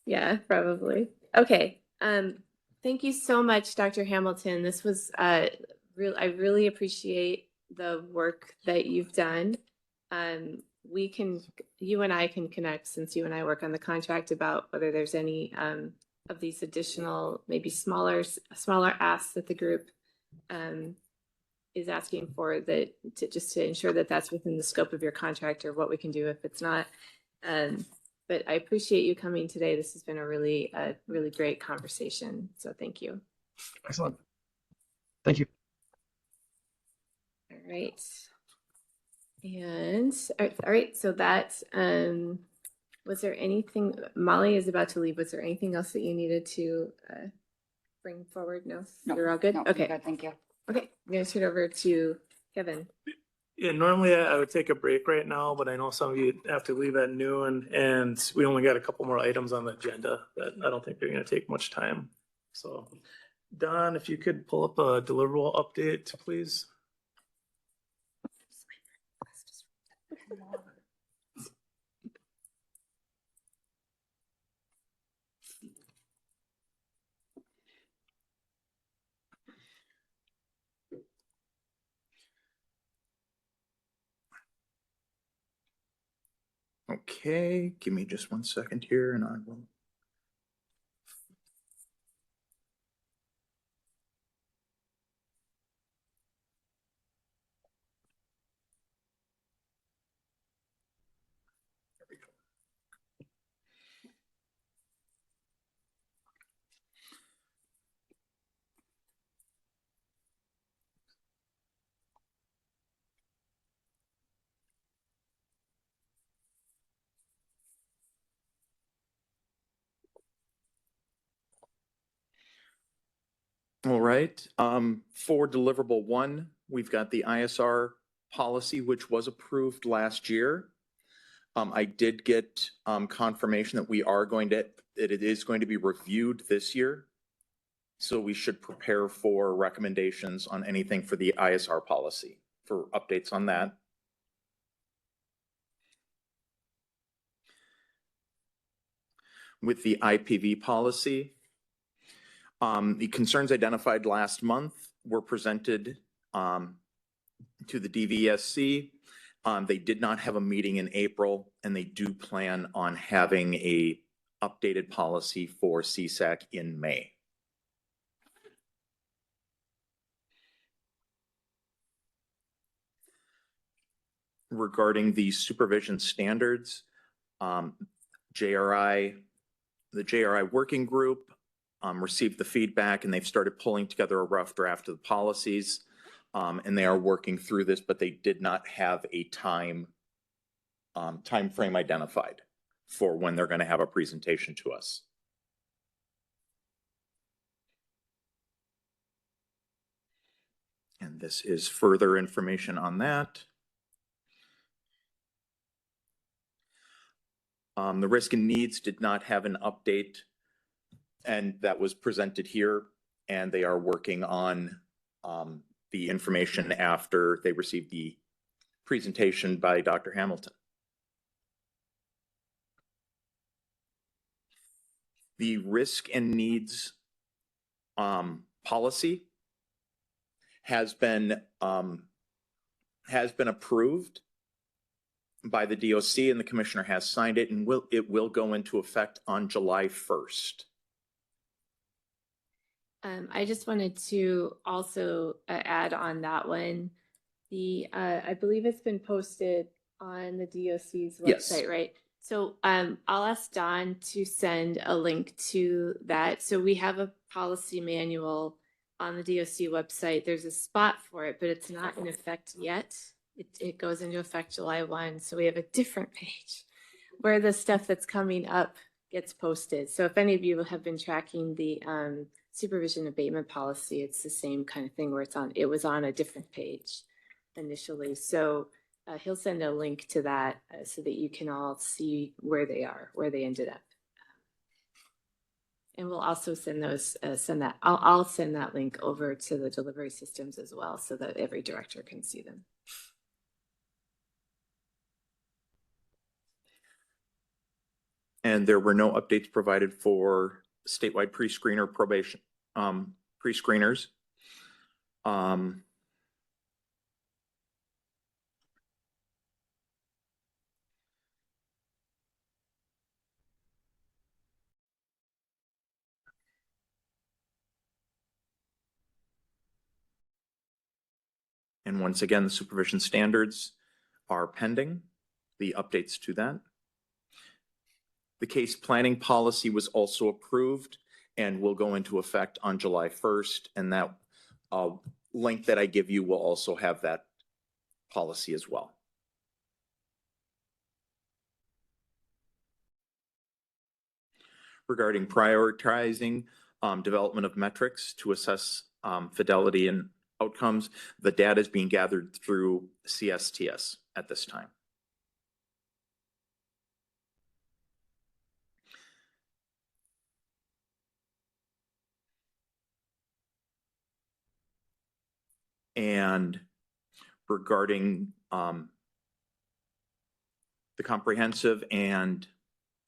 Yeah, probably. Okay. Thank you so much, Dr. Hamilton. This was I really appreciate the work that you've done. You and I can connect, since you and I work on the contract, about whether there's any of these additional, maybe smaller asks that the group is asking for that just to ensure that that's within the scope of your contract or what we can do if it's not. But I appreciate you coming today. This has been a really great conversation. So thank you. Excellent. Thank you. All right. And all right. So that was there anything? Molly is about to leave. Was there anything else that you needed to bring forward? No, you're all good. No, Okay. good, thank you. Okay, I'm gonna turn it over to Kevin. Yeah, normally I would take a break right now, but I know some of you have to leave at noon and we only got a couple more items on the agenda that I don't think they're gonna take much time. So Don, if you could pull up a deliverable update, please. Okay, give me just 1 second here and I will. There we go. All right, for deliverable 1, we've got the ISR policy, which was approved last year. I did get confirmation that it is going to be reviewed this year. So we should prepare for recommendations on anything for the ISR policy, for updates on that. With the IPV policy, the concerns identified last month were presented to the DVSC. They did not have a meeting in April, and they do plan on having a updated policy for CSAC in May. Regarding the supervision standards, the JRI working group received the feedback and they've started pulling together a rough draft of the policies. And they are working through this, but they did not have a time frame identified for when they're going to have a presentation to us. And this is further information on that. The risk and needs did not have an update, and that was presented here, and they are working on the information after they received the presentation by Dr. Hamilton. The risk and needs policy has been approved by the DOC, and the commissioner has signed it, and it will go into effect on July 1st. I just wanted to also add on that one. I believe it's been posted on the DOC's website, Yes. right? So I'll ask Don to send a link to that. So we have a policy manual on the DOC website. There's a spot for it, but it's not in effect yet. It goes into effect July 1. So we have a different page where the stuff that's coming up gets posted. So if any of you have been tracking the supervision abatement policy, it's the same kind of thing where it was on a different page initially. So he'll send a link to that so that you can all see where they are, where they ended up. And we'll also send that. I'll send that link over to the delivery systems as well so that every director can see them. And there were no updates provided for statewide pre-screener probation, pre-screeners. And once again, the supervision standards are pending, the updates to that. The case planning policy was also approved and will go into effect on July 1st. And that link that I give you will also have that policy as well. Regarding prioritizing development of metrics to assess fidelity and outcomes, the data is being gathered through CSTS at this time. And regarding the comprehensive and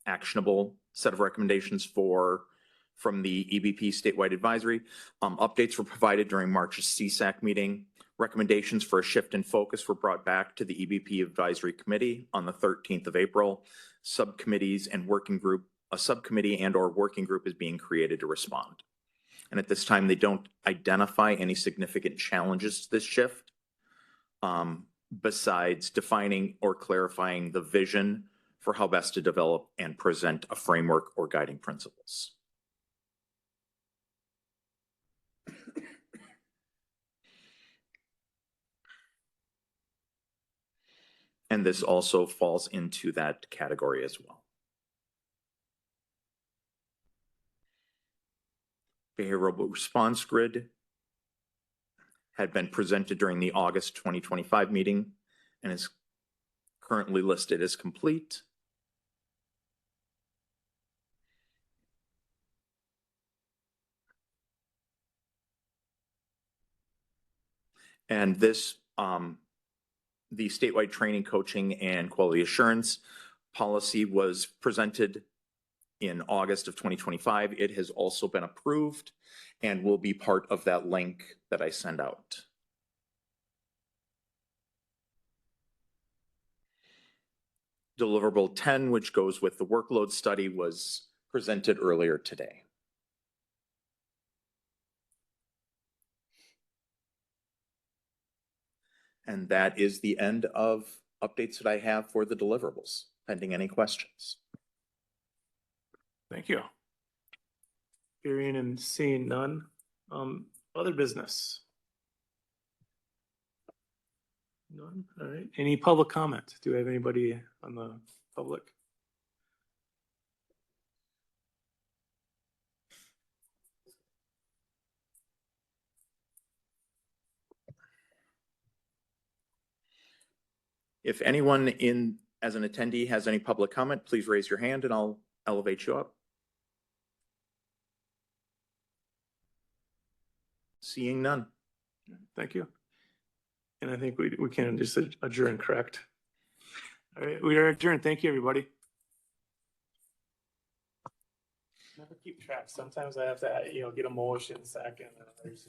actionable set of recommendations from the EBP statewide advisory, updates were provided during March's CSAC meeting. Recommendations for a shift in focus were brought back to the EBP advisory committee on the 13th of April. Subcommittees and a subcommittee and or working group is being created to respond. And at this time, they don't identify any significant challenges to this shift, besides defining or clarifying the vision for how best to develop and present a framework or guiding principles. And this also falls into that category as well. Behavioral response grid had been presented during the August 2025 meeting and is currently listed as complete. And this, the statewide training, coaching, and quality assurance policy was presented in August of 2025. It has also been approved and will be part of that link that I send out. Deliverable 10, which goes with the workload study, was presented earlier today. And that is the end of updates that I have for the deliverables, pending any questions. Thank you. Hearing and seeing none. Other business? None. All right. Any public comment? Do we have anybody on the public? If anyone as an attendee has any public comment, please raise your hand and I'll elevate you up. Seeing none. Thank you. And I think we can just adjourn, correct? All right, we are adjourned. Thank you, everybody. Never keep track. Sometimes I have to, get a motion second. And others,